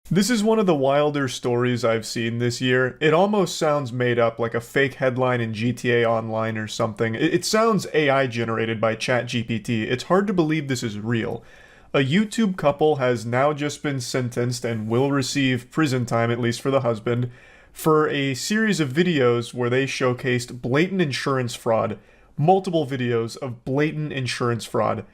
This is one of the wilder stories I've seen this year. It almost sounds made up, like a fake headline in GTA Online or something. It sounds AI generated by ChatGPT. It's hard to believe this is real. A YouTube couple has now just been sentenced and will receive prison time, at least for the husband, for a series of videos where they showcased blatant insurance fraud. Multiple videos of blatant insurance fraud.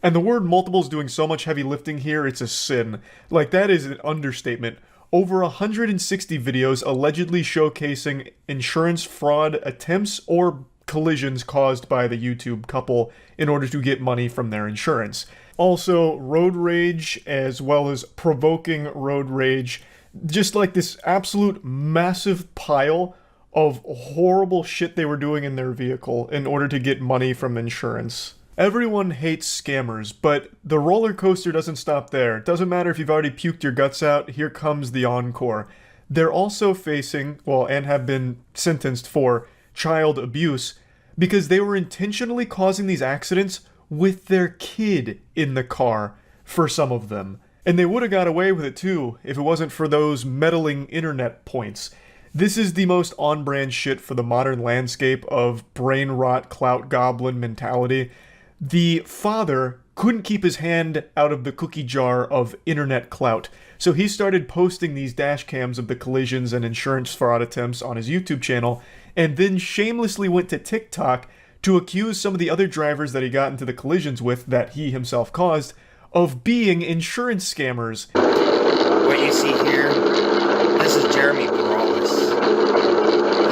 And the word multiple is doing so much heavy lifting here, it's a sin. Like, that is an understatement. Over 160 videos allegedly showcasing insurance fraud attempts or collisions caused by the YouTube couple in order to get money from their insurance. Also, road rage as well as provoking road rage. Just like this absolute massive pile of horrible shit they were doing in their vehicle in order to get money from insurance. Everyone hates scammers, but the roller coaster doesn't stop there. It doesn't matter if you've already puked your guts out, here comes the encore. They're also facing, and have been sentenced for child abuse because they were intentionally causing these accidents with their kid in the car for some of them. And they would have got away with it too if it wasn't for those meddling internet points. This is the most on-brand shit for the modern landscape of brain rot, clout goblin mentality. The father couldn't keep his hand out of the cookie jar of internet clout, so he started posting these dash cams of the collisions and insurance fraud attempts on his YouTube channel, and then shamelessly went to TikTok to accuse some of the other drivers that he got into the collisions with, that he himself caused, of being insurance scammers. What you see here, this is Jeremy Perales.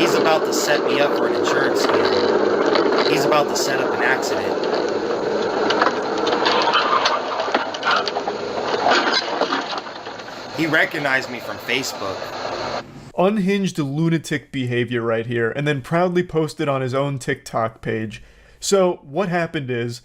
He's about to set me up for an insurance scam. He's about to set up an accident. He recognized me from Facebook. Unhinged lunatic behavior right here, and then proudly posted on his own TikTok page. So what happened is,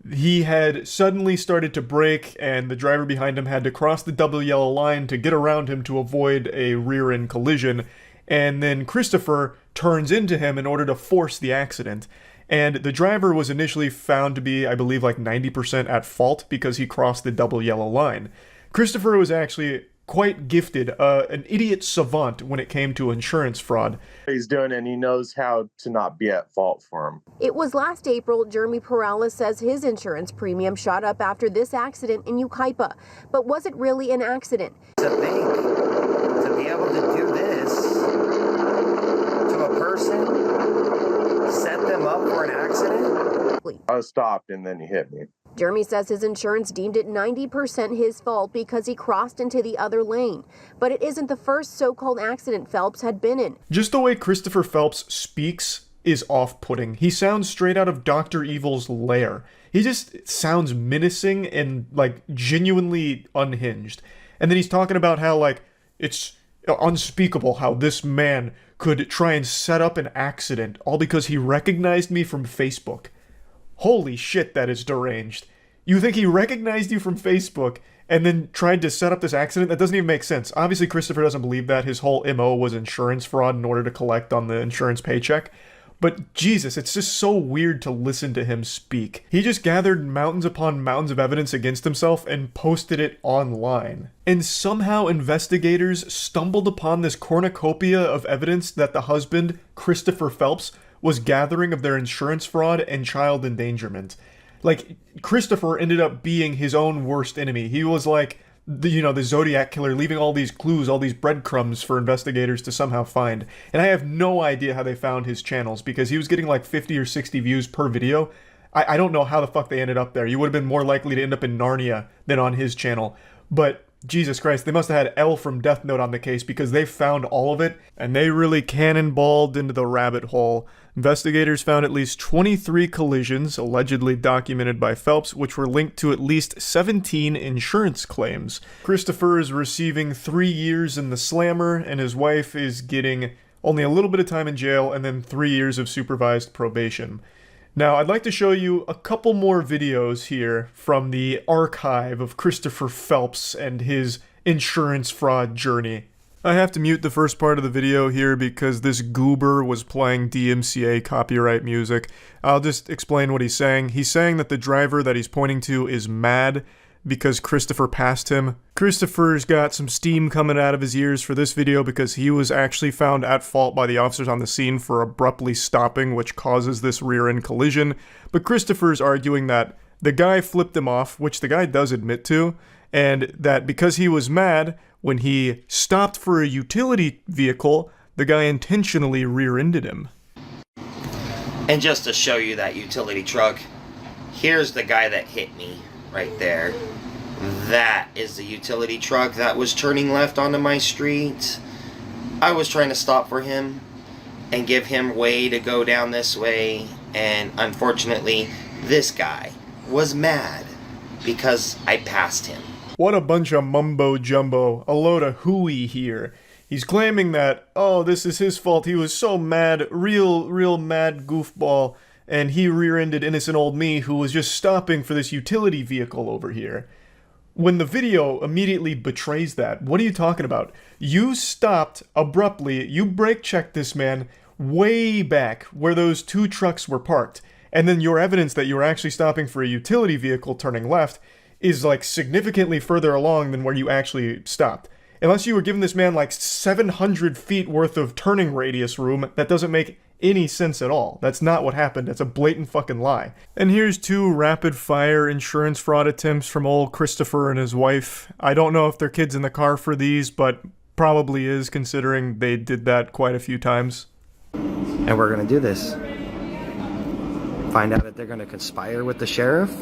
he had suddenly started to brake, and the driver behind him had to cross the double yellow line to get around him to avoid a rear-end collision, and then Christopher turns into him in order to force the accident. And the driver was initially found to be, I believe, like 90% at fault because he crossed the double yellow line. Christopher was actually quite gifted, an idiot savant when it came to insurance fraud. He's doing, and he knows how to not be at fault for him. It was last April. Jeremy Perales says his insurance premium shot up after this accident in Yucaipa. But was it really an accident? To think, to be able to do this to a person, set them up for an accident? I was stopped and then he hit me. Jeremy says his insurance deemed it 90% his fault because he crossed into the other lane. But it isn't the first so-called accident Phelps had been in. Just the way Christopher Phelps speaks is off-putting. He sounds straight out of Dr. Evil's lair. He just sounds menacing and, like, genuinely unhinged. And then he's talking about how, like, it's unspeakable how this man could try and set up an accident all because he recognized me from Facebook. Holy shit, that is deranged. You think he recognized you from Facebook and then tried to set up this accident? That doesn't even make sense. Obviously, Christopher doesn't believe that. His whole MO was insurance fraud in order to collect on the insurance paycheck. But Jesus, it's just so weird to listen to him speak. He just gathered mountains upon mountains of evidence against himself and posted it online. And somehow investigators stumbled upon this cornucopia of evidence that the husband, Christopher Phelps, was gathering of their insurance fraud and child endangerment. Like, Christopher ended up being his own worst enemy. He was like, the Zodiac killer, leaving all these clues, all these breadcrumbs for investigators to somehow find. And I have no idea how they found his channels, because he was getting like 50 or 60 views per video. I don't know how the fuck they ended up there. You would have been more likely to end up in Narnia than on his channel. But Jesus Christ, they must have had L from Death Note on the case, because they found all of it, and they really cannonballed into the rabbit hole. Investigators found at least 23 collisions, allegedly documented by Phelps, which were linked to at least 17 insurance claims. Christopher is receiving 3 years in the slammer, and his wife is getting only a little bit of time in jail and then 3 years of supervised probation. Now, I'd like to show you a couple more videos here from the archive of Christopher Phelps and his insurance fraud journey. I have to mute the first part of the video here because this goober was playing DMCA copyright music. I'll just explain what he's saying. He's saying that the driver that he's pointing to is mad because Christopher passed him. Christopher's got some steam coming out of his ears for this video because he was actually found at fault by the officers on the scene for abruptly stopping, which causes this rear-end collision. But Christopher's arguing that the guy flipped him off, which the guy does admit to, and that because he was mad, when he stopped for a utility vehicle, the guy intentionally rear-ended him. And just to show you that utility truck, here's the guy that hit me right there. That is the utility truck that was turning left onto my street. I was trying to stop for him and give him way to go down this way, and unfortunately this guy was mad because I passed him. What a bunch of mumbo jumbo, a load of hooey here. He's claiming that, oh, this is his fault, he was so mad, real mad goofball, and he rear-ended innocent old me who was just stopping for this utility vehicle over here. When the video immediately betrays that, what are you talking about? You stopped abruptly, you brake-checked this man way back where those two trucks were parked, and then your evidence that you were actually stopping for a utility vehicle turning left is like significantly further along than where you actually stopped. Unless you were giving this man like 700 feet worth of turning radius room, that doesn't make any sense at all. That's not what happened. That's a blatant fucking lie. And here's two rapid-fire insurance fraud attempts from old Christopher and his wife. I don't know if their kid's in the car for these, but probably is, considering they did that quite a few times. And we're gonna do this. Find out if they're gonna conspire with the sheriff,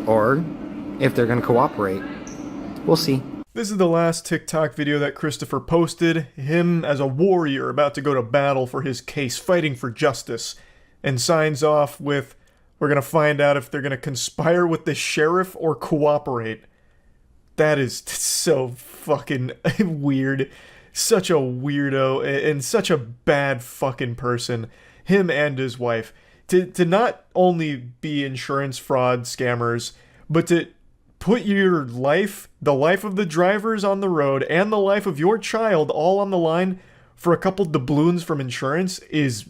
or if they're gonna cooperate. We'll see. This is the last TikTok video that Christopher posted, him as a warrior about to go to battle for his case, fighting for justice, and signs off with, we're gonna find out if they're gonna conspire with the sheriff or cooperate. That is so fucking weird. Such a weirdo, and such a bad fucking person. Him and his wife. To not only be insurance fraud scammers, but to put your life, the life of the drivers on the road, and the life of your child all on the line for a couple doubloons from insurance is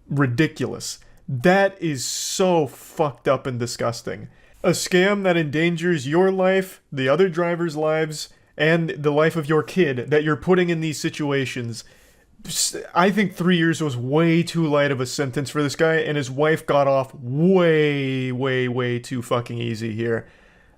ridiculous. That is so fucked up and disgusting. A scam that endangers your life, the other drivers' lives, and the life of your kid that you're putting in these situations. I think 3 years was way too light of a sentence for this guy, and his wife got off way too fucking easy here.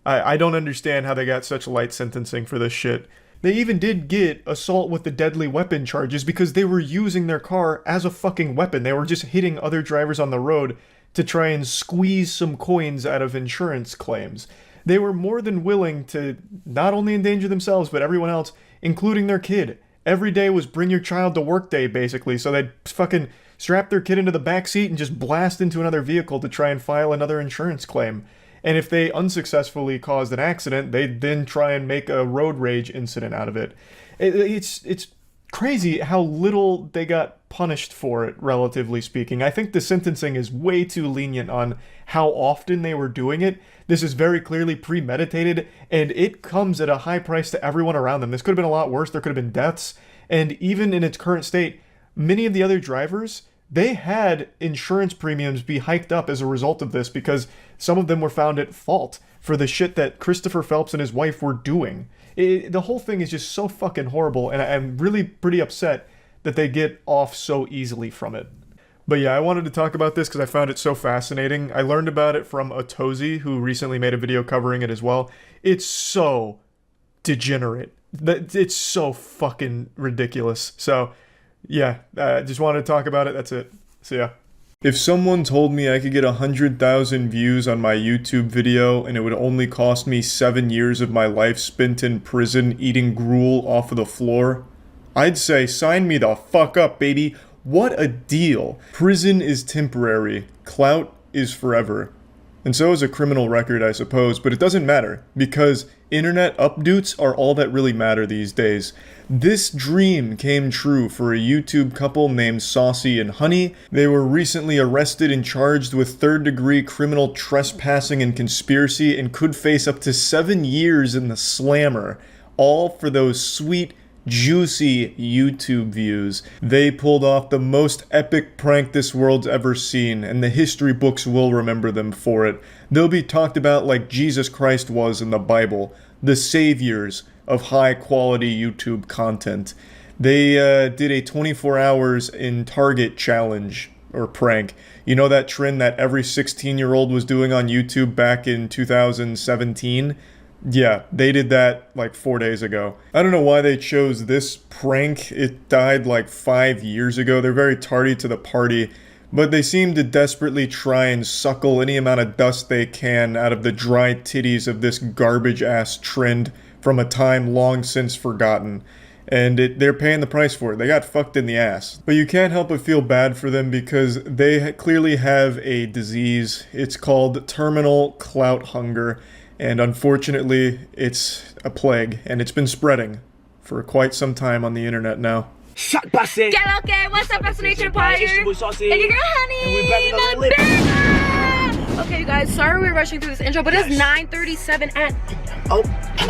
I don't understand how they got such light sentencing for this shit. They even did get assault with the deadly weapon charges because they were using their car as a fucking weapon. They were just hitting other drivers on the road to try and squeeze some coins out of insurance claims. They were more than willing to not only endanger themselves, but everyone else, including their kid. Every day was bring your child to work day, basically, so they'd fucking strap their kid into the back seat and just blast into another vehicle to try and file another insurance claim. And if they unsuccessfully caused an accident, they'd then try and make a road rage incident out of it. It's crazy how little they got punished for it, relatively speaking. I think the sentencing is way too lenient on how often they were doing it. This is very clearly premeditated, and it comes at a high price to everyone around them. This could have been a lot worse. There could have been deaths. And even in its current state, many of the other drivers, they had insurance premiums be hiked up as a result of this because some of them were found at fault for the shit that Christopher Phelps and his wife were doing. The whole thing is just so fucking horrible, and I'm really pretty upset that they get off so easily from it. But yeah, I wanted to talk about this because I found it so fascinating. I learned about it from Otozi, who recently made a video covering it as well. It's so degenerate. It's so fucking ridiculous. So yeah, just wanted to talk about it. That's it. So yeah. If someone told me I could get 100,000 views on my YouTube video and it would only cost me 7 years of my life spent in prison eating gruel off of the floor, I'd say sign me the fuck up, baby. What a deal. Prison is temporary. Clout is forever. And so is a criminal record, I suppose, but it doesn't matter, because internet updates are all that really matter these days. This dream came true for a YouTube couple named Saucy and Honey. They were recently arrested and charged with third-degree criminal trespassing and conspiracy and could face up to 7 years in the slammer, all for those sweet juicy YouTube views. They pulled off the most epic prank this world's ever seen, and the history books will remember them for it. They'll be talked about like Jesus Christ was in the Bible, the saviors of high-quality YouTube content. They did a 24 hours in Target challenge, or prank. You know that trend that every 16-year-old was doing on YouTube back in 2017? Yeah, they did that like 4 days ago. I don't know why they chose this prank. It died like 5 years ago. They're very tardy to the party, but they seem to desperately try and suckle any amount of dust they can out of the dry titties of this garbage-ass trend from a time long since forgotten. And they're paying the price for it. They got fucked in the ass. But you can't help but feel bad for them because they clearly have a disease. It's called terminal clout hunger. And unfortunately, it's a plague. And it's been spreading for quite some time on the internet now. Shut Bassett! Get okay, what's up, Destination Empire? And your girl, honey! And we're back with another My baby! Okay, you guys, sorry we're rushing through this intro, but it's 9:37 at... Oh.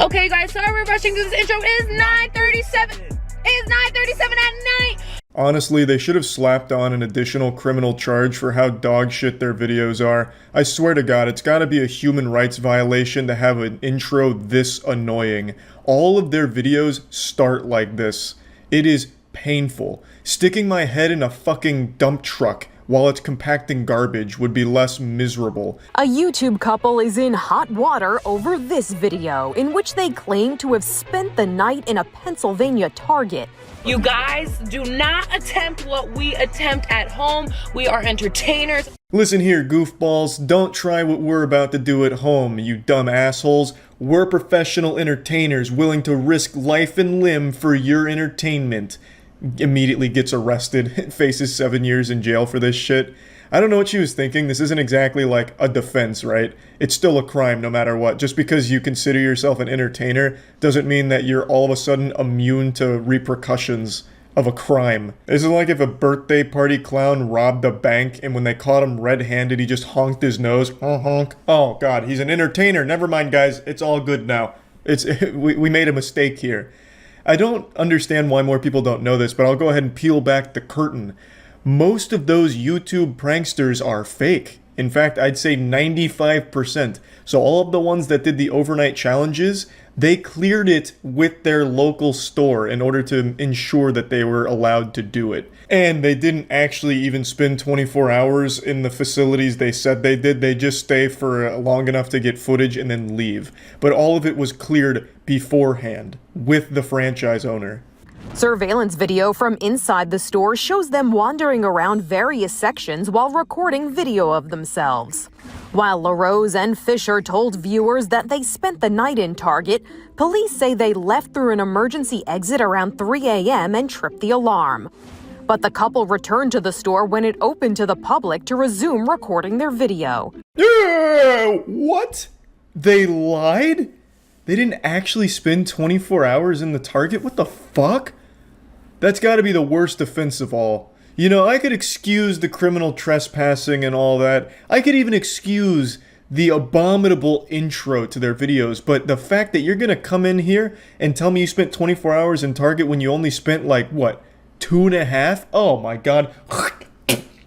Okay, guys, sorry we're rushing through this intro. It's 9:37. It's 9:37 at night. Honestly, they should have slapped on an additional criminal charge for how dog shit their videos are. I swear to God, it's gotta be a human rights violation to have an intro this annoying. All of their videos start like this. It is painful. Sticking my head in a fucking dump truck while it's compacting garbage would be less miserable. A YouTube couple is in hot water over this video, in which they claim to have spent the night in a Pennsylvania Target. You guys, do not attempt what we attempt at home. We are entertainers. Listen here, goofballs, don't try what we're about to do at home, you dumb assholes. We're professional entertainers willing to risk life and limb for your entertainment. Immediately gets arrested, faces 7 years in jail for this shit. I don't know what she was thinking. This isn't exactly like a defense, right? It's still a crime no matter what. Just because you consider yourself an entertainer doesn't mean that you're all of a sudden immune to repercussions of a crime. This is like if a birthday party clown robbed a bank and when they caught him red-handed, he just honked his nose. Honk. Oh god, he's an entertainer. Never mind, guys. It's all good now. We made a mistake here. I don't understand why more people don't know this, but I'll go ahead and peel back the curtain. Most of those YouTube pranksters are fake. In fact, I'd say 95%. So all of the ones that did the overnight challenges, they cleared it with their local store in order to ensure that they were allowed to do it. And they didn't actually even spend 24 hours in the facilities they said they did. They just stay for long enough to get footage and then leave. But all of it was cleared beforehand with the franchise owner. Surveillance video from inside the store shows them wandering around various sections while recording video of themselves. While LaRose and Fisher told viewers that they spent the night in Target, police say they left through an emergency exit around 3 a.m. and tripped the alarm. But the couple returned to the store when it opened to the public to resume recording their video. What? They lied? They didn't actually spend 24 hours in the Target? What the fuck? That's gotta be the worst offense of all. You know, I could excuse the criminal trespassing and all that. I could even excuse the abominable intro to their videos, but the fact that you're gonna come in here and tell me you spent 24 hours in Target when you only spent, like, what, 2.5? Oh my god.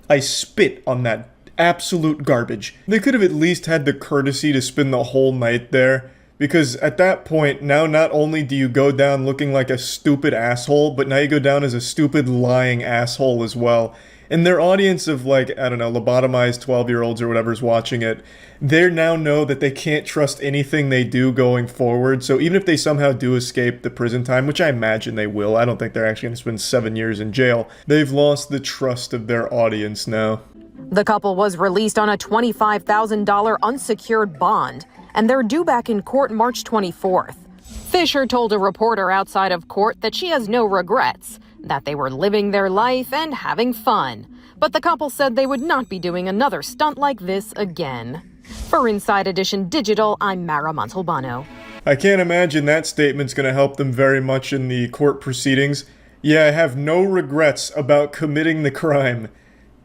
I spit on that absolute garbage. They could have at least had the courtesy to spend the whole night there. Because at that point, now not only do you go down looking like a stupid asshole, but now you go down as a stupid lying asshole as well. And their audience of, like, I don't know, lobotomized 12-year-olds or whatever's watching it, they now know that they can't trust anything they do going forward. So even if they somehow do escape the prison time, which I imagine they will, I don't think they're actually going to spend 7 years in jail, they've lost the trust of their audience now. The couple was released on a $25,000 unsecured bond, and they're due back in court March 24th. Fisher told a reporter outside of court that she has no regrets, that they were living their life and having fun. But the couple said they would not be doing another stunt like this again. For Inside Edition Digital, I'm Mara Montalbano. I can't imagine that statement's going to help them very much in the court proceedings. Yeah, I have no regrets about committing the crime.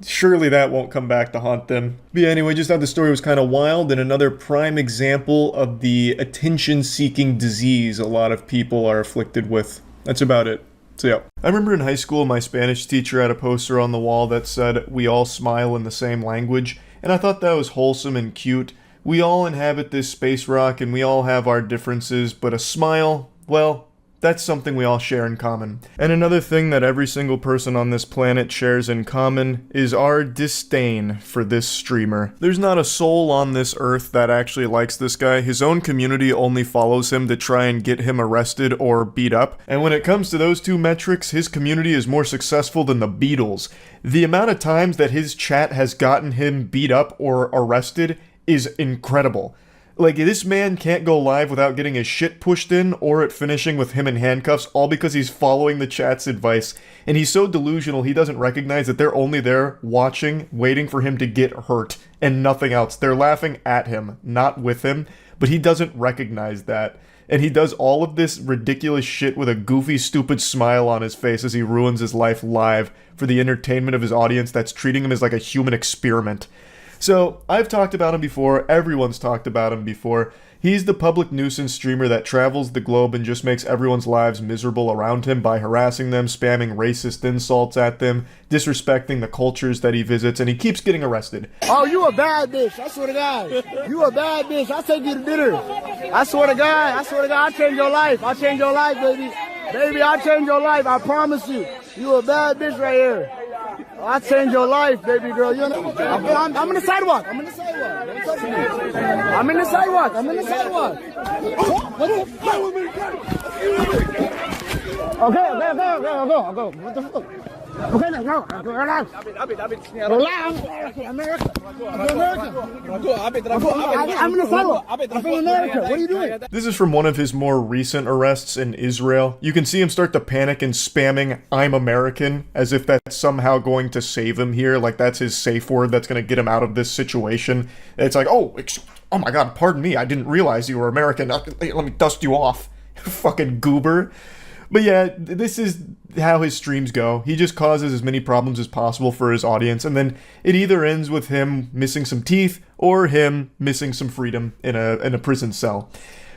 Surely that won't come back to haunt them. But yeah, anyway, just thought the story was kind of wild and another prime example of the attention-seeking disease a lot of people are afflicted with. That's about it. So yeah. I remember in high school, my Spanish teacher had a poster on the wall that said, "We all smile in the same language," and I thought that was wholesome and cute. We all inhabit this space rock and we all have our differences, but a smile, well, that's something we all share in common. And another thing that every single person on this planet shares in common is our disdain for this streamer. There's not a soul on this earth that actually likes this guy. His own community only follows him to try and get him arrested or beat up. And when it comes to those two metrics, his community is more successful than the Beatles. The amount of times that his chat has gotten him beat up or arrested is incredible. Like, this man can't go live without getting his shit pushed in or it finishing with him in handcuffs, all because he's following the chat's advice. And he's so delusional, he doesn't recognize that they're only there watching, waiting for him to get hurt, and nothing else. They're laughing at him, not with him, but he doesn't recognize that. And he does all of this ridiculous shit with a goofy, stupid smile on his face as he ruins his life live for the entertainment of his audience that's treating him as like a human experiment. So, I've talked about him before, everyone's talked about him before. He's the public nuisance streamer that travels the globe and just makes everyone's lives miserable around him by harassing them, spamming racist insults at them, disrespecting the cultures that he visits, and he keeps getting arrested. Oh, you a bad bitch, I swear to God. You a bad bitch, I'll take you to dinner. I swear to God, I'll change your life. I'll change your life, baby. Baby, I'll change your life, I promise you. You a bad bitch right here. I'll change your life, baby girl. You know, I'm in the sidewalk. I'm in the sidewalk. Don't touch me. I'm in the sidewalk. I'm in the sidewalk. Okay. I'll go. What the fuck? Okay, now go. Relax. Relax. America. I'm in the sidewalk. I'm from America. What are you doing? This is from one of his more recent arrests in Israel. You can see him start to panic and spamming "I'm American" as if that's somehow going to save him here, like that's his safe word that's going to get him out of this situation. It's like, oh my god, pardon me, I didn't realize you were American. Let me dust you off, fucking goober. But yeah, this is how his streams go. He just causes as many problems as possible for his audience, and then it either ends with him missing some teeth or him missing some freedom in a prison cell.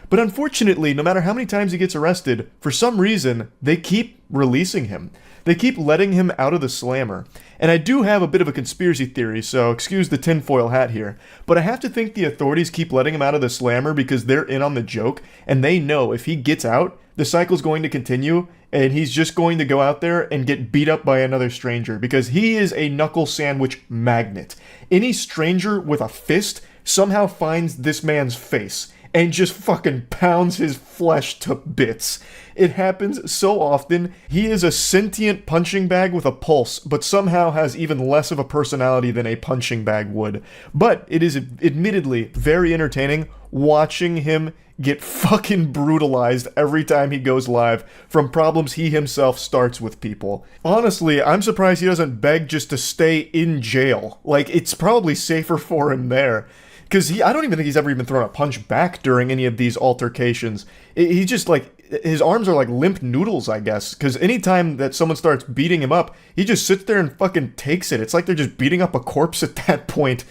But unfortunately, no matter how many times he gets arrested, for some reason, they keep releasing him. They keep letting him out of the slammer. And I do have a bit of a conspiracy theory, so excuse the tinfoil hat here, but I have to think the authorities keep letting him out of the slammer because they're in on the joke, and they know if he gets out, the cycle's going to continue, and he's just going to go out there and get beat up by another stranger, because he is a knuckle sandwich magnet. Any stranger with a fist somehow finds this man's face and just fucking pounds his flesh to bits. It happens so often. He is a sentient punching bag with a pulse, but somehow has even less of a personality than a punching bag would. But it is admittedly very entertaining watching him get fucking brutalized every time he goes live from problems he himself starts with people. Honestly, I'm surprised he doesn't beg just to stay in jail. Like, it's probably safer for him there. Because I don't even think he's ever even thrown a punch back during any of these altercations. He just, like, his arms are like limp noodles, I guess. Because anytime that someone starts beating him up, he just sits there and fucking takes it. It's like they're just beating up a corpse at that point.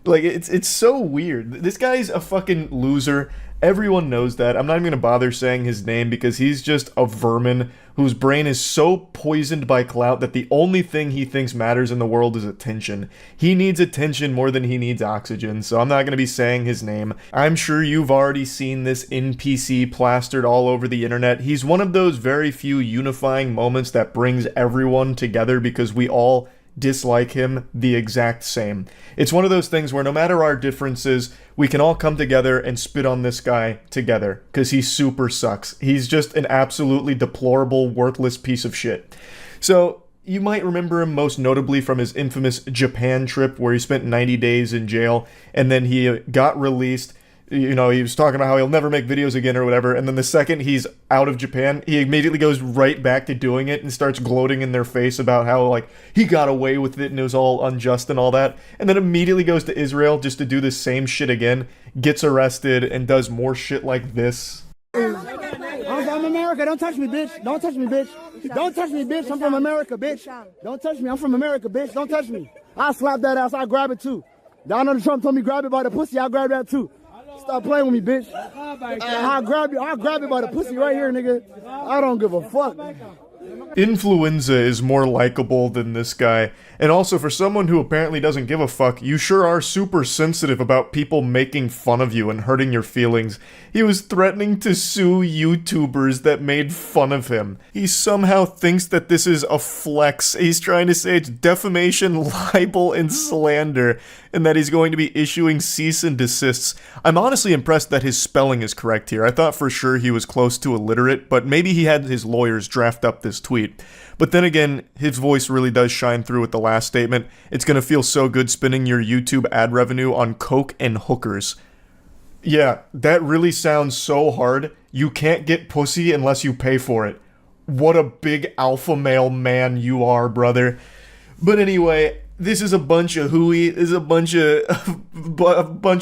Like, it's so weird. This guy's a fucking loser. Everyone knows that. I'm not even going to bother saying his name because he's just a vermin whose brain is so poisoned by clout that the only thing he thinks matters in the world is attention. He needs attention more than he needs oxygen, so I'm not going to be saying his name. I'm sure you've already seen this NPC plastered all over the internet. He's one of those very few unifying moments that brings everyone together because we all dislike him the exact same. It's one of those things where no matter our differences, we can all come together and spit on this guy together, because he super sucks. He's just an absolutely deplorable, worthless piece of shit. So, you might remember him most notably from his infamous Japan trip, where he spent 90 days in jail, and then he got released. You know, he was talking about how he'll never make videos again or whatever, and then the second he's out of Japan, he immediately goes right back to doing it and starts gloating in their face about how, like, he got away with it and it was all unjust and all that, and then immediately goes to Israel just to do the same shit again, gets arrested, and does more shit like this. I'm from America. Don't touch me, bitch. Don't touch me, bitch. Don't touch me, bitch. I'm from America, bitch. Don't touch me. I'm from America, bitch. Don't touch me. I'll slap that ass. I'll grab it, too. Donald Trump told me grab it by the pussy. I'll grab that, too. Stop playing with me, bitch. I'll grab you by the pussy right here, nigga. I don't give a fuck. Penguinz0 is more likable than this guy. And also, for someone who apparently doesn't give a fuck, you sure are super sensitive about people making fun of you and hurting your feelings. He was threatening to sue YouTubers that made fun of him. He somehow thinks that this is a flex. He's trying to say it's defamation, libel, and slander, and that he's going to be issuing cease and desists. I'm honestly impressed that his spelling is correct here. I thought for sure he was close to illiterate, but maybe he had his lawyers draft up this tweet. But then again, his voice really does shine through with the last statement. It's gonna feel so good spending your YouTube ad revenue on coke and hookers. Yeah, that really sounds so hard. You can't get pussy unless you pay for it. What a big alpha male man you are, brother. But anyway, this is a bunch of hooey. This is a bunch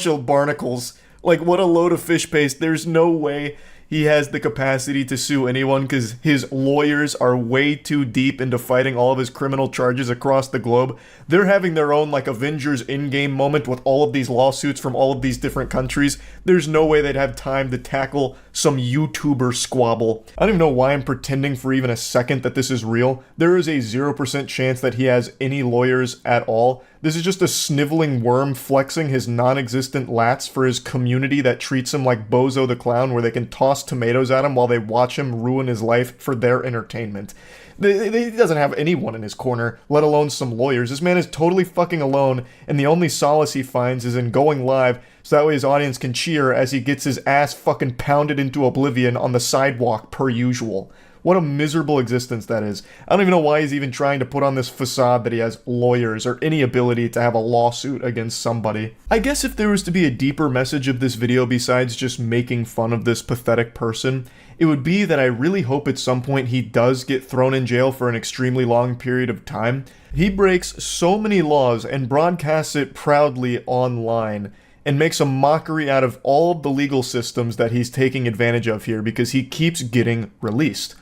of barnacles. Like, what a load of fish paste. There's no way he has the capacity to sue anyone because his lawyers are way too deep into fighting all of his criminal charges across the globe. They're having their own, like, Avengers Endgame moment with all of these lawsuits from all of these different countries. There's no way they'd have time to tackle some YouTuber squabble. I don't even know why I'm pretending for even a second that this is real. There is a 0% chance that he has any lawyers at all. This is just a sniveling worm flexing his non-existent lats for his community that treats him like Bozo the Clown, where they can toss tomatoes at him while they watch him ruin his life for their entertainment. He doesn't have anyone in his corner, let alone some lawyers. This man is totally fucking alone, and the only solace he finds is in going live so that way his audience can cheer as he gets his ass fucking pounded into oblivion on the sidewalk per usual. What a miserable existence that is. I don't even know why he's even trying to put on this facade that he has lawyers or any ability to have a lawsuit against somebody. I guess if there was to be a deeper message of this video besides just making fun of this pathetic person, it would be that I really hope at some point he does get thrown in jail for an extremely long period of time. He breaks so many laws and broadcasts it proudly online and makes a mockery out of all of the legal systems that he's taking advantage of here because he keeps getting released.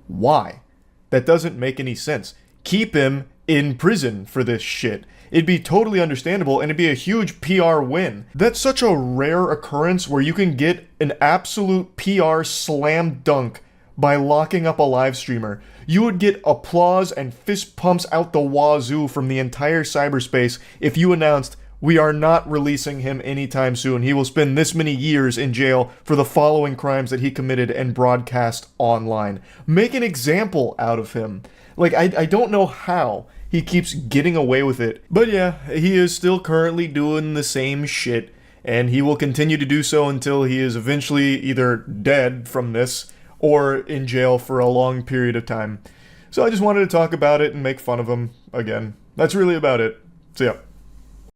Why? That doesn't make any sense. Keep him in prison for this shit. It'd be totally understandable and it'd be a huge PR win. That's such a rare occurrence where you can get an absolute PR slam dunk by locking up a live streamer. You would get applause and fist pumps out the wazoo from the entire cyberspace if you announced, we are not releasing him anytime soon. He will spend this many years in jail for the following crimes that he committed and broadcast online. Make an example out of him. Like, I don't know how he keeps getting away with it. But yeah, he is still currently doing the same shit, and he will continue to do so until he is eventually either dead from this or in jail for a long period of time. So I just wanted to talk about it and make fun of him again. That's really about it. So yeah.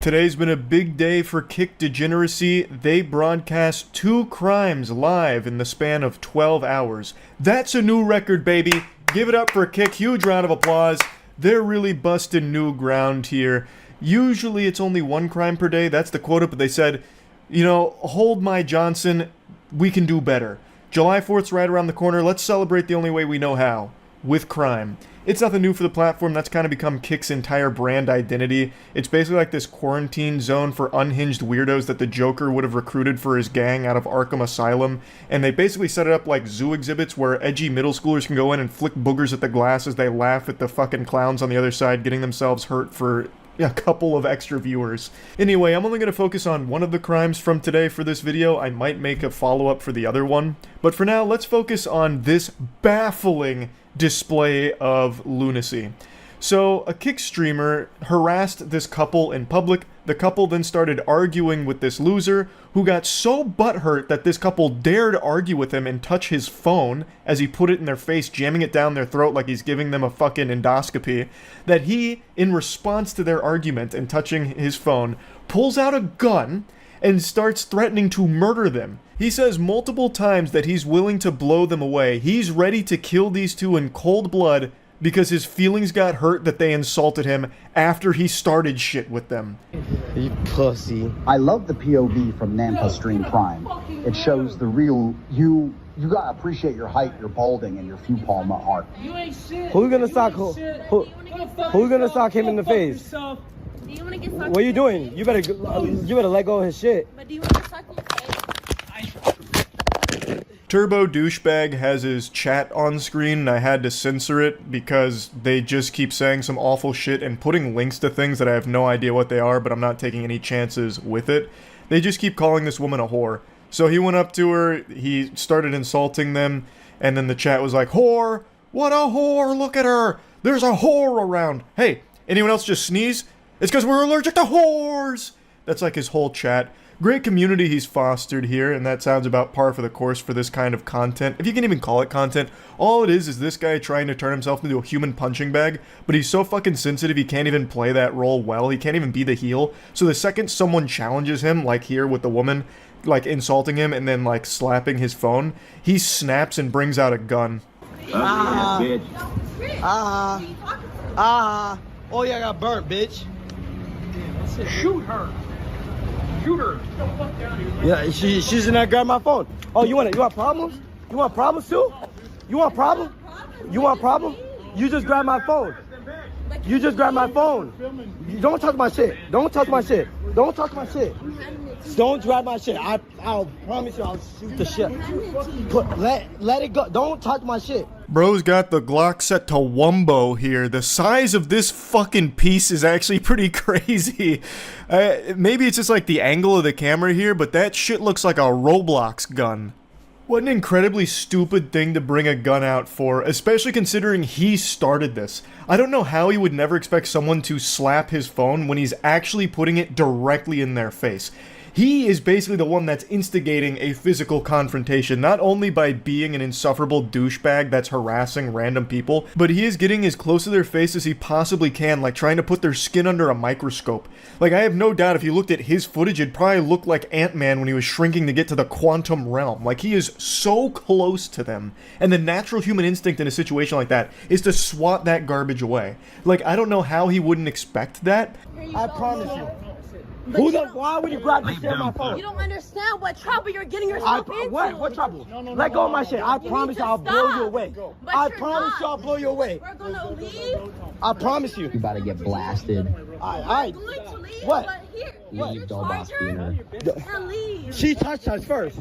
Today's been a big day for Kick Degeneracy. They broadcast 2 crimes live in the span of 12 hours. That's a new record, baby. Give it up for Kick. Huge round of applause. They're really busting new ground here. Usually it's only 1 crime per day. That's the quota, but they said, you know, hold my Johnson. We can do better. July 4th's right around the corner. Let's celebrate the only way we know how. With crime. It's nothing new for the platform. That's kind of become Kick's entire brand identity. It's basically like this quarantine zone for unhinged weirdos that the Joker would have recruited for his gang out of Arkham Asylum. And they basically set it up like zoo exhibits where edgy middle schoolers can go in and flick boogers at the glass as they laugh at the fucking clowns on the other side getting themselves hurt for a couple of extra viewers. Anyway, I'm only going to focus on one of the crimes from today for this video. I might make a follow-up for the other one. But for now, let's focus on this baffling display of lunacy. So, a Kick streamer harassed this couple in public. The couple then started arguing with this loser, who got so butthurt that this couple dared argue with him and touch his phone as he put it in their face, jamming it down their throat like he's giving them a fucking endoscopy, that he, in response to their argument and touching his phone, pulls out a gun and starts threatening to murder them. He says multiple times that he's willing to blow them away. He's ready to kill these two in cold blood because his feelings got hurt that they insulted him after he started shit with them. You pussy. I love the POV from Nampa Stream Prime. It shows the real you. You gotta appreciate your height, your balding, and your few palm art. You ain't shit. Who's gonna sock who's gonna sock him in the face? Do you want to get socked? What are you doing? You better let go of his shit. But do you want to sock in the face? Turbo Douchebag has his chat on screen, and I had to censor it because they just keep saying some awful shit and putting links to things that I have no idea what they are, but I'm not taking any chances with it. They just keep calling this woman a whore. So he went up to her, he started insulting them, and then the chat was like, "Whore! What a whore! Look at her! There's a whore around! Hey, anyone else just sneeze? It's because we're allergic to whores!" That's like his whole chat. Great community he's fostered here, and that sounds about par for the course for this kind of content. If you can even call it content, all it is this guy trying to turn himself into a human punching bag, but he's so fucking sensitive he can't even play that role well, he can't even be the heel. So the second someone challenges him, like here with the woman, like insulting him and then like slapping his phone, he snaps and brings out a gun. Oh yeah, I got burnt, bitch. Shoot her. Shoot her. Yeah, she's in there grabbing my phone. Oh, you want problems? You want problems too? You want problem? You want problem? You just grabbed my phone. You just grabbed my phone. Don't touch my shit. Don't touch my shit. Don't touch my shit. Don't grab my shit. I'll promise you I'll shoot the shit. Let it go. Don't touch my shit. Bro's got the Glock set to Wumbo here. The size of this fucking piece is actually pretty crazy. Maybe it's just like the angle of the camera here, but that shit looks like a Roblox gun. What an incredibly stupid thing to bring a gun out for, especially considering he started this. I don't know how he would never expect someone to slap his phone when he's actually putting it directly in their face. He is basically the one that's instigating a physical confrontation, not only by being an insufferable douchebag that's harassing random people, but he is getting as close to their face as he possibly can, like trying to put their skin under a microscope. Like, I have no doubt if you looked at his footage, it'd probably look like Ant-Man when he was shrinking to get to the quantum realm. Like, he is so close to them, and the natural human instinct in a situation like that is to swat that garbage away. Like, I don't know how he wouldn't expect that. I promise you. Why would you grab the shit on my phone? You don't understand what trouble you're getting yourself into. What trouble? Let go of my shit. I promise you I'll blow you away. I promise you I'll blow you away. We're gonna leave. I promise you. You about to get blasted. Alright. What? Leave Dollboss Beaner. She touched us first.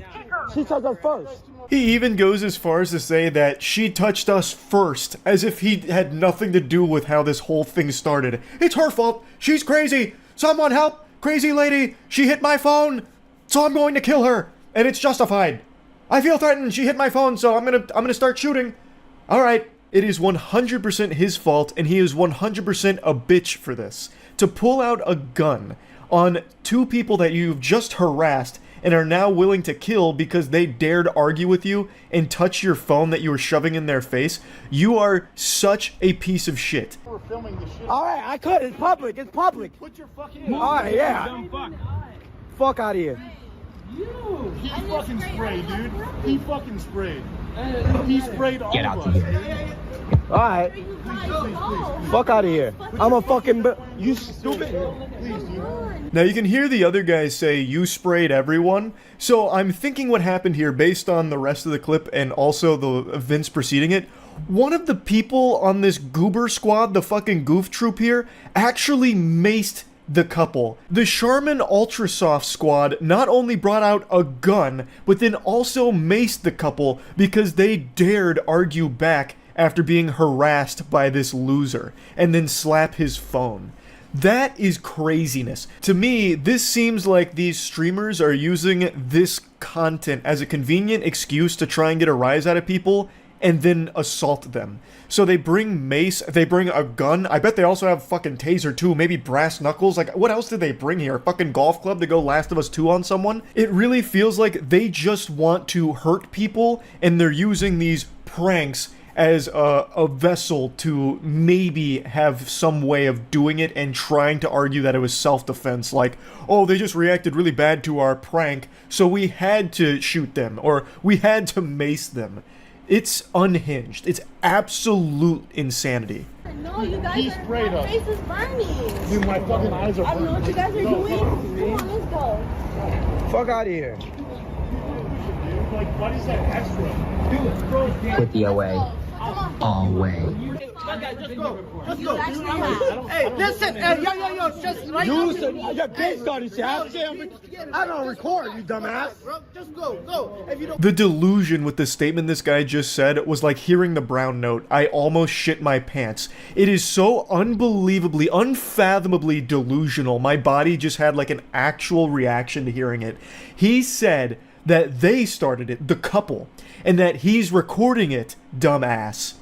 She touched us first. He even goes as far as to say that she touched us first, as if he had nothing to do with how this whole thing started. It's her fault. She's crazy. Someone help. Crazy lady, she hit my phone, so I'm going to kill her, and it's justified. I feel threatened, she hit my phone, so I'm gonna start shooting. Alright, it is 100% his fault, and he is 100% a bitch for this. To pull out a gun on two people that you've just harassed and are now willing to kill because they dared argue with you and touch your phone that you were shoving in their face, you are such a piece of shit. Alright, I could. It's public. It's public. Put your fucking alright, yeah. Fuck out of here. He fucking sprayed, dude. He fucking sprayed. He sprayed all of us. Get out of here. Alright. Please. Fuck out of here. I'm a fucking... You stupid. Please, dude. Now you can hear the other guys say, "You sprayed everyone." So I'm thinking what happened here based on the rest of the clip and also the events preceding it. One of the people on this goober squad, the fucking goof troop here, actually maced the couple. The Charmin Ultrasoft squad not only brought out a gun, but then also maced the couple because they dared argue back after being harassed by this loser, and then slap his phone. That is craziness. To me, this seems like these streamers are using this content as a convenient excuse to try and get a rise out of people and then assault them. So they bring mace, they bring a gun. I bet they also have fucking taser too, maybe brass knuckles. Like, what else did they bring here? A fucking golf club to go Last of Us 2 on someone? It really feels like they just want to hurt people, and they're using these pranks as a vessel to maybe have some way of doing it and trying to argue that it was self-defense. Like, oh, they just reacted really bad to our prank, so we had to shoot them, or we had to mace them. It's unhinged. It's absolute insanity. No, you guys He sprayed us. face is burning. Dude, my fucking eyes are I don't know burning. what you guys are doing. Come on, let's go. Fuck out of here. Like, what is that extra? Dude, bro, Quit the OA. Come on. Away. Just go. Just go. Hey, listen. Hey, yo. Just right now. Your bitch started shit. I don't record, you dumbass. Bro, just go. If you don't. The delusion with the statement this guy just said was like hearing the brown note. I almost shit my pants. It is so unbelievably, unfathomably delusional. My body just had like an actual reaction to hearing it. He said that they started it, the couple, and that he's recording it, dumbass.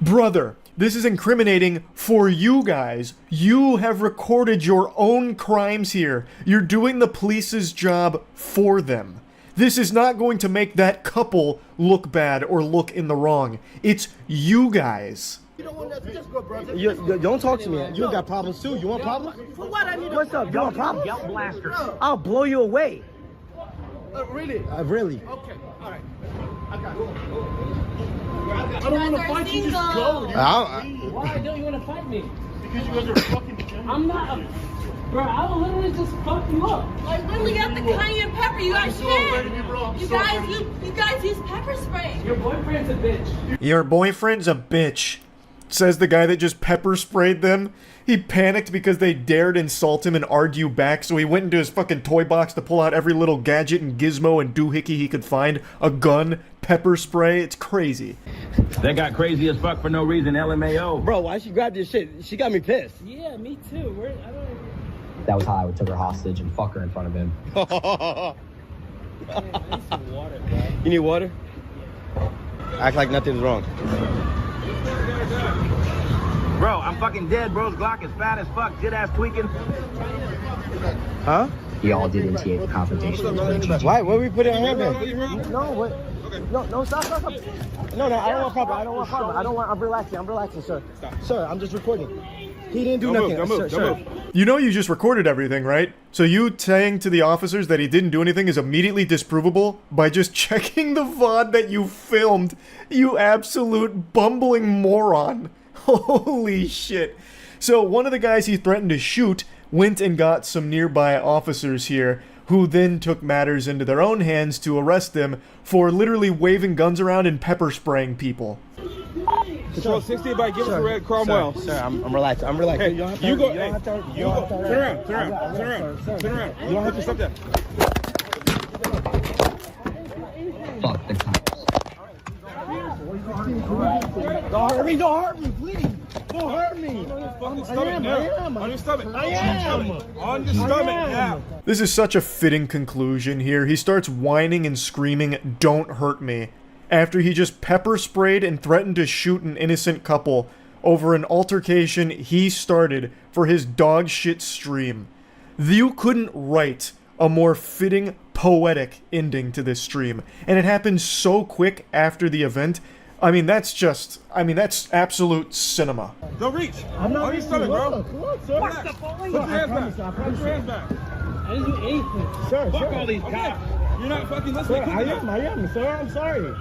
Brother, this is incriminating for you guys. You have recorded your own crimes here. You're doing the police's job for them. This is not going to make that couple look bad or look in the wrong. It's you guys. You don't want that. Just go, brother. You don't talk to me. You got problems too. You want problems? For what I need? What's up? You want problems? Yell blaster. I'll blow you away. Really? Really? Okay. All right. I got it. I don't want to fight you. Just go, dude. Why don't you want to fight me? Because you guys are fucking. I'm not. Bro, I will literally just fuck you up. Like literally got the cayenne pepper. You guys so ready, can't. bro. I'm You so guys, ready. you guys use pepper spray. Your boyfriend's a bitch. Your boyfriend's a bitch, says the guy that just pepper sprayed them. He panicked because they dared insult him and argue back, so he went into his fucking toy box to pull out every little gadget and gizmo and doohickey he could find. A gun, pepper spray, it's crazy. They got crazy as fuck for no reason, LMAO. Bro, why she grabbed this shit? She got me pissed. Yeah, me too. I don't. That was how I took her hostage and fuck her in front of him. Man, I need some water, bro. You need water? Act like nothing's wrong. Bro, I'm fucking dead. Bro's Glock is fat as fuck. Shit ass tweaking. Huh? We all did initiate the confrontation. Why? What we put in our hand? No, what? No, stop. No, I don't want problem. I'm relaxing, sir. Sir, I'm just recording. He didn't do nothing. Don't move. You know you just recorded everything, right? So you saying to the officers that he didn't do anything is immediately disprovable by just checking the VOD that you filmed, you absolute bumbling moron. Holy shit. So one of the guys he threatened to shoot went and got some nearby officers here, who then took matters into their own hands to arrest them for literally waving guns around and pepper spraying people. Control 60 by give us a red Cromwell. Sir, I'm relaxed. Hey, you go. Turn around. You don't have to stop that. Fuck the cops. Don't hurt me, please. Don't hurt me. On your stomach now. This is such a fitting conclusion here. He starts whining and screaming, "Don't hurt me," after he just pepper sprayed and threatened to shoot an innocent couple over an altercation he started for his dog shit stream. You couldn't write a more fitting, poetic ending to this stream, and it happened so quick after the event. I mean, that's absolute cinema. Don't reach. I'm not on your stomach, bro. Look, sir. Relax. Put your hands back. Put your hands back. I didn't do anything. Sir, Fuck all these cops. You're not fucking listening. Sir, I am, sir. I'm sorry.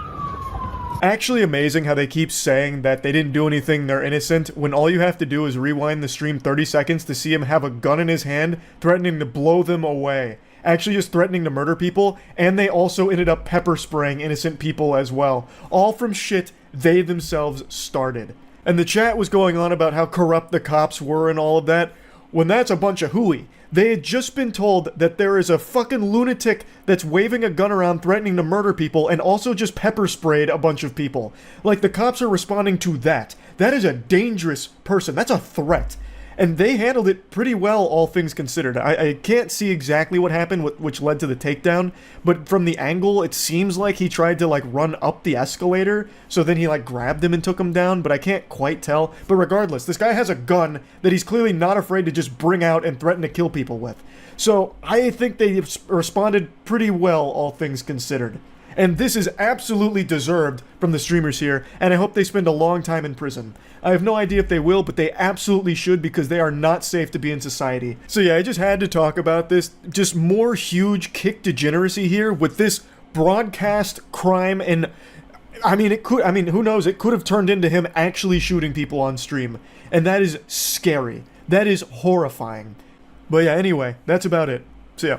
Actually amazing how they keep saying that they didn't do anything, they're innocent, when all you have to do is rewind the stream 30 seconds to see him have a gun in his hand, threatening to blow them away. Actually just threatening to murder people, and they also ended up pepper spraying innocent people as well. All from shit they themselves started. And the chat was going on about how corrupt the cops were and all of that, when that's a bunch of hooey. They had just been told that there is a fucking lunatic that's waving a gun around threatening to murder people and also just pepper sprayed a bunch of people. Like, the cops are responding to that. That is a dangerous person. That's a threat. And they handled it pretty well, all things considered. I can't see exactly what happened, which led to the takedown, but from the angle, it seems like he tried to, like, run up the escalator, so then he, like, grabbed him and took him down, but I can't quite tell. But regardless, this guy has a gun that he's clearly not afraid to just bring out and threaten to kill people with. So, I think they responded pretty well, all things considered. And this is absolutely deserved from the streamers here, and I hope they spend a long time in prison. I have no idea if they will, but they absolutely should because they are not safe to be in society. So yeah, I just had to talk about this. Just more huge kick degeneracy here with this broadcast crime, and who knows, it could have turned into him actually shooting people on stream. And that is scary. That is horrifying. But yeah, anyway, that's about it. See ya.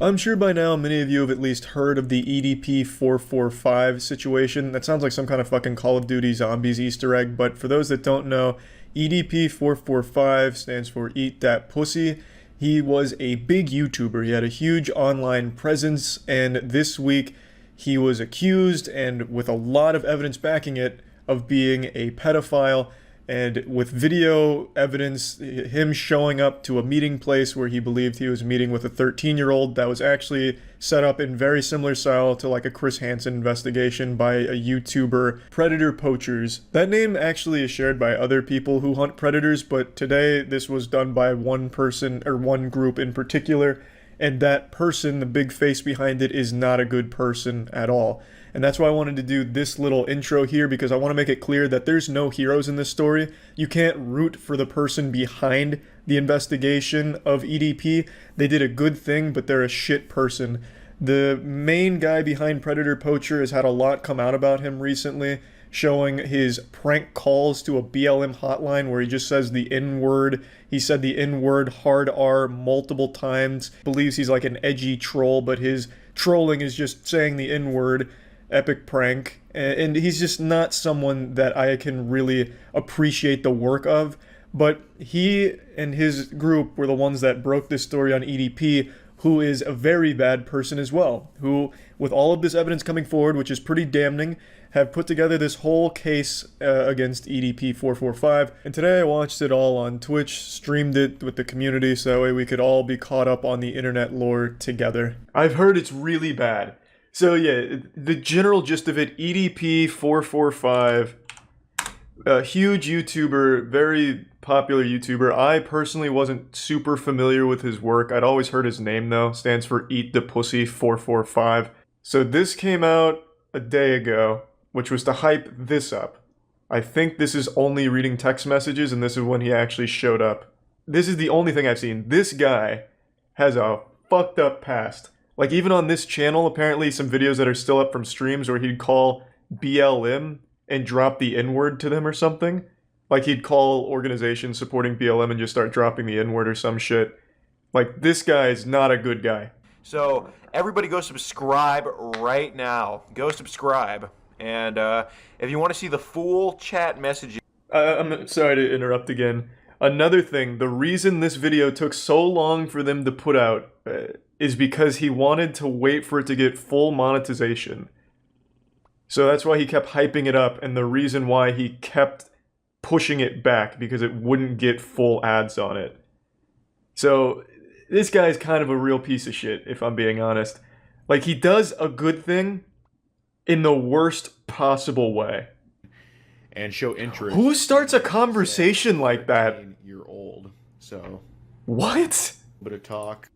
I'm sure by now many of you have at least heard of the EDP445 situation. That sounds like some kind of fucking Call of Duty Zombies Easter egg, but for those that don't know, EDP445 stands for Eat That Pussy. He was a big YouTuber. He had a huge online presence, and this week he was accused, and with a lot of evidence backing it, of being a pedophile. And with video evidence, him showing up to a meeting place where he believed he was meeting with a 13-year-old that was actually set up in very similar style to like a Chris Hansen investigation by a YouTuber, Predator Poachers. That name actually is shared by other people who hunt predators, but today this was done by one person, or one group in particular, and that person, the big face behind it, is not a good person at all. And that's why I wanted to do this little intro here, because I want to make it clear that there's no heroes in this story. You can't root for the person behind the investigation of EDP. They did a good thing, but they're a shit person. The main guy behind Predator Poacher has had a lot come out about him recently, showing his prank calls to a BLM hotline where he just says the N-word. He said the N-word, hard R, multiple times. Believes he's like an edgy troll, but his trolling is just saying the N-word. Epic prank, and he's just not someone that I can really appreciate the work of, but he and his group were the ones that broke this story on EDP, who is a very bad person as well, who, with all of this evidence coming forward, which is pretty damning, have put together this whole case against EDP445, and today I watched it all on Twitch, streamed it with the community, so that way we could all be caught up on the internet lore together. I've heard it's really bad. So yeah, the general gist of it, EDP445, a huge YouTuber, very popular YouTuber. I personally wasn't super familiar with his work. I'd always heard his name though, stands for Eat the Pussy 445. So this came out a day ago, which was to hype this up. I think this is only reading text messages, and this is when he actually showed up. This is the only thing I've seen. This guy has a fucked up past. Like, even on this channel, apparently some videos that are still up from streams where he'd call BLM and drop the N-word to them or something. Like, he'd call organizations supporting BLM and just start dropping the N-word or some shit. Like, this guy is not a good guy. So, everybody go subscribe right now. Go subscribe. And if you want to see the full chat message... I'm sorry to interrupt again. Another thing, the reason this video took so long for them to put out is because he wanted to wait for it to get full monetization. So that's why he kept hyping it up, and the reason why he kept pushing it back, because it wouldn't get full ads on it. So this guy's kind of a real piece of shit, if I'm being honest. Like, he does a good thing in the worst possible way. And show interest. Who starts a conversation like that? You're old, so... What? A bit of talk.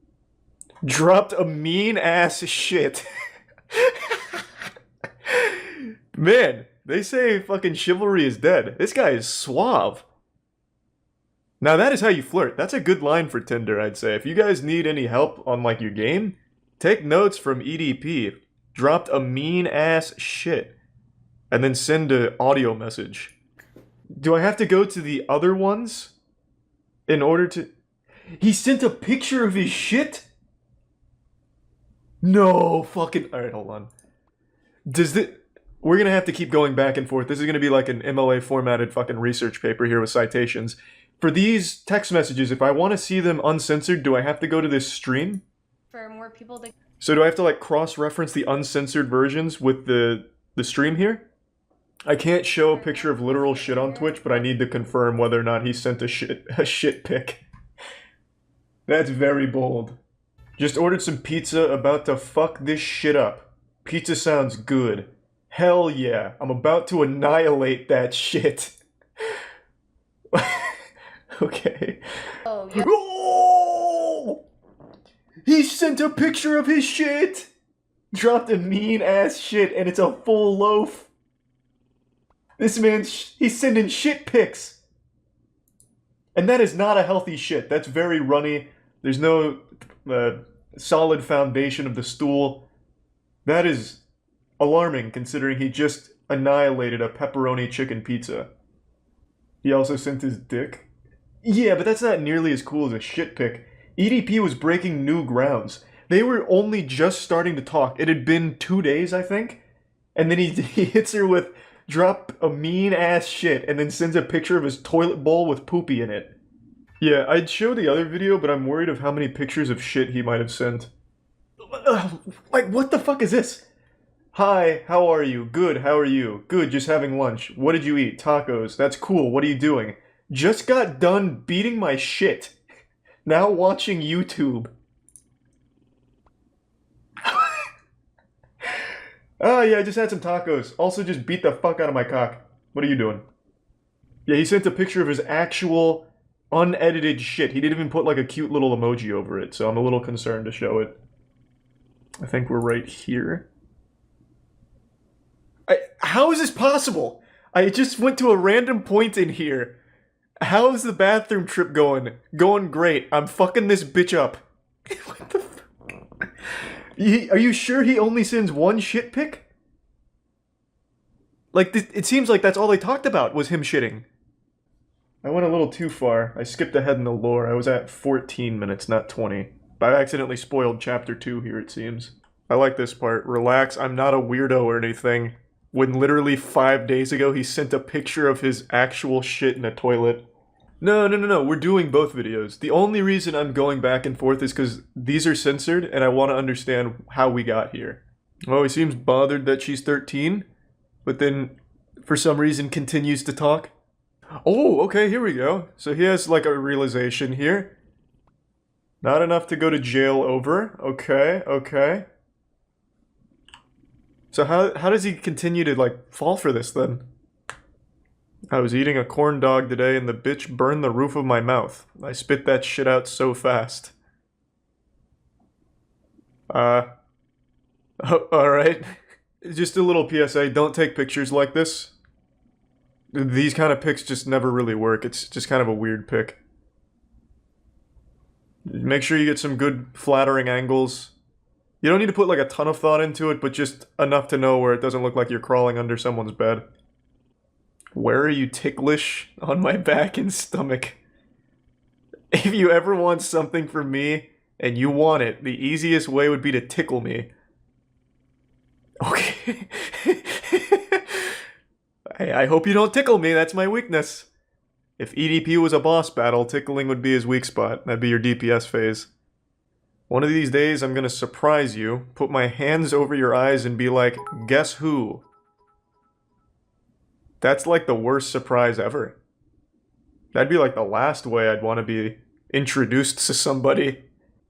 Dropped a mean ass shit. Man, they say fucking chivalry is dead. This guy is suave. Now that is how you flirt. That's a good line for Tinder, I'd say. If you guys need any help on like your game, take notes from EDP. Dropped a mean ass shit. And then send an audio message. Do I have to go to the other ones in order to... He sent a picture of his shit? No fucking... Alright, hold on. Does this... We're gonna have to keep going back and forth. This is gonna be like an MLA formatted fucking research paper here with citations. For these text messages, if I want to see them uncensored, do I have to go to this stream? For more people to... So do I have to like cross-reference the uncensored versions with the stream here? I can't show a picture of literal shit on Twitch, but I need to confirm whether or not he sent a shit pic. That's very bold. Just ordered some pizza, about to fuck this shit up. Pizza sounds good. Hell yeah, I'm about to annihilate that shit. Okay. Oh, yeah. Oh! He sent a picture of his shit! Dropped a mean ass shit, and it's a full loaf. This man, he's sending shit pics. And that is not a healthy shit. That's very runny. There's no solid foundation of the stool. That is alarming, considering he just annihilated a pepperoni chicken pizza. He also sent his dick. Yeah, but that's not nearly as cool as a shit pic. EDP was breaking new grounds. They were only just starting to talk. It had been 2 days, I think. And then he hits her with, drop a mean ass shit, and then sends a picture of his toilet bowl with poopy in it. Yeah, I'd show the other video, but I'm worried of how many pictures of shit he might have sent. Like, what the fuck is this? Hi, how are you? Good, how are you? Good, just having lunch. What did you eat? Tacos. That's cool, what are you doing? Just got done beating my shit. Now watching YouTube. Oh yeah, I just had some tacos. Also just beat the fuck out of my cock. What are you doing? Yeah, he sent a picture of his actual unedited shit. He didn't even put like a cute little emoji over it, so I'm a little concerned to show it. I think we're right here. How is this possible? I just went to a random point in here. How is the bathroom trip going? Going great. I'm fucking this bitch up. What the fuck? Are you sure he only sends one shit pic? Like, it seems like that's all they talked about, was him shitting. I went a little too far. I skipped ahead in the lore. I was at 14 minutes, not 20. But I accidentally spoiled chapter 2 here, it seems. I like this part. Relax, I'm not a weirdo or anything. When literally 5 days ago he sent a picture of his actual shit in a toilet. No, we're doing both videos. The only reason I'm going back and forth is because these are censored and I want to understand how we got here. Oh, he seems bothered that she's 13, but then for some reason continues to talk. Oh, okay, here we go. So he has like a realization here. Not enough to go to jail over. Okay. So how does he continue to like fall for this then? I was eating a corn dog today and the bitch burned the roof of my mouth. I spit that shit out so fast. Alright. Just a little PSA, don't take pictures like this. These kind of pics just never really work. It's just kind of a weird pic. Make sure you get some good flattering angles. You don't need to put like a ton of thought into it, but just enough to know where it doesn't look like you're crawling under someone's bed. Where are you ticklish? On my back and stomach. If you ever want something from me, and you want it, the easiest way would be to tickle me. Okay. I hope you don't tickle me, that's my weakness. If EDP was a boss battle, tickling would be his weak spot. That'd be your DPS phase. One of these days, I'm gonna surprise you, put my hands over your eyes and be like, guess who? That's like the worst surprise ever. That'd be like the last way I'd want to be introduced to somebody.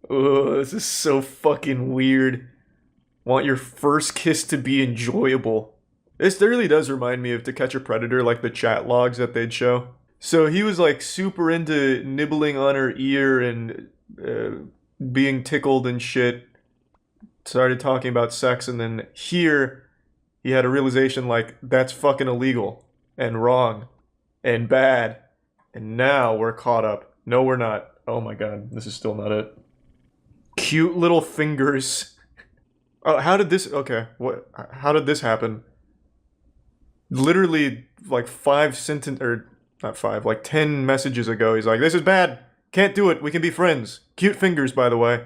Ugh, this is so fucking weird. Want your first kiss to be enjoyable. This really does remind me of To Catch a Predator, like the chat logs that they'd show. So he was like super into nibbling on her ear and being tickled and shit. Started talking about sex, and then here he had a realization like, that's fucking illegal and wrong and bad. And now we're caught up. No, we're not. Oh my god, this is still not it. Cute little fingers. Oh, how did this... Okay, what? How did this happen? Literally, like 10 messages ago, he's like, this is bad. Can't do it. We can be friends. Cute fingers, by the way.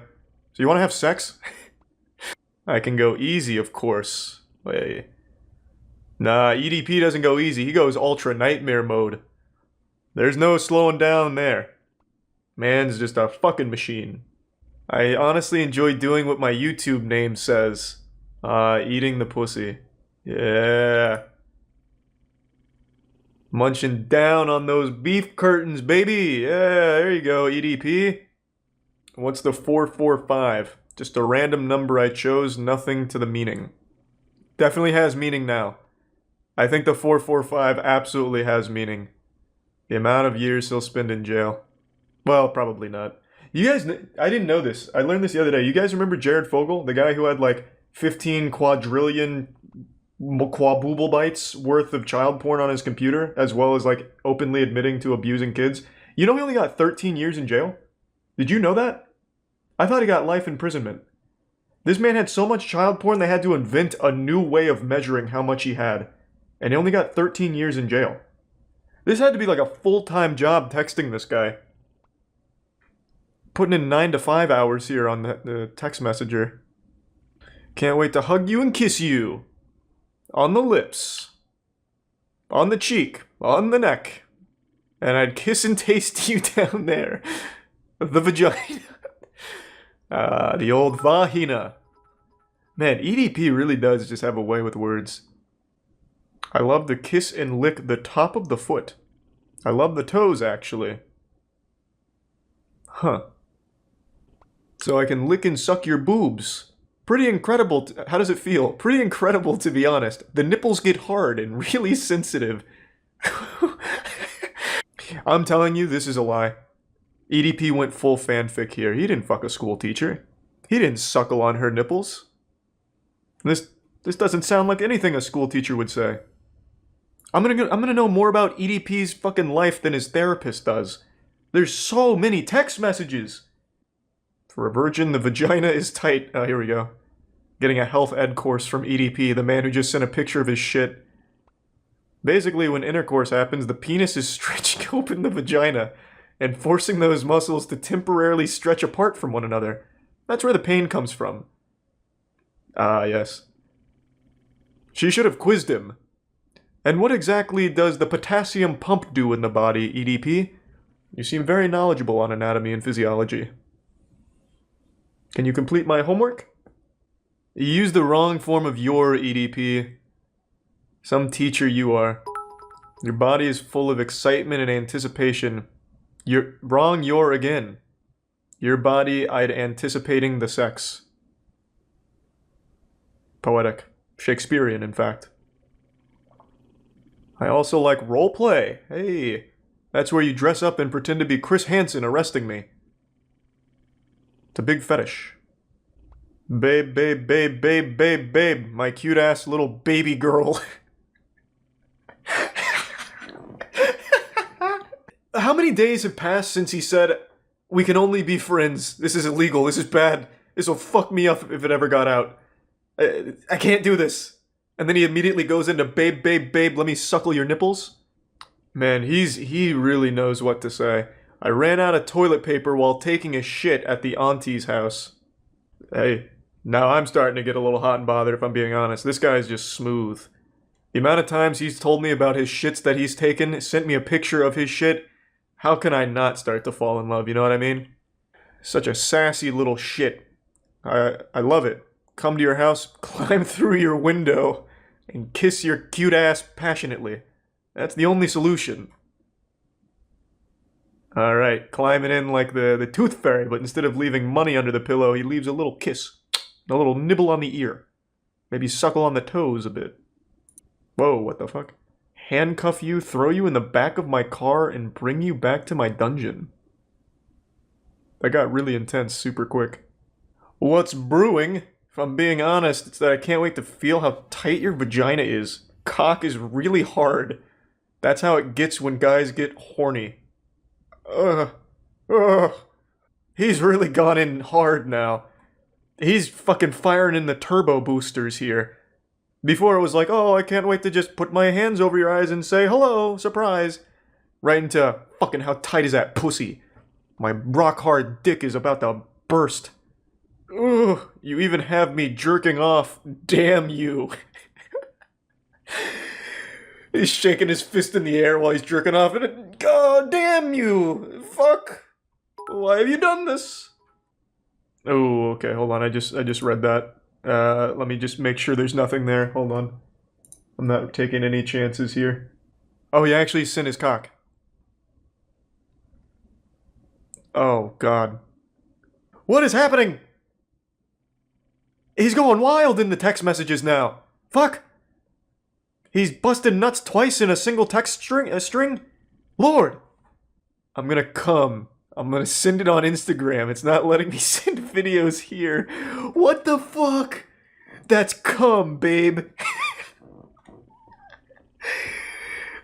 So you want to have sex? I can go easy, of course. Wait. Nah, EDP doesn't go easy. He goes ultra nightmare mode. There's no slowing down there. Man's just a fucking machine. I honestly enjoy doing what my YouTube name says. Eating the pussy. Yeah. Munching down on those beef curtains, baby! Yeah, there you go, EDP. What's the 445? Just a random number I chose, nothing to the meaning. Definitely has meaning now. I think the 445 absolutely has meaning. The amount of years he'll spend in jail. Well, probably not. You guys, I didn't know this. I learned this the other day. You guys remember Jared Fogle? The guy who had like 15 quadrillion quadruple bytes worth of child porn on his computer, as well as like openly admitting to abusing kids. You know he only got 13 years in jail? Did you know that? I thought he got life imprisonment. This man had so much child porn they had to invent a new way of measuring how much he had. And he only got 13 years in jail. This had to be like a full-time job texting this guy. putting in 9 to 5 hours here on the text messenger. Can't wait to hug you and kiss you. On the lips. On the cheek. On the neck. And I'd kiss and taste you down there. The vagina. The old vagina. Man, EDP really does just have a way with words. I love to kiss and lick the top of the foot. I love the toes, actually. Huh. So I can lick and suck your boobs. Pretty incredible. How does it feel? Pretty incredible, to be honest. The nipples get hard and really sensitive. I'm telling you, this is a lie. EDP went full fanfic here. He didn't fuck a school teacher. He didn't suckle on her nipples. This doesn't sound like anything a school teacher would say. I'm gonna know more about EDP's fucking life than his therapist does. There's so many text messages. For a virgin, the vagina is tight. Oh, here we go. Getting a health ed course from EDP, the man who just sent a picture of his shit. Basically, when intercourse happens, the penis is stretching open the vagina and forcing those muscles to temporarily stretch apart from one another. That's where the pain comes from. Ah, yes. She should have quizzed him. And what exactly does the potassium pump do in the body, EDP? You seem very knowledgeable on anatomy and physiology. Can you complete my homework? You used the wrong form of your, EDP. Some teacher you are. Your body is full of excitement and anticipation. You're wrong, your again. Your body, I'd anticipating the sex. Poetic. Shakespearean, in fact. I also like roleplay. Hey, that's where you dress up and pretend to be Chris Hansen arresting me. It's a big fetish. Babe, babe, babe, babe, babe, babe. My cute ass little baby girl. How many days have passed since he said, we can only be friends. This is illegal. This is bad. This will fuck me up if it ever got out. I can't do this. And then he immediately goes into, babe, babe, babe, let me suckle your nipples. Man, he really knows what to say. I ran out of toilet paper while taking a shit at the auntie's house. Hey, now I'm starting to get a little hot and bothered if I'm being honest. This guy's just smooth. The amount of times he's told me about his shits that he's taken, sent me a picture of his shit, how can I not start to fall in love, you know what I mean? Such a sassy little shit. I love it. Come to your house, climb through your window, and kiss your cute ass passionately. That's the only solution. Alright, climbing in like the tooth fairy, but instead of leaving money under the pillow, he leaves a little kiss. A little nibble on the ear. Maybe suckle on the toes a bit. Whoa, what the fuck? Handcuff you, throw you in the back of my car, and bring you back to my dungeon. That got really intense super quick. What's brewing? If I'm being honest, it's that I can't wait to feel how tight your vagina is. Cock is really hard. That's how it gets when guys get horny. He's really gone in hard now. He's fucking firing in the turbo boosters here. Before it was like, oh, I can't wait to just put my hands over your eyes and say, hello, surprise. Right into, fucking how tight is that pussy? My rock hard dick is about to burst. Ugh, you even have me jerking off. Damn you. He's shaking his fist in the air while he's jerking off. And God damn you. Fuck. Why have you done this? Oh, okay, hold on. I just read that. Let me just make sure there's nothing there. Hold on. I'm not taking any chances here. Oh, he actually sent his cock. Oh, God. What is happening? He's going wild in the text messages now. Fuck. He's busted nuts twice in a single text string? Lord. I'm gonna come. I'm gonna send it on Instagram. It's not letting me send videos here. What the fuck? That's cum, babe.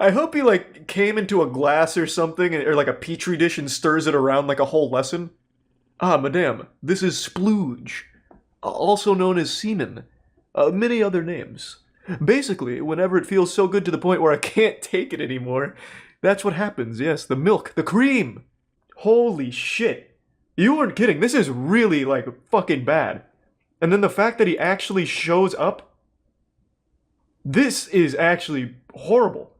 I hope he, like, came into a glass or something, or like a petri dish and stirs it around like a whole lesson. Ah, madame, this is splooge. Also known as semen. Many other names. Basically, whenever it feels so good to the point where I can't take it anymore, that's what happens, yes, the milk, the cream. Holy shit. You weren't kidding. This is really, like, fucking bad. And then the fact that he actually shows up, this is actually horrible.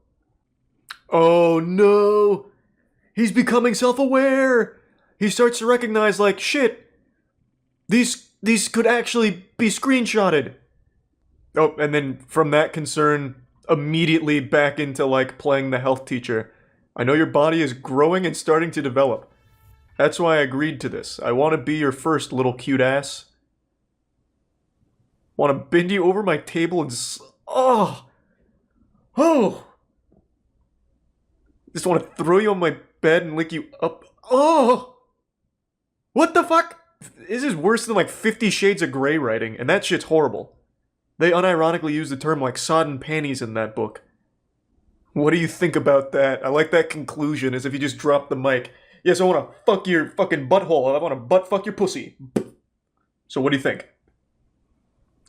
Oh no! He's becoming self-aware! He starts to recognize, like, shit, these could actually be screenshotted. Oh, and then from that concern, immediately back into, like, playing the health teacher. I know your body is growing and starting to develop. That's why I agreed to this. I want to be your first little cute ass. Want to bend you over my table and oh! Just want to throw you on my bed and lick you up. Oh! What the fuck? This is worse than, like, 50 Shades of Grey writing, and that shit's horrible. They unironically use the term, like, sodden panties in that book. What do you think about that? I like that conclusion, as if you just dropped the mic. Yes, I want to fuck your fucking butthole. I want to butt fuck your pussy. So what do you think?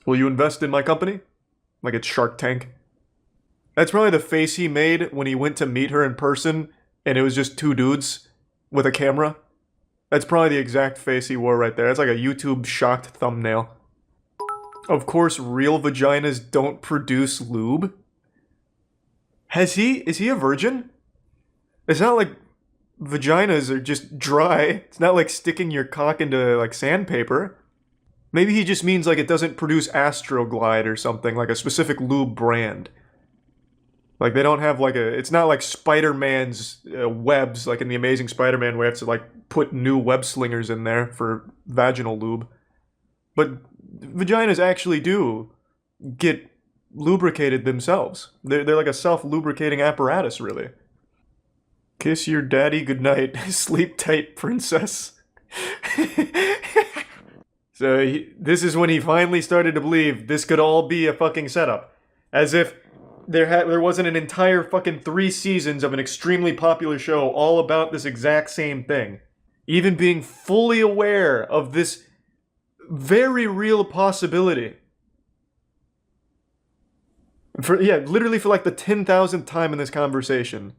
Will you invest in my company? Like it's Shark Tank? That's probably the face he made when he went to meet her in person, and it was just two dudes with a camera. That's probably the exact face he wore right there. That's like a YouTube shocked thumbnail. Of course, real vaginas don't produce lube. Is he a virgin? It's not like vaginas are just dry. It's not like sticking your cock into, like, sandpaper. Maybe he just means, like, it doesn't produce Astroglide or something, like a specific lube brand. Like, they don't have, like, it's not like Spider-Man's webs, like in The Amazing Spider-Man, where you have to, like, put new web slingers in there for vaginal lube. But vaginas actually do get lubricated themselves. They're like a self-lubricating apparatus, really. Kiss your daddy goodnight. Sleep tight, princess. So this is when he finally started to believe this could all be a fucking setup. As if there wasn't an entire fucking 3 seasons of an extremely popular show all about this exact same thing. Even being fully aware of this very real possibility. Literally for like the 10,000th time in this conversation.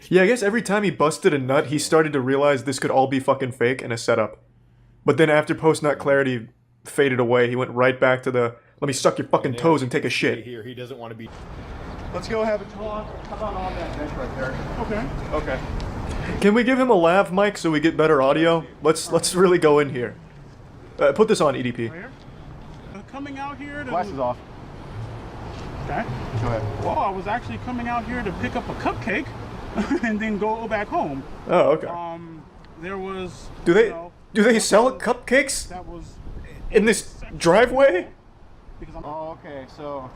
Yeah, I guess every time he busted a nut, he started to realize this could all be fucking fake and a setup. But then after post-nut clarity faded away, he went right back to the, let me suck your fucking toes and take a shit. Here, he doesn't want to be... Let's go have a talk. How about on that bench right there? Okay. Can we give him a lav mic so we get better audio? Let's really go in here. Put this on, EDP. Right here? Coming out here to... Glasses off. Okay. Go ahead. Well, I was actually coming out here to pick up a cupcake and then go back home. Oh, okay. There was... Do they sell cupcakes that was in this driveway? Oh, okay. So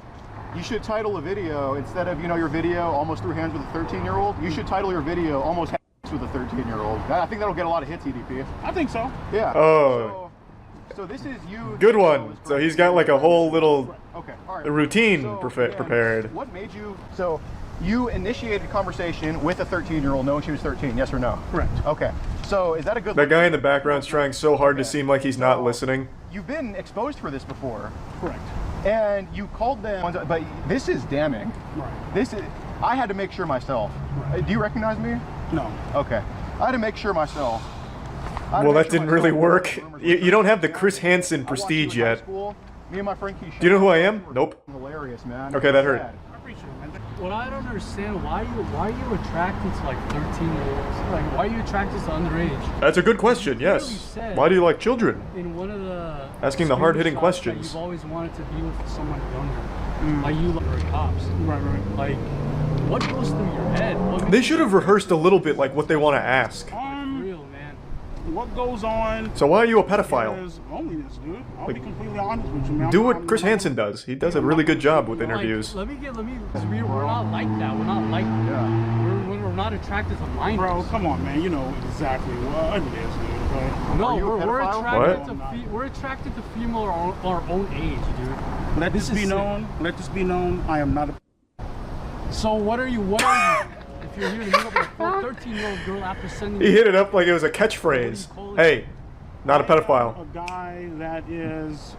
you should title a video instead of, your video almost threw hands with a 13-year-old. You should title your video almost hands with a 13-year-old. I think that'll get a lot of hits, EDP. I think so. Yeah. Oh. So this is you. Good one. So he's got like a whole little routine So, prepared. What made you? So you initiated conversation with a 13-year-old knowing she was 13. Yes or no? Correct. Okay. So is that a good? That guy in the background's trying so hard to seem like he's not listening. You've been exposed for this before. Correct. And you called them, but this is damning. Right. I had to make sure myself. Do you recognize me? No. Okay. I had to make sure myself. Well, that didn't really work. You don't have the Chris Hansen prestige yet. Me and my friend Keisha. Do you know who I am? Nope. Hilarious, man. Okay, that hurt. What I don't understand, why are you attracted to like 13-year-olds? Like, why are you attracted to underage? That's a good question, yes. Why do you like children? In one of the... Asking the hard-hitting questions. You've always wanted to be with someone younger. Like, you like cops. Right. Like, what goes through your head? They should have rehearsed a little bit like what they want to ask. Real, man. What goes on? So why are you a pedophile? Is loneliness, dude. I'll be completely honest with you, man. Do what Chris Hansen does. He does a really good job with interviews. Like, we're not like that. We're not like that. We're not attracted to minors. Bro, come on, man. You know exactly what it is, dude. But no, we're attracted to female our own age, dude. Let this be known. Let this be known. I am not a... So what are you? If you're here to meet up with a 13-year-old girl after sending... He hit it up like it was a catchphrase. Hey, not a pedophile. A guy that is...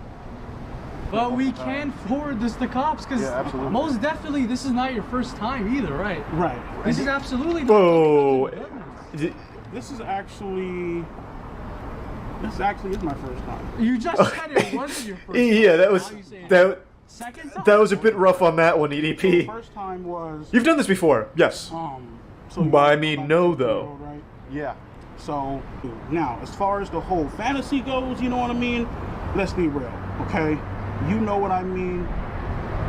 But we can't forward this to cops because most definitely this is not your first time either, right? Right. This is absolutely... Whoa. This is actually... This actually is my first time. You just said it wasn't your first time. Yeah, that was Now you say it. that. That was a bit rough on that one, EDP. The first time was. You've done this before, yes. But I mean, no, though. Right? Yeah. So now, as far as the whole fantasy goes, you know what I mean? Let's be real, okay? You know what I mean?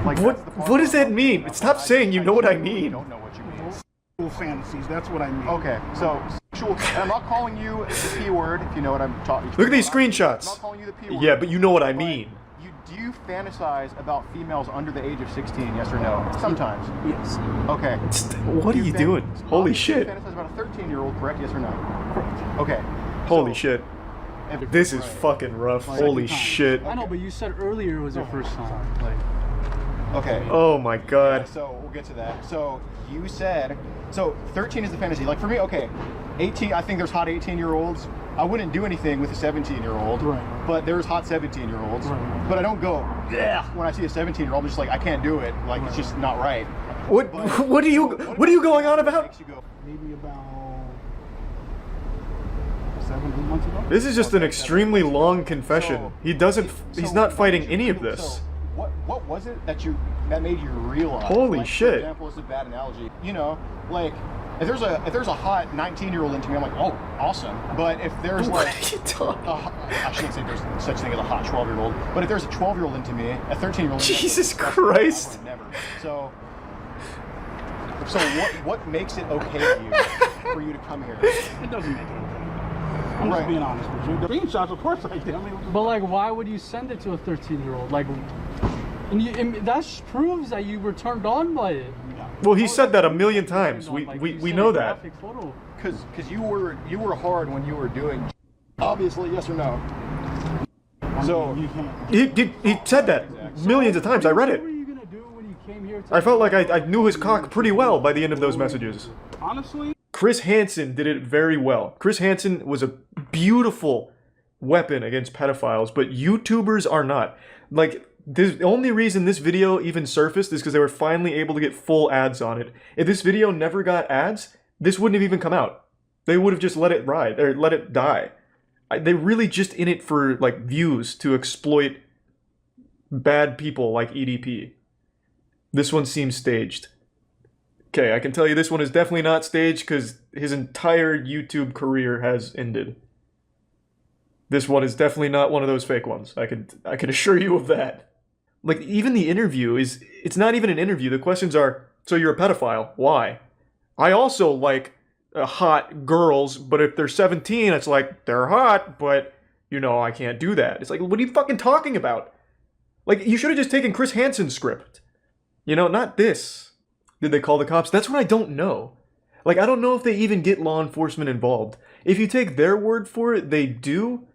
Like, what does that mean? Stop saying you know what I mean. Don't know what you mean. Sexual fantasies, that's what I mean. Okay, so sexual. And I'm not calling you the P word, if you know what I'm talking about. Look at these screenshots. I'm not calling you the P word. Yeah, but you know what I mean. Do you fantasize about females under the age of 16, yes or no? Sometimes. Yes. Okay. What are you doing? Holy shit. You fantasize about a 13-year-old, correct? Yes or no? Correct. Okay. Holy shit. This is fucking rough. Holy shit. I know, but you said earlier it was your first time. Like. Okay. Oh my god. So we'll get to that. So you said, so 13 is the fantasy. Like for me, okay, 18. I think there's hot 18-year-olds. I wouldn't do anything with a 17-year-old. Right. But there's hot 17-year-olds. Right. But I don't go, yeah, when I see a 17-year-old. I'm just like, I can't do it. Like it's just not right. What are you going on about? Maybe about 7 8 months ago. This is just an extremely long confession. He's not fighting any of this. What was it that made you realize? Holy shit. For example, it's a bad analogy. You know, like if there's a hot 19-year-old into me, I'm like, oh, awesome. But if there's like, I shouldn't say there's such thing as a hot 12-year-old. But if there's a 12-year-old into me, a 13-year-old. Jesus Christ. Never. So what makes it okay to you for you to come here? It doesn't make it okay. I'm just being honest with you. The screenshots, of course, I did. But like, why would you send it to a 13-year-old? Like, and that proves that you were turned on by it. Well, he said that a million times. We know that. Because you were hard when you were doing. Obviously, yes or no. So he said that millions of times. I read it. What were you gonna do when you came here? I felt like I knew his cock pretty well by the end of those messages. Honestly. Chris Hansen did it very well. Chris Hansen was a beautiful weapon against pedophiles, but YouTubers are not. Like, the only reason this video even surfaced is because they were finally able to get full ads on it. If this video never got ads, this wouldn't have even come out. They would have just let it ride, or let it die. They're really just in it for, like, views to exploit bad people like EDP. This one seems staged. Okay, I can tell you this one is definitely not staged because his entire YouTube career has ended. This one is definitely not one of those fake ones. I can assure you of that. Like, even the interview it's not even an interview. The questions are, so you're a pedophile, why? I also like hot girls, but if they're 17, it's like, they're hot, but, you know, I can't do that. It's like, what are you fucking talking about? Like, you should have just taken Chris Hansen's script. You know, not this. Did they call the cops? That's what I don't know. Like, I don't know if they even get law enforcement involved. If you take their word for it, they do.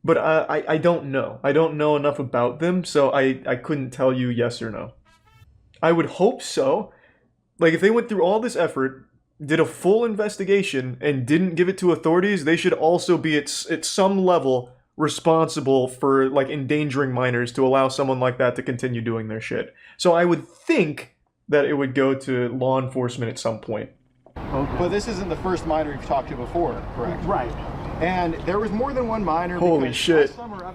But I don't know. I don't know enough about them, so I couldn't tell you yes or no. I would hope so. Like, if they went through all this effort, did a full investigation, and didn't give it to authorities, they should also be at some level responsible for, like, endangering minors to allow someone like that to continue doing their shit. So I would think that it would go to law enforcement at some point. Okay. But this isn't the first minor you've talked to before, correct? Right. And there was more than one minor. Holy shit. Last summer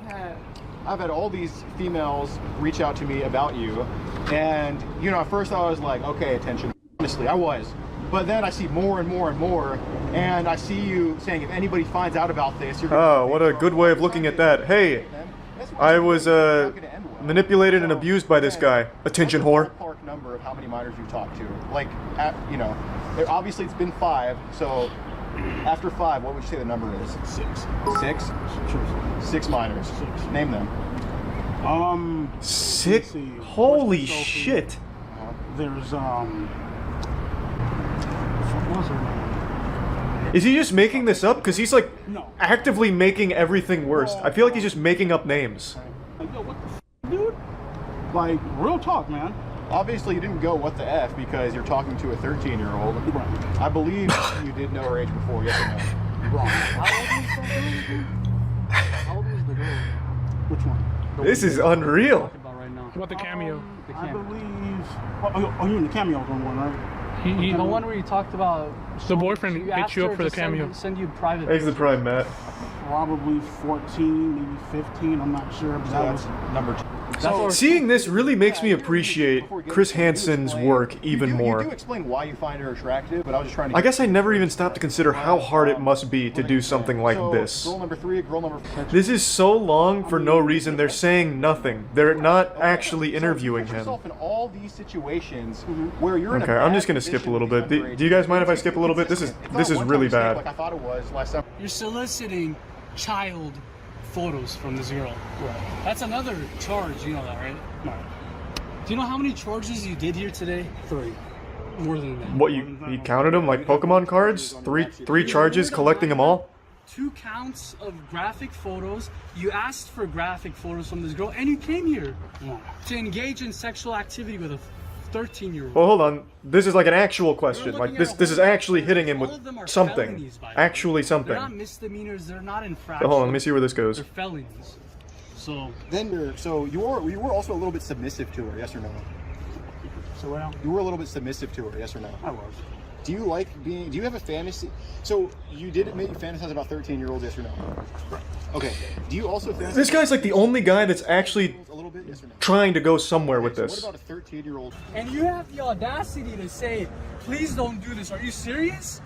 I've had all these females reach out to me about you. And, you know, at first I was like, okay, attention. Honestly, I was. But then I see more and more and more. And I see you saying, if anybody finds out about this, you're gonna what a good way of looking at that. Hey, I was manipulated and abused by this guy. Attention, whore. Ballpark number of how many minors you've talked to. Like, you know, obviously it's been 5, so after 5, what would you say the number is? 6. 6? 6 minors. 6. Name them. 6? Holy shit. There's, what was her name? Is he just making this up? Because he's, like, actively making everything worse. I feel like he's just making up names. Like, yo, what the dude? Like, real talk, man. Obviously, you didn't go what the F because you're talking to a 13-year-old. Right. I believe you did know her age before, yes or no? Wrong. How old was the girl? Which one? This is unreal. What about the cameo? I believe... Oh, you in the cameo one, right? The one where you talked about... The boyfriend hit you up for the cameo. Send you private... He's the prime, Matt. probably 14, maybe 15. I'm not sure. But that was number 2. So, seeing this really makes me appreciate Chris Hansen's work even more. You do explain why you find her attractive, but I was just trying to... I guess I never even stopped to consider how hard it must be to do something like this. Girl number 3, girl number 4. This is so long for no reason. They're saying nothing. They're not actually interviewing him. In all these situations where you're in Okay, I'm just gonna skip a little bit. Do you guys mind if I skip a little bit? This is really bad. Like I thought it was last time. You're soliciting child photos from this girl. Right. That's another charge, you know that, right? Right. Do you know how many charges you did here today? 3. More than that. What, you counted them like Pokemon cards? Three charges, collecting them all? 2 counts of graphic photos. You asked for graphic photos from this girl, and you came here to engage in sexual activity with a 13-year-old. Well, hold on. This is like an actual question. Like this is actually hitting him with something. Actually something. They're not misdemeanors. They're not infractions. Hold on, let me see where this goes. They're felonies. So you were also a little bit submissive to her, yes or no? So what? You were a little bit submissive to her, yes or no? I was. Do you like being? Do you have a fantasy? So you did make you fantasize about 13-year-olds, yes or no? Okay. Do you also fantasize? This guy's like the only guy that's actually trying to go somewhere with this. What about a 13-year-old? And you have the audacity to say, "Please don't do this." Are you serious?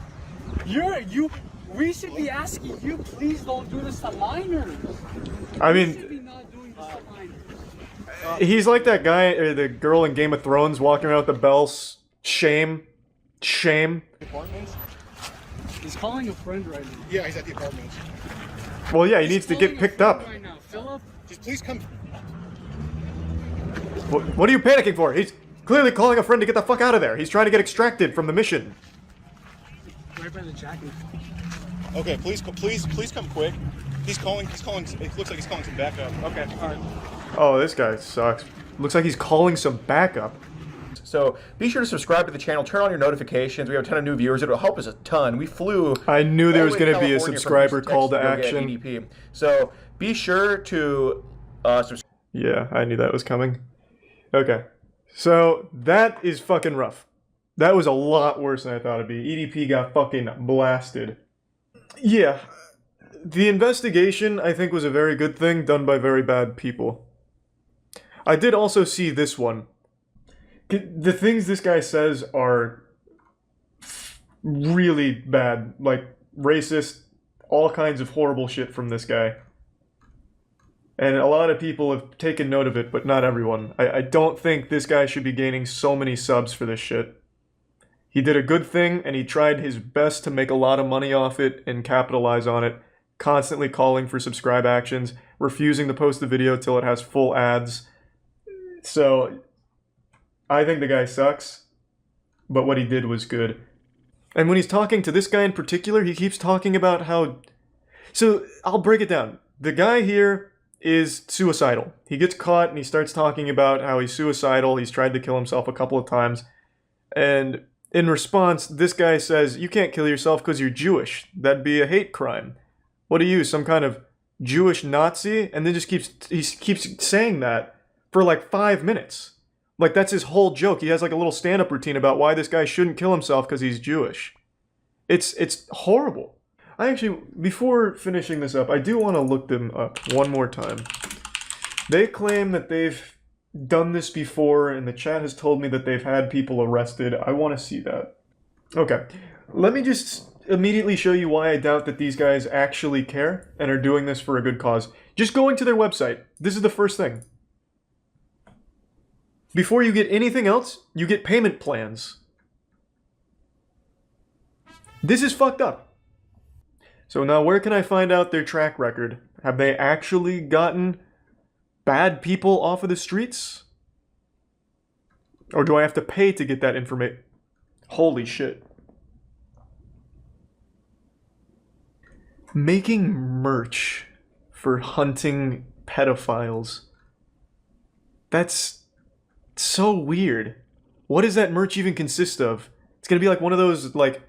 We should be asking you, please don't do this to minors. I mean, he's like that guy, or the girl in Game of Thrones walking around with the bells. Shame. Shame. He's calling a friend right now. Yeah, he's at the apartments. Well, yeah, he needs to get picked up. Right now. Philip? Just please come. What are you panicking for? He's clearly calling a friend to get the fuck out of there. He's trying to get extracted from the mission. Right by the jacket. Okay, please come quick. He's calling. It looks like he's calling some backup. Okay, all right. Oh, this guy sucks. Looks like he's calling some backup. So be sure to subscribe to the channel, turn on your notifications. We have a ton of new viewers. It'll help us a ton. We flew. I knew there was going to be a subscriber call to action. EDP. So be sure to subscribe. Yeah, I knew that was coming. Okay. So that is fucking rough. That was a lot worse than I thought it'd be. EDP got fucking blasted. Yeah. The investigation, I think, was a very good thing done by very bad people. I did also see this one. The things this guy says are really bad. Like, racist, all kinds of horrible shit from this guy. And a lot of people have taken note of it, but not everyone. I don't think this guy should be gaining so many subs for this shit. He did a good thing, and he tried his best to make a lot of money off it and capitalize on it, constantly calling for subscribe actions, refusing to post the video till it has full ads. So I think the guy sucks, but what he did was good. And when he's talking to this guy in particular, he keeps talking about how... So, I'll break it down. The guy here is suicidal. He gets caught and he starts talking about how he's suicidal, he's tried to kill himself a couple of times, and in response, this guy says, you can't kill yourself because you're Jewish. That'd be a hate crime. What are you, some kind of Jewish Nazi? And then he keeps saying that for like 5 minutes. Like, that's his whole joke. He has like a little stand-up routine about why this guy shouldn't kill himself because he's Jewish. It's horrible. I actually, before finishing this up, I do want to look them up one more time. They claim that they've done this before, and the chat has told me that they've had people arrested. I want to see that. Okay, let me just immediately show you why I doubt that these guys actually care and are doing this for a good cause. Just going to their website. This is the first thing. Before you get anything else, you get payment plans. This is fucked up. So now where can I find out their track record? Have they actually gotten bad people off of the streets? Or do I have to pay to get that information? Holy shit. Making merch for hunting pedophiles. That's so weird. What does that merch even consist of? It's gonna be like one of those, like,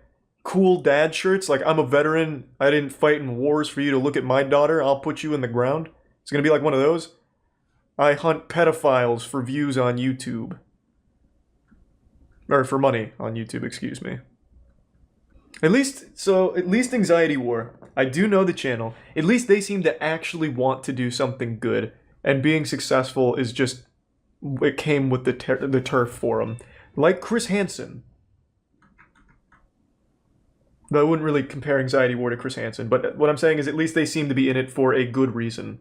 cool dad shirts, like, I'm a veteran, I didn't fight in wars for you to look at my daughter, I'll put you in the ground. It's gonna be like one of those. I hunt pedophiles for views on YouTube. Or for money on YouTube, excuse me. At least Anxiety War. I do know the channel. At least they seem to actually want to do something good. And being successful is just... It came with the turf for them. Like Chris Hansen. Though I wouldn't really compare Anxiety War to Chris Hansen, but what I'm saying is at least they seem to be in it for a good reason.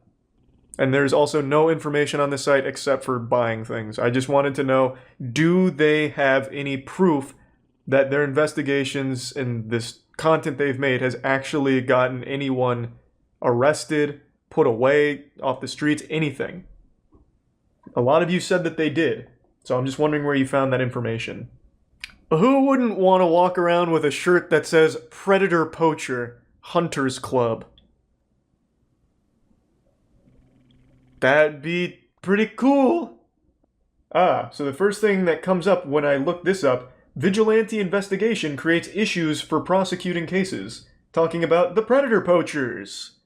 And there's also no information on the site except for buying things. I just wanted to know, do they have any proof that their investigations and this content they've made has actually gotten anyone arrested, put away, off the streets, anything? A lot of you said that they did, so I'm just wondering where you found that information. Who wouldn't want to walk around with a shirt that says Predator Poacher Hunters Club? That'd be pretty cool. So the first thing that comes up when I look this up, vigilante investigation creates issues for prosecuting cases. Talking about the Predator Poachers.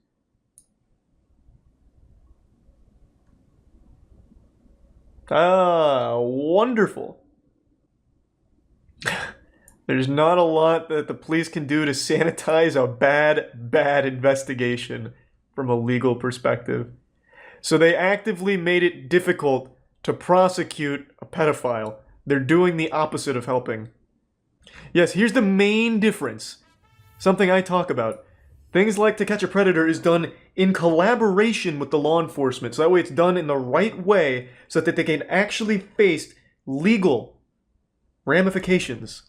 Wonderful. There's not a lot that the police can do to sanitize a bad investigation from a legal perspective. So they actively made it difficult to prosecute a pedophile. They're doing the opposite of helping. Yes, here's the main difference. Something I talk about. Things like To Catch a Predator is done in collaboration with the law enforcement. So that way it's done in the right way so that they can actually face legal ramifications.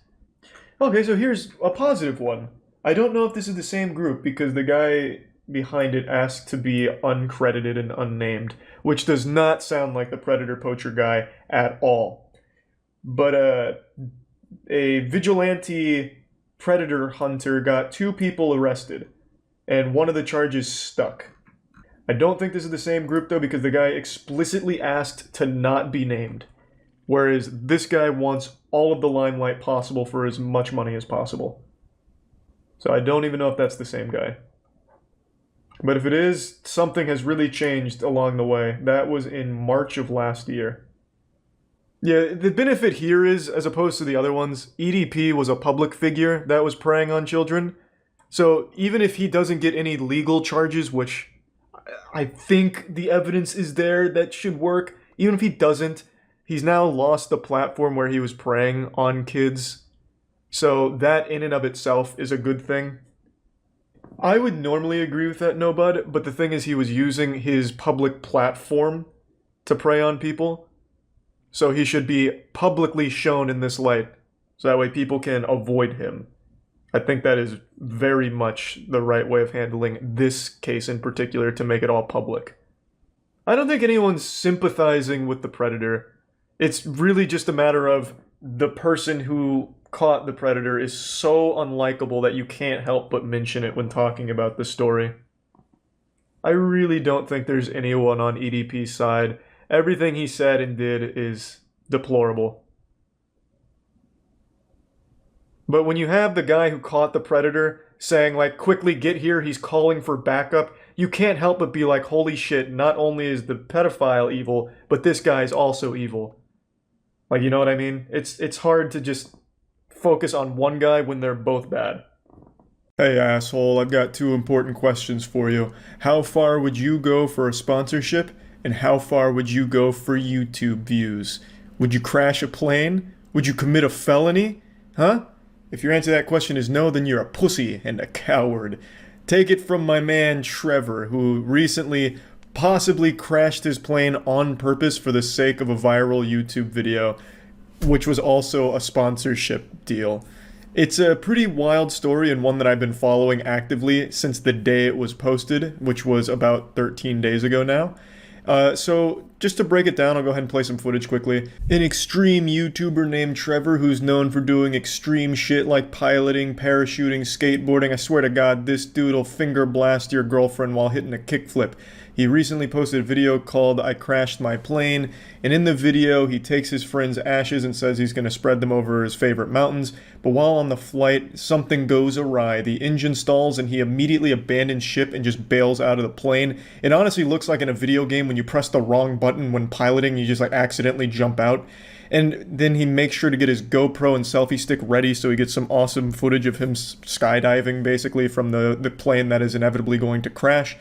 Okay, so here's a positive one. I don't know if this is the same group because the guy behind it asked to be uncredited and unnamed, which does not sound like the Predator Poacher guy at all. But a vigilante predator hunter got 2 people arrested, and one of the charges stuck. I don't think this is the same group though because the guy explicitly asked to not be named. Whereas this guy wants all of the limelight possible for as much money as possible. So I don't even know if that's the same guy. But if it is, something has really changed along the way. That was in March of last year. Yeah, the benefit here is, as opposed to the other ones, EDP was a public figure that was preying on children. So even if he doesn't get any legal charges, which I think the evidence is there that should work, even if he doesn't, he's now lost the platform where he was preying on kids. So that in and of itself is a good thing. I would normally agree with that, Nobud, but the thing is he was using his public platform to prey on people. So he should be publicly shown in this light, so that way people can avoid him. I think that is very much the right way of handling this case in particular to make it all public. I don't think anyone's sympathizing with the Predator. It's really just a matter of the person who caught the Predator is so unlikable that you can't help but mention it when talking about the story. I really don't think there's anyone on EDP's side. Everything he said and did is deplorable. But when you have the guy who caught the Predator saying, like, quickly get here, he's calling for backup, you can't help but be like, holy shit, not only is the pedophile evil, but this guy's also evil. Like, you know what I mean? It's hard to just focus on one guy when they're both bad. Hey asshole, I've got 2 important questions for you. How far would you go for a sponsorship? And how far would you go for YouTube views? Would you crash a plane? Would you commit a felony? Huh? If your answer to that question is no, then you're a pussy and a coward. Take it from my man Trevor, who recently possibly crashed his plane on purpose for the sake of a viral YouTube video, which was also a sponsorship deal. It's a pretty wild story and one that I've been following actively since the day it was posted, which was about 13 days ago now. So just to break it down, I'll go ahead and play some footage quickly. An extreme YouTuber named Trevor who's known for doing extreme shit like piloting, parachuting, skateboarding. I swear to God, this dude will finger blast your girlfriend while hitting a kickflip. He recently posted a video called I Crashed My Plane, and in the video he takes his friend's ashes and says he's going to spread them over his favorite mountains, but while on the flight, something goes awry. The engine stalls and he immediately abandons ship and just bails out of the plane. It honestly looks like in a video game when you press the wrong button when piloting, you just like accidentally jump out. And then he makes sure to get his GoPro and selfie stick ready so he gets some awesome footage of him skydiving, basically, from the plane that is inevitably going to crash.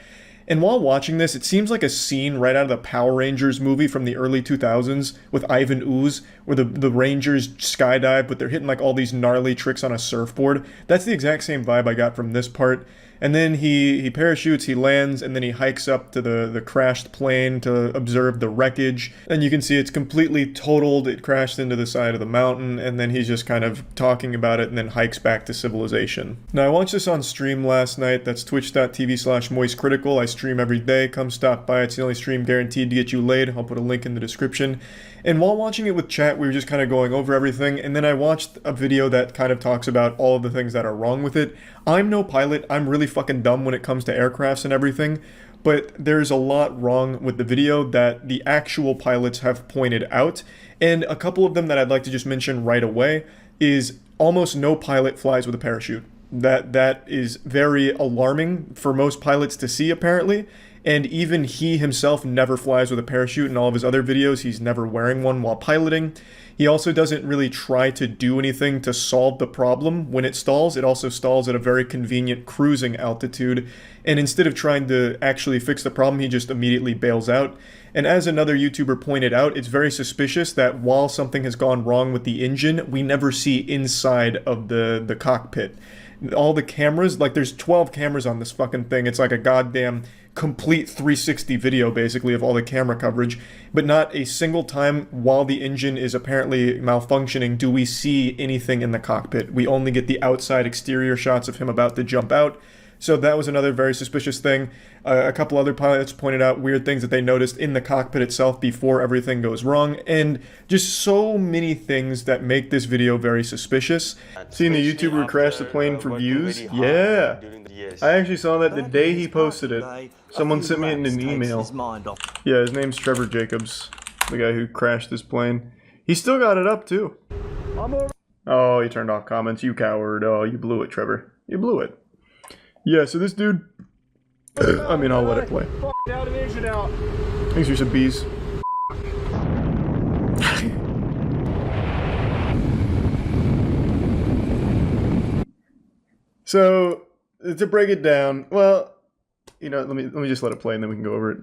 And while watching this, it seems like a scene right out of the Power Rangers movie from the early 2000s with Ivan Ooze, where the Rangers skydive, but they're hitting like all these gnarly tricks on a surfboard. That's the exact same vibe I got from this part. And then he parachutes, he lands, and then he hikes up to the crashed plane to observe the wreckage. And you can see it's completely totaled, it crashed into the side of the mountain, and then he's just kind of talking about it and then hikes back to civilization. Now, I watched this on stream last night. That's twitch.tv/moistcritical. I stream every day. Come stop by. It's the only stream guaranteed to get you laid. I'll put a link in the description. And while watching it with chat, we were just kind of going over everything, and then I watched a video that kind of talks about all of the things that are wrong with it. I'm no pilot. I'm really fucking dumb when it comes to aircrafts and everything, but there's a lot wrong with the video that the actual pilots have pointed out, and a couple of them that I'd like to just mention right away is almost no pilot flies with a parachute. That is very alarming for most pilots to see, apparently. And even he himself never flies with a parachute. In all of his other videos, he's never wearing one while piloting. He also doesn't really try to do anything to solve the problem. When it stalls, it also stalls at a very convenient cruising altitude. And instead of trying to actually fix the problem, he just immediately bails out. And as another YouTuber pointed out, it's very suspicious that while something has gone wrong with the engine, we never see inside of the cockpit. All the cameras, like there's 12 cameras on this fucking thing. It's like a goddamn complete 360 video basically of all the camera coverage, but not a single time while the engine is apparently malfunctioning do we see anything in the cockpit. We only get the outside exterior shots of him about to jump out. So that was another very suspicious thing. A couple other pilots pointed out weird things that they noticed in the cockpit itself before everything goes wrong, and just so many things that make this video very suspiciation. Seeing the YouTuber who crashed the plane for views? Yeah! I actually saw that the day he posted it. Someone sent me in an email. Yeah, his name's Trevor Jacobs, the guy who crashed this plane. He still got it up, too. Oh, he turned off comments. You coward. Oh, you blew it, Trevor. You blew it. Yeah, so this dude... I mean, I'll let it play. Thanks for some bees. So, to break it down, well, you know, let me just let it play and then we can go over it.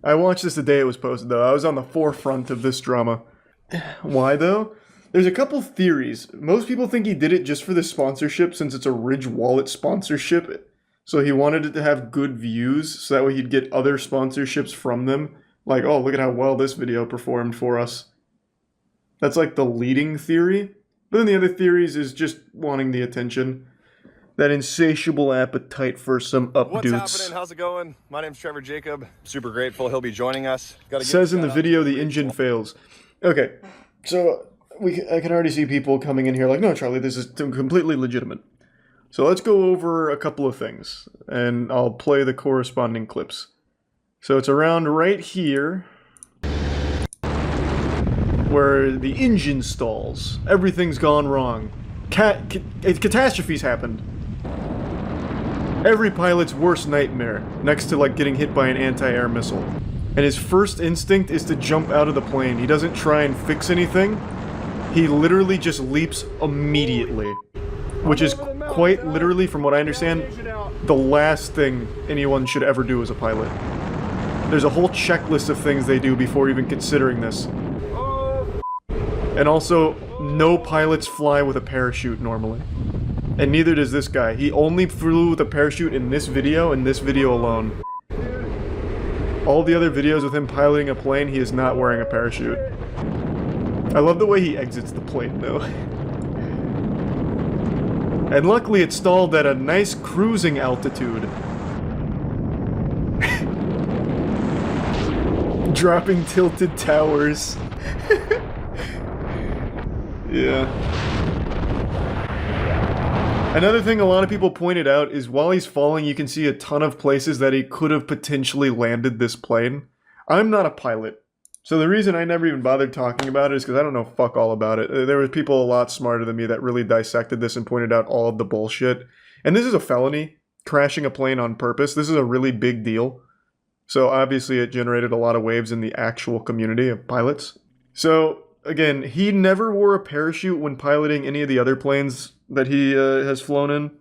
I watched this the day it was posted, though. I was on the forefront of this drama. Why, though? There's a couple theories. Most people think he did it just for the sponsorship, since it's a Ridge Wallet sponsorship. So he wanted it to have good views, so that way he'd get other sponsorships from them. Like, oh, look at how well this video performed for us. That's like the leading theory. But then the other theories is just wanting the attention. That insatiable appetite for some updates. What's happening? How's it going? My name's Trevor Jacob. Super grateful he'll be joining us. Says in the video the engine fails. Okay, so I can already see people coming in here like, no, Charlie, this is completely legitimate. So let's go over a couple of things, and I'll play the corresponding clips. So it's around right here, where the engine stalls. Everything's gone wrong. Catastrophes happened. Every pilot's worst nightmare, next to like getting hit by an anti-air missile. And his first instinct is to jump out of the plane. He doesn't try and fix anything. He literally just leaps immediately. Which is quite literally, from what I understand, the last thing anyone should ever do as a pilot. There's a whole checklist of things they do before even considering this. And also, no pilots fly with a parachute normally. And neither does this guy. He only flew with a parachute in this video, and this video alone. All the other videos with him piloting a plane, he is not wearing a parachute. I love the way he exits the plane, though. And luckily it stalled at a nice cruising altitude. Dropping tilted towers. Yeah. Another thing a lot of people pointed out is while he's falling, you can see a ton of places that he could have potentially landed this plane. I'm not a pilot, so the reason I never even bothered talking about it is because I don't know fuck all about it. There were people a lot smarter than me that really dissected this and pointed out all of the bullshit. And this is a felony, crashing a plane on purpose. This is a really big deal. So obviously it generated a lot of waves in the actual community of pilots. So, again, he never wore a parachute when piloting any of the other planes that he has flown in,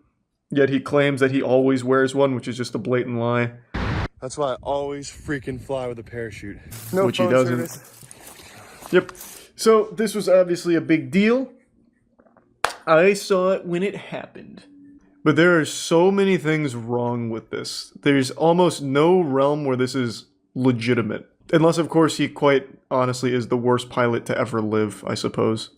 yet he claims that he always wears one, which is just a blatant lie. That's why I always freaking fly with a parachute. Which he doesn't. Yep. So, this was obviously a big deal. I saw it when it happened. But there are so many things wrong with this. There's almost no realm where this is legitimate. Unless, of course, he quite honestly is the worst pilot to ever live, I suppose.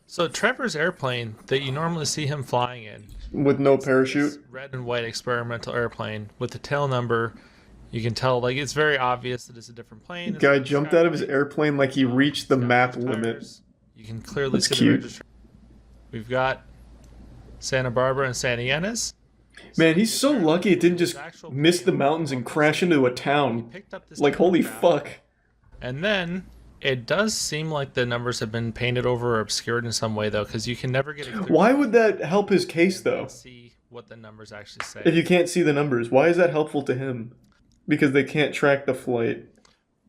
So Trevor's airplane that you normally see him flying in, with no parachute, red and white experimental airplane with the tail number, you can tell like it's very obvious that it's a different plane. The guy jumped out of his airplane like he reached the map limit. You can clearly see cute. the register. We've got Santa Barbara and Santa Ynez. Man, he's so lucky it didn't just miss the mountains and crash into a town. Like, holy fuck. And then it does seem like the numbers have been painted over or obscured in some way, though, because you can never get a clear Why would that help his case, though? see what the numbers actually say. If you can't see the numbers, why is that helpful to him? Because they can't track the flight.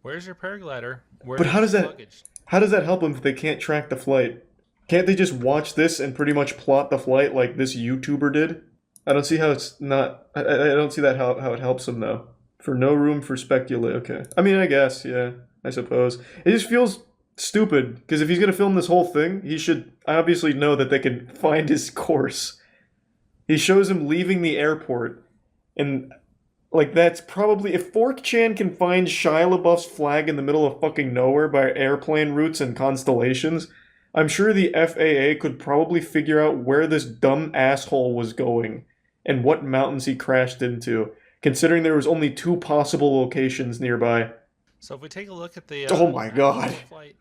Where's your paraglider? Where's But how does your that luggage? how does that help them if they can't track the flight? Can't they just watch this and pretty much plot the flight like this YouTuber did? I don't see how it's not. I don't see that how it helps them though. For no room for speculate. Okay. I mean, I guess, yeah. I suppose. It just feels stupid because if he's gonna film this whole thing, he should obviously know that they can find his course. He shows him leaving the airport, and like that's probably if 4chan can find Shia LaBeouf's flag in the middle of fucking nowhere by airplane routes and constellations, I'm sure the FAA could probably figure out where this dumb asshole was going and what mountains he crashed into, considering there was only 2 possible locations nearby. So if we take a look at the Oh my god. flight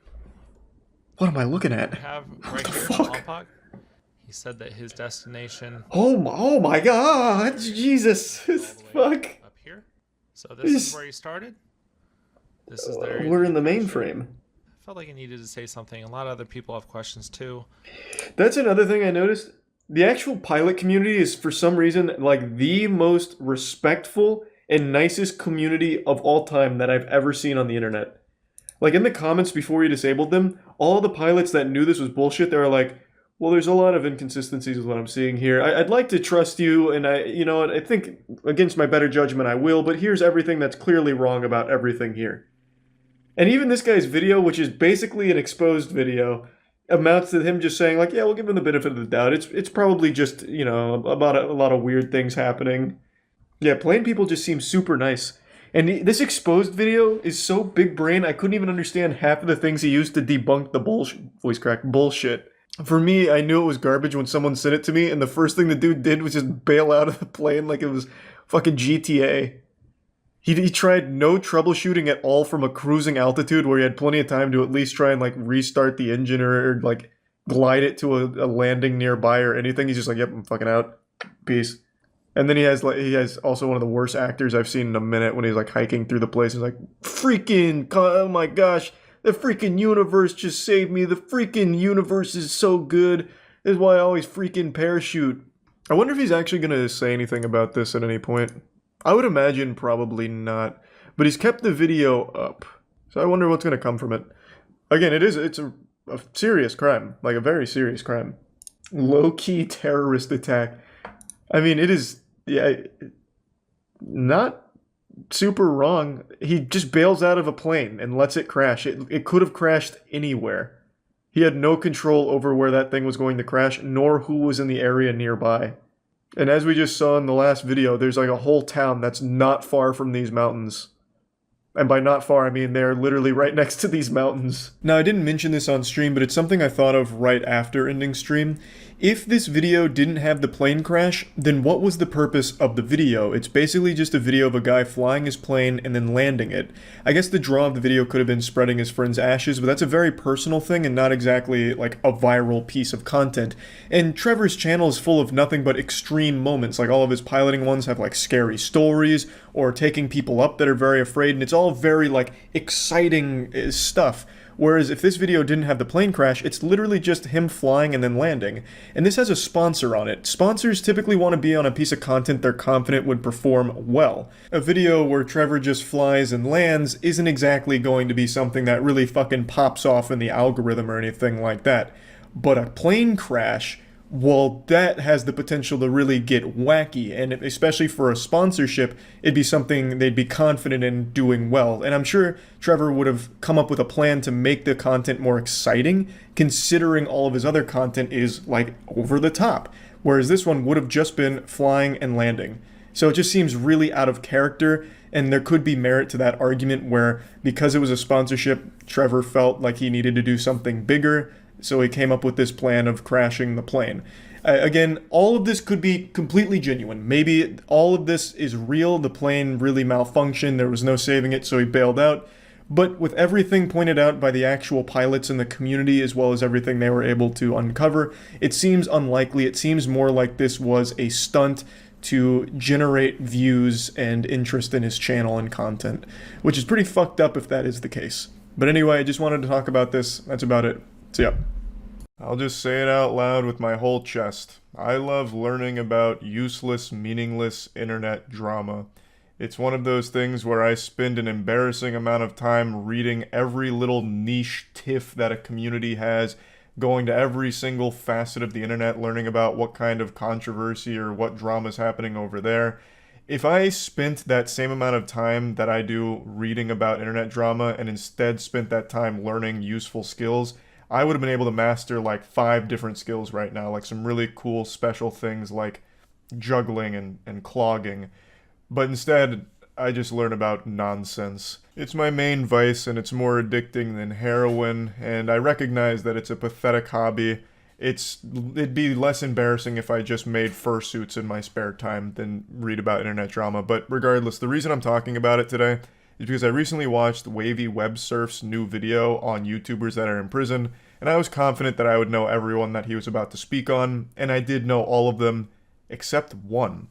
What am I looking at? we have right here in Lompoc, he said that his destination Oh my god, Jesus. Fuck. up here. So this is where he started. This is there. We're in the mainframe. I felt like I needed to say something. A lot of other people have questions too. That's another thing I noticed. The actual pilot community is for some reason like the most respectful and nicest community of all time that I've ever seen on the internet. Like in the comments before you disabled them, all the pilots that knew this was bullshit, they were like, well, there's a lot of inconsistencies with what I'm seeing here. I'd like to trust you, and I think against my better judgment I will, but here's everything that's clearly wrong about everything here. And even this guy's video, which is basically an exposed video, amounts to him just saying like, yeah, we'll give him the benefit of the doubt. It's probably just, about a lot of weird things happening. Yeah, plain people just seem super nice. And this exposed video is so big brain, I couldn't even understand half of the things he used to debunk the bullshit. For me, I knew it was garbage when someone sent it to me, and the first thing the dude did was just bail out of the plane like it was fucking GTA. He tried no troubleshooting at all from a cruising altitude where he had plenty of time to at least try and like restart the engine or like glide it to a landing nearby or anything. He's just like, yep, I'm fucking out. Peace. And then he has also one of the worst actors I've seen in a minute when he's like hiking through the place. He's like, freaking, oh my gosh, the freaking universe just saved me. The freaking universe is so good. This is why I always freaking parachute. I wonder if he's actually going to say anything about this at any point. I would imagine probably not. But he's kept the video up. So I wonder what's going to come from it. Again, it's a serious crime. Like a very serious crime. Low-key terrorist attack. I mean, it is... Yeah, not super wrong. He just bails out of a plane and lets it crash. It could have crashed anywhere. He had no control over where that thing was going to crash, nor who was in the area nearby. And as we just saw in the last video, there's like a whole town that's not far from these mountains. And by not far, I mean they're literally right next to these mountains. Now, I didn't mention this on stream, but it's something I thought of right after ending stream. If this video didn't have the plane crash, then what was the purpose of the video? It's basically just a video of a guy flying his plane and then landing it. I guess the draw of the video could have been spreading his friend's ashes, but that's a very personal thing and not exactly like a viral piece of content. And Trevor's channel is full of nothing but extreme moments. Like all of his piloting ones have like scary stories or taking people up that are very afraid, and it's all very like exciting stuff. Whereas if this video didn't have the plane crash, it's literally just him flying and then landing. And this has a sponsor on it. Sponsors typically want to be on a piece of content they're confident would perform well. A video where Trevor just flies and lands isn't exactly going to be something that really fucking pops off in the algorithm or anything like that. But a plane crash, well, that has the potential to really get wacky, and especially for a sponsorship, it'd be something they'd be confident in doing well. And I'm sure Trevor would have come up with a plan to make the content more exciting, considering all of his other content is, like, over the top, whereas this one would have just been flying and landing. So it just seems really out of character, and there could be merit to that argument where, because it was a sponsorship, Trevor felt like he needed to do something bigger, so he came up with this plan of crashing the plane. Again, all of this could be completely genuine. Maybe all of this is real, the plane really malfunctioned, there was no saving it, so he bailed out. But with everything pointed out by the actual pilots in the community, as well as everything they were able to uncover, it seems unlikely. It seems more like this was a stunt to generate views and interest in his channel and content, which is pretty fucked up if that is the case. But anyway, I just wanted to talk about this. That's about it. So yeah. I'll just say it out loud with my whole chest. I love learning about useless, meaningless internet drama. It's one of those things where I spend an embarrassing amount of time reading every little niche tiff that a community has, going to every single facet of the internet, learning about what kind of controversy or what drama is happening over there. If I spent that same amount of time that I do reading about internet drama and instead spent that time learning useful skills, I would have been able to master like 5 different skills right now, like some really cool special things like juggling and clogging. But instead, I just learn about nonsense. It's my main vice, and it's more addicting than heroin, and I recognize that it's a pathetic hobby. It'd be less embarrassing if I just made fursuits in my spare time than read about internet drama. But regardless, the reason I'm talking about it today is because I recently watched Wavy Web Surf's new video on YouTubers that are in prison, and I was confident that I would know everyone that he was about to speak on, and I did know all of them, except one.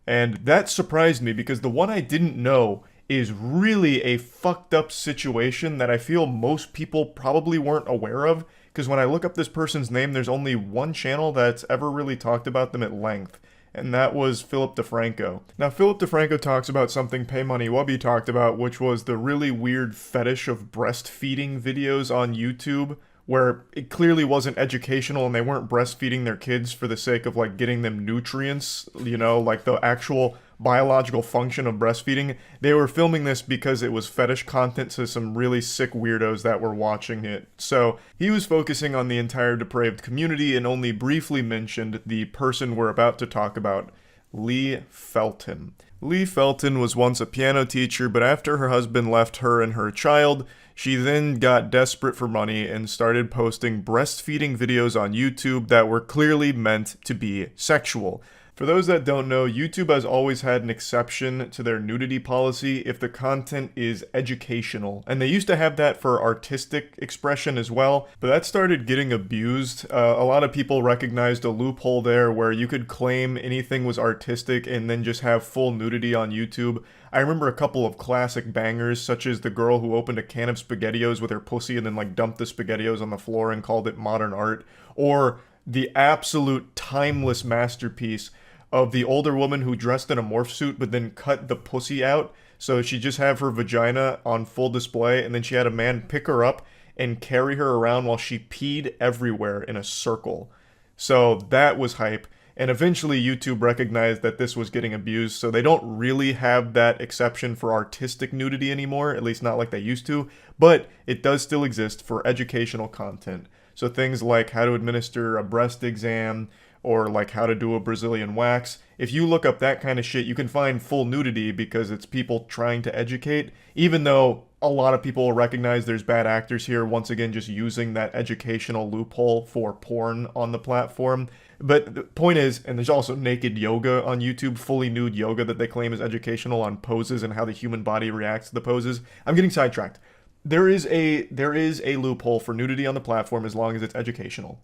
And that surprised me because the one I didn't know is really a fucked up situation that I feel most people probably weren't aware of, because when I look up this person's name, there's only one channel that's ever really talked about them at length, and that was Philip DeFranco. Now, Philip DeFranco talks about something Pay Money Wubby talked about, which was the really weird fetish of breastfeeding videos on YouTube, where it clearly wasn't educational and they weren't breastfeeding their kids for the sake of like getting them nutrients, you know, like the actual biological function of breastfeeding. They were filming this because it was fetish content to some really sick weirdos that were watching it. So he was focusing on the entire depraved community and only briefly mentioned the person we're about to talk about, Lee Felton. Lee Felton was once a piano teacher, but after her husband left her and her child, she then got desperate for money and started posting breastfeeding videos on YouTube that were clearly meant to be sexual. For those that don't know, YouTube has always had an exception to their nudity policy if the content is educational. And they used to have that for artistic expression as well, but that started getting abused. A lot of people recognized a loophole there where you could claim anything was artistic and then just have full nudity on YouTube. I remember a couple of classic bangers, such as the girl who opened a can of SpaghettiOs with her pussy and then like dumped the SpaghettiOs on the floor and called it modern art, or the absolute timeless masterpiece of the older woman who dressed in a morph suit but then cut the pussy out, so she just have her vagina on full display, and then she had a man pick her up and carry her around while she peed everywhere in a circle. So that was hype, and eventually YouTube recognized that this was getting abused, so they don't really have that exception for artistic nudity anymore, at least not like they used to, but it does still exist for educational content. So things like how to administer a breast exam, or like how to do a Brazilian wax. If you look up that kind of shit, you can find full nudity because it's people trying to educate, even though a lot of people will recognize there's bad actors here, once again just using that educational loophole for porn on the platform. But the point is, and there's also naked yoga on YouTube, fully nude yoga that they claim is educational on poses and how the human body reacts to the poses. I'm getting sidetracked. There is a loophole for nudity on the platform as long as it's educational.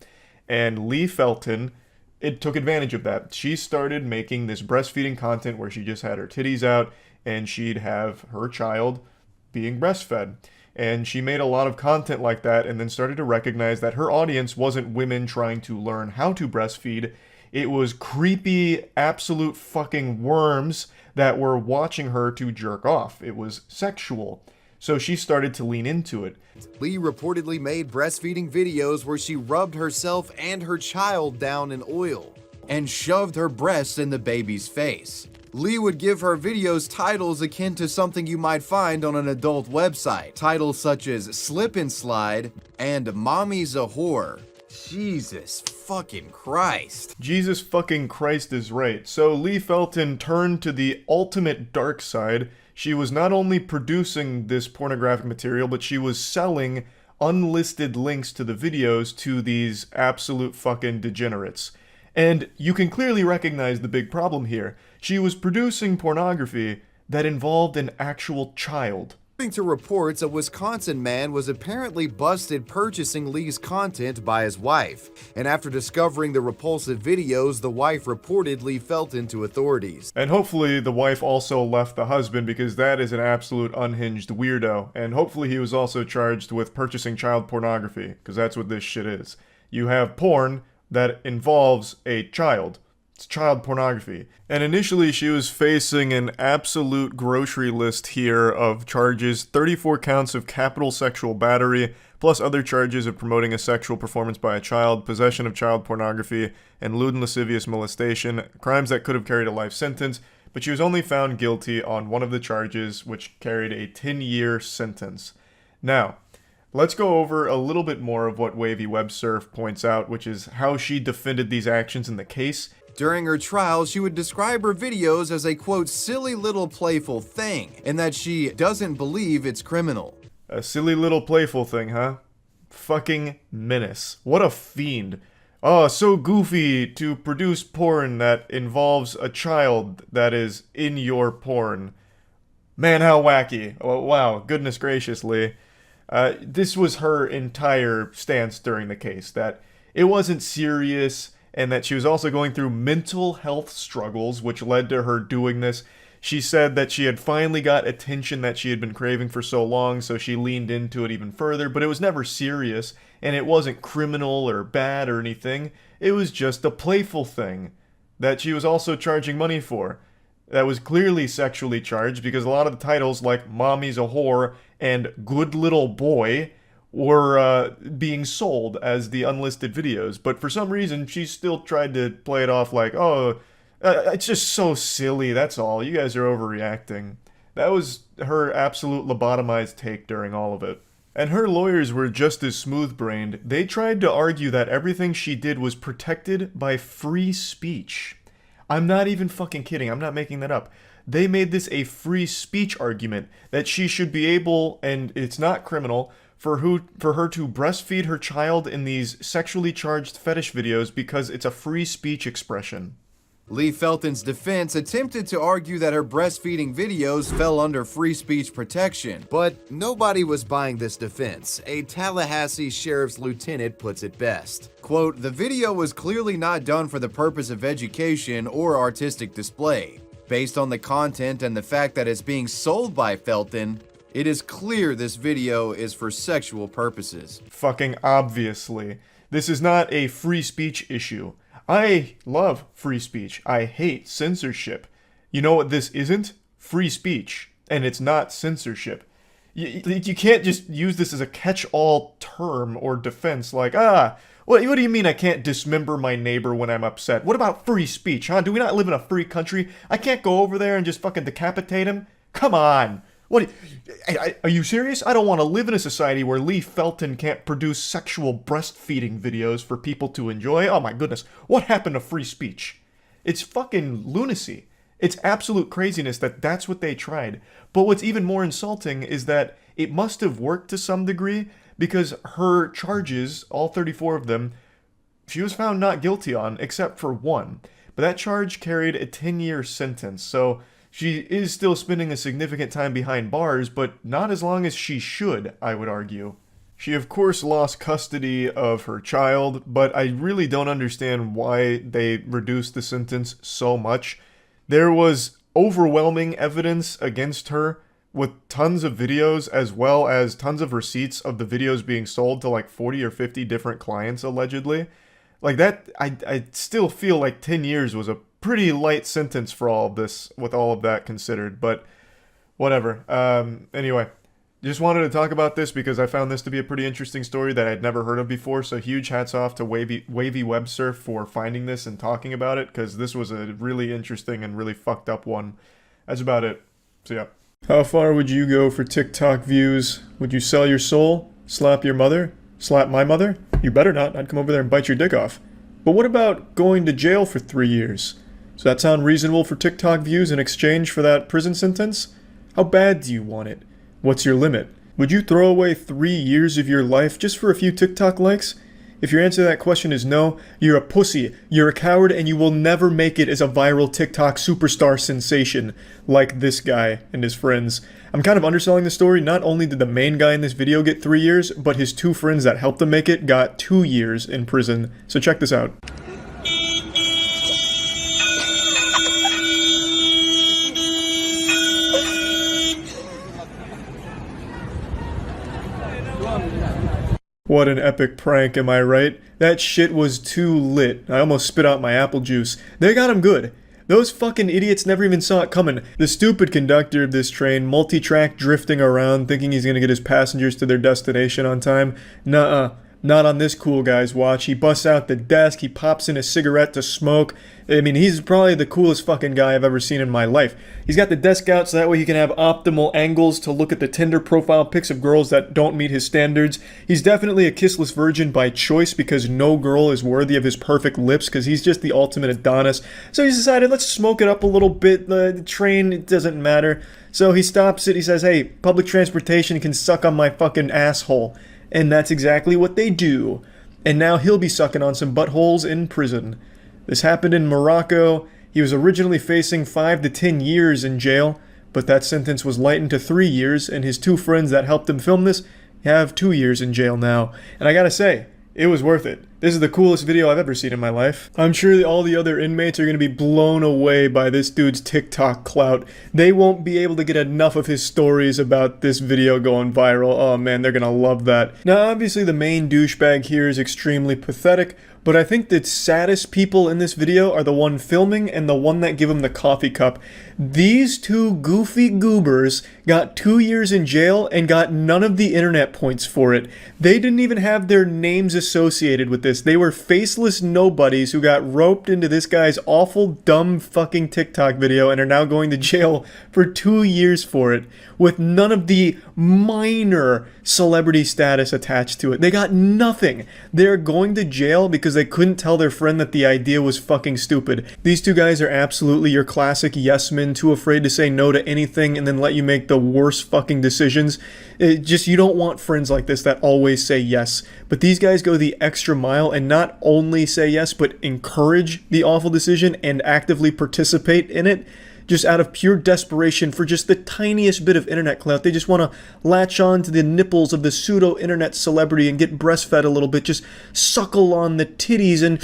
And Lee Felton, it took advantage of that. She started making this breastfeeding content where she just had her titties out and she'd have her child being breastfed. And she made a lot of content like that and then started to recognize that her audience wasn't women trying to learn how to breastfeed. It was creepy, absolute fucking worms that were watching her to jerk off. It was sexual. So she started to lean into it. Lee reportedly made breastfeeding videos where she rubbed herself and her child down in oil and shoved her breasts in the baby's face. Lee would give her videos titles akin to something you might find on an adult website. Titles such as Slip and Slide and Mommy's a Whore. Jesus fucking Christ. Jesus fucking Christ is right. So Lee Felton turned to the ultimate dark side. She was not only producing this pornographic material, but she was selling unlisted links to the videos to these absolute fucking degenerates. And you can clearly recognize the big problem here. She was producing pornography that involved an actual child. According to reports, a Wisconsin man was apparently busted purchasing Lee's content by his wife, and after discovering the repulsive videos, the wife reportedly felt into authorities. And hopefully the wife also left the husband, because that is an absolute unhinged weirdo, and hopefully he was also charged with purchasing child pornography, because that's what this shit is. You have porn that involves a child. It's child pornography. And initially she was facing an absolute grocery list here of charges: 34 counts of capital sexual battery, plus other charges of promoting a sexual performance by a child, possession of child pornography, and lewd and lascivious molestation, crimes that could have carried a life sentence, but she was only found guilty on one of the charges, which carried a 10-year sentence. Now, let's go over a little bit more of what Wavy Web Surf points out, which is how she defended these actions in the case. During her trial, she would describe her videos as a, quote, silly little playful thing, and that she doesn't believe it's criminal. A silly little playful thing, huh? Fucking menace. What a fiend. Oh, so goofy to produce porn that involves a child that is in your porn. Man, how wacky. Oh, wow, goodness graciously. This was her entire stance during the case, that it wasn't serious, and that she was also going through mental health struggles, which led to her doing this. She said that she had finally got attention that she had been craving for so long, so she leaned into it even further, but it was never serious, and it wasn't criminal or bad or anything. It was just a playful thing that she was also charging money for. That was clearly sexually charged, because a lot of the titles like Mommy's a Whore and Good Little Boy were being sold as the unlisted videos, but for some reason she still tried to play it off like, oh, it's just so silly, that's all, you guys are overreacting. That was her absolute lobotomized take during all of it. And her lawyers were just as smooth-brained. They tried to argue that everything she did was protected by free speech. I'm not even fucking kidding, I'm not making that up. They made this a free speech argument, that she should be able, and it's not criminal, for her to breastfeed her child in these sexually charged fetish videos because it's a free speech expression. Lee Felton's defense attempted to argue that her breastfeeding videos fell under free speech protection, but nobody was buying this defense. A Tallahassee sheriff's lieutenant puts it best. Quote, "The video was clearly not done for the purpose of education or artistic display. Based on the content and the fact that it's being sold by Felton, it is clear this video is for sexual purposes." Fucking obviously. This is not a free speech issue. I love free speech. I hate censorship. You know what this isn't? Free speech. And it's not censorship. You can't just use this as a catch-all term or defense like, what do you mean I can't dismember my neighbor when I'm upset? What about free speech, huh? Do we not live in a free country? I can't go over there and just fucking decapitate him? Come on. Are you serious? I don't want to live in a society where Lee Felton can't produce sexual breastfeeding videos for people to enjoy. Oh my goodness, what happened to free speech? It's fucking lunacy. It's absolute craziness that that's what they tried. But what's even more insulting is that it must have worked to some degree, because her charges, all 34 of them, she was found not guilty on, except for one. But that charge carried a 10-year sentence, so she is still spending a significant time behind bars, but not as long as she should, I would argue. She of course lost custody of her child, but I really don't understand why they reduced the sentence so much. There was overwhelming evidence against her with tons of videos as well as tons of receipts of the videos being sold to like 40 or 50 different clients allegedly. Like that, I still feel like 10 years was a pretty light sentence for all of this, with all of that considered, but whatever. Anyway, just wanted to talk about this because I found this to be a pretty interesting story that I'd never heard of before, so huge hats off to Wavy Websurf for finding this and talking about it, because this was a really interesting and really fucked up one. That's about it. So yeah. How far would you go for TikTok views? Would you sell your soul? Slap your mother? Slap my mother? You better not. I'd come over there and bite your dick off. But what about going to jail for 3 years? Does that sound reasonable for TikTok views in exchange for that prison sentence? How bad do you want it? What's your limit? Would you throw away 3 years of your life just for a few TikTok likes? If your answer to that question is no, you're a pussy, you're a coward, and you will never make it as a viral TikTok superstar sensation like this guy and his friends. I'm kind of underselling the story. Not only did the main guy in this video get 3 years, but his 2 friends that helped him make it got 2 years in prison. So check this out. What an epic prank, am I right? That shit was too lit. I almost spit out my apple juice. They got him good. Those fucking idiots never even saw it coming. The stupid conductor of this train, multi-track drifting around, thinking he's gonna get his passengers to their destination on time. Nuh-uh. Not on this cool guy's watch. He busts out the desk, he pops in a cigarette to smoke. I mean, he's probably the coolest fucking guy I've ever seen in my life. He's got the desk out so that way he can have optimal angles to look at the Tinder profile pics of girls that don't meet his standards. He's definitely a kissless virgin by choice because no girl is worthy of his perfect lips because he's just the ultimate Adonis. So he's decided, let's smoke it up a little bit. The train, it doesn't matter. So he stops it, he says, hey, public transportation can suck on my fucking asshole. And that's exactly what they do. And now he'll be sucking on some buttholes in prison. This happened in Morocco. He was originally facing 5 to 10 years in jail, but that sentence was lightened to 3 years, and his 2 friends that helped him film this have 2 years in jail now. And I gotta say, it was worth it. This is the coolest video I've ever seen in my life. I'm sure all the other inmates are going to be blown away by this dude's TikTok clout. They won't be able to get enough of his stories about this video going viral. Oh man, they're going to love that. Now obviously the main douchebag here is extremely pathetic, but I think the saddest people in this video are the one filming and the one that give him the coffee cup. These 2 goofy goobers got 2 years in jail and got none of the internet points for it. They didn't even have their names associated with this. They were faceless nobodies who got roped into this guy's awful, dumb fucking TikTok video and are now going to jail for 2 years for it, with none of the minor celebrity status attached to it. They got nothing. They're going to jail because they couldn't tell their friend that the idea was fucking stupid. These 2 guys are absolutely your classic yes men, too afraid to say no to anything and then let you make the worst fucking decisions. You don't want friends like this that always say yes. But these guys go the extra mile and not only say yes, but encourage the awful decision and actively participate in it. Just out of pure desperation for just the tiniest bit of internet clout. They just want to latch on to the nipples of the pseudo-internet celebrity and get breastfed a little bit. Just suckle on the titties and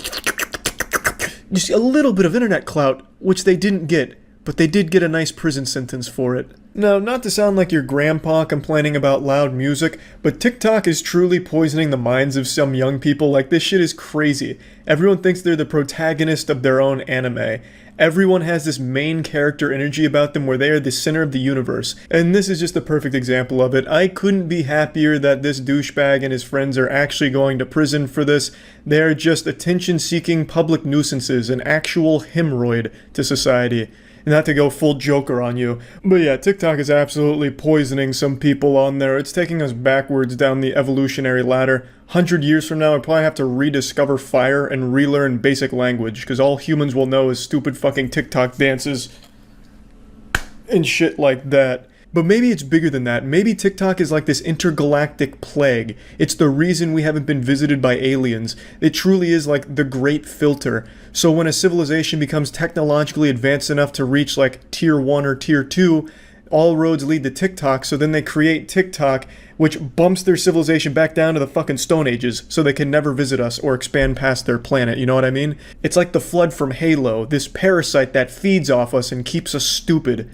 just a little bit of internet clout, which they didn't get. But they did get a nice prison sentence for it. Now, not to sound like your grandpa complaining about loud music, but TikTok is truly poisoning the minds of some young people. Like, this shit is crazy. Everyone thinks they're the protagonist of their own anime. Everyone has this main character energy about them where they are the center of the universe. And this is just a perfect example of it. I couldn't be happier that this douchebag and his friends are actually going to prison for this. They're just attention-seeking public nuisances, an actual hemorrhoid to society. Not to go full Joker on you. But yeah, TikTok is absolutely poisoning some people on there. It's taking us backwards down the evolutionary ladder. 100 years from now, we'll probably have to rediscover fire and relearn basic language, because all humans will know is stupid fucking TikTok dances and shit like that. But maybe it's bigger than that. Maybe TikTok is like this intergalactic plague. It's the reason we haven't been visited by aliens. It truly is like the great filter. So when a civilization becomes technologically advanced enough to reach like tier 1 or tier 2, all roads lead to TikTok, so then they create TikTok, which bumps their civilization back down to the fucking Stone Ages, so they can never visit us or expand past their planet, you know what I mean? It's like the Flood from Halo, this parasite that feeds off us and keeps us stupid.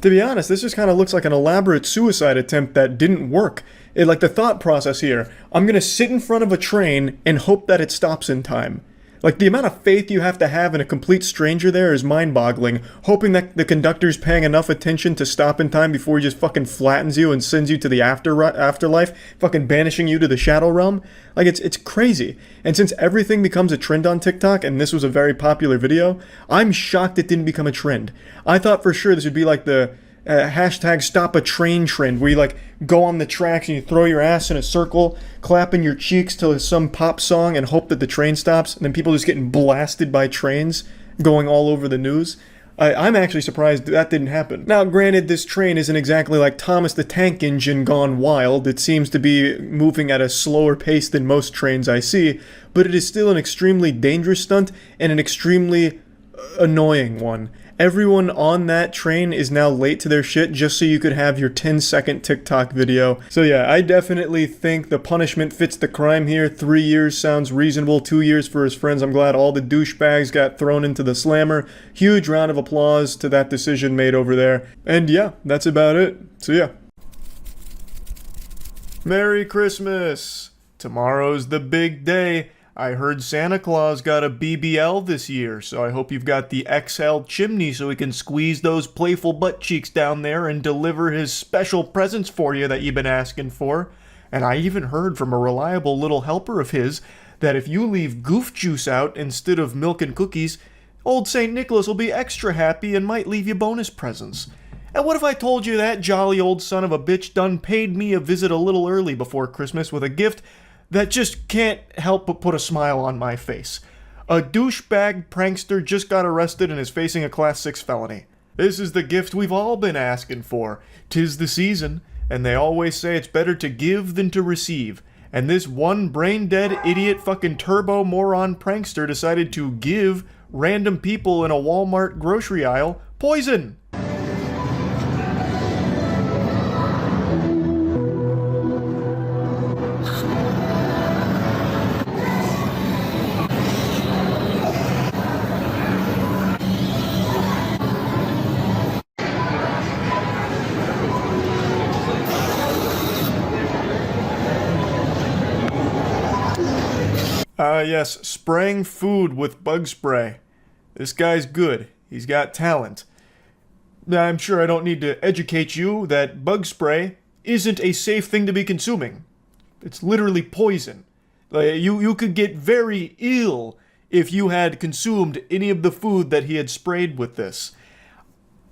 To be honest, this just kind of looks like an elaborate suicide attempt that didn't work. Like the thought process here, I'm gonna sit in front of a train and hope that it stops in time. Like, the amount of faith you have to have in a complete stranger there is mind-boggling, hoping that the conductor's paying enough attention to stop in time before he just fucking flattens you and sends you to the afterlife, fucking banishing you to the shadow realm. Like, it's crazy. And since everything becomes a trend on TikTok, and this was a very popular video, I'm shocked it didn't become a trend. I thought for sure this would be like the hashtag stop a train trend, where you like go on the tracks and you throw your ass in a circle, clapping your cheeks to some pop song and hope that the train stops, and then people just getting blasted by trains going all over the news. I'm actually surprised that didn't happen. Now, granted, this train isn't exactly like Thomas the Tank Engine gone wild. It seems to be moving at a slower pace than most trains I see, but it is still an extremely dangerous stunt and an extremely annoying one. Everyone on that train is now late to their shit just so you could have your 10-second TikTok video. So yeah, I definitely think the punishment fits the crime here. 3 years sounds reasonable. 2 years for his friends. I'm glad all the douchebags got thrown into the slammer. Huge round of applause to that decision made over there. And yeah, that's about it. So yeah. Merry Christmas! Tomorrow's the big day. I heard Santa Claus got a BBL this year, so I hope you've got the XL chimney so he can squeeze those playful butt cheeks down there and deliver his special presents for you that you've been asking for. And I even heard from a reliable little helper of his that if you leave goof juice out instead of milk and cookies, old St. Nicholas will be extra happy and might leave you bonus presents. And what if I told you that jolly old son of a bitch done paid me a visit a little early before Christmas with a gift that just can't help but put a smile on my face? A douchebag prankster just got arrested and is facing a Class 6 felony. This is the gift we've all been asking for. 'Tis the season, and they always say it's better to give than to receive. And this one brain-dead idiot fucking turbo moron prankster decided to give random people in a Walmart grocery aisle poison. Yes, spraying food with bug spray. This guy's good. He's got talent. Now, I'm sure I don't need to educate you that bug spray isn't a safe thing to be consuming. It's literally poison. You could get very ill if you had consumed any of the food that he had sprayed with this.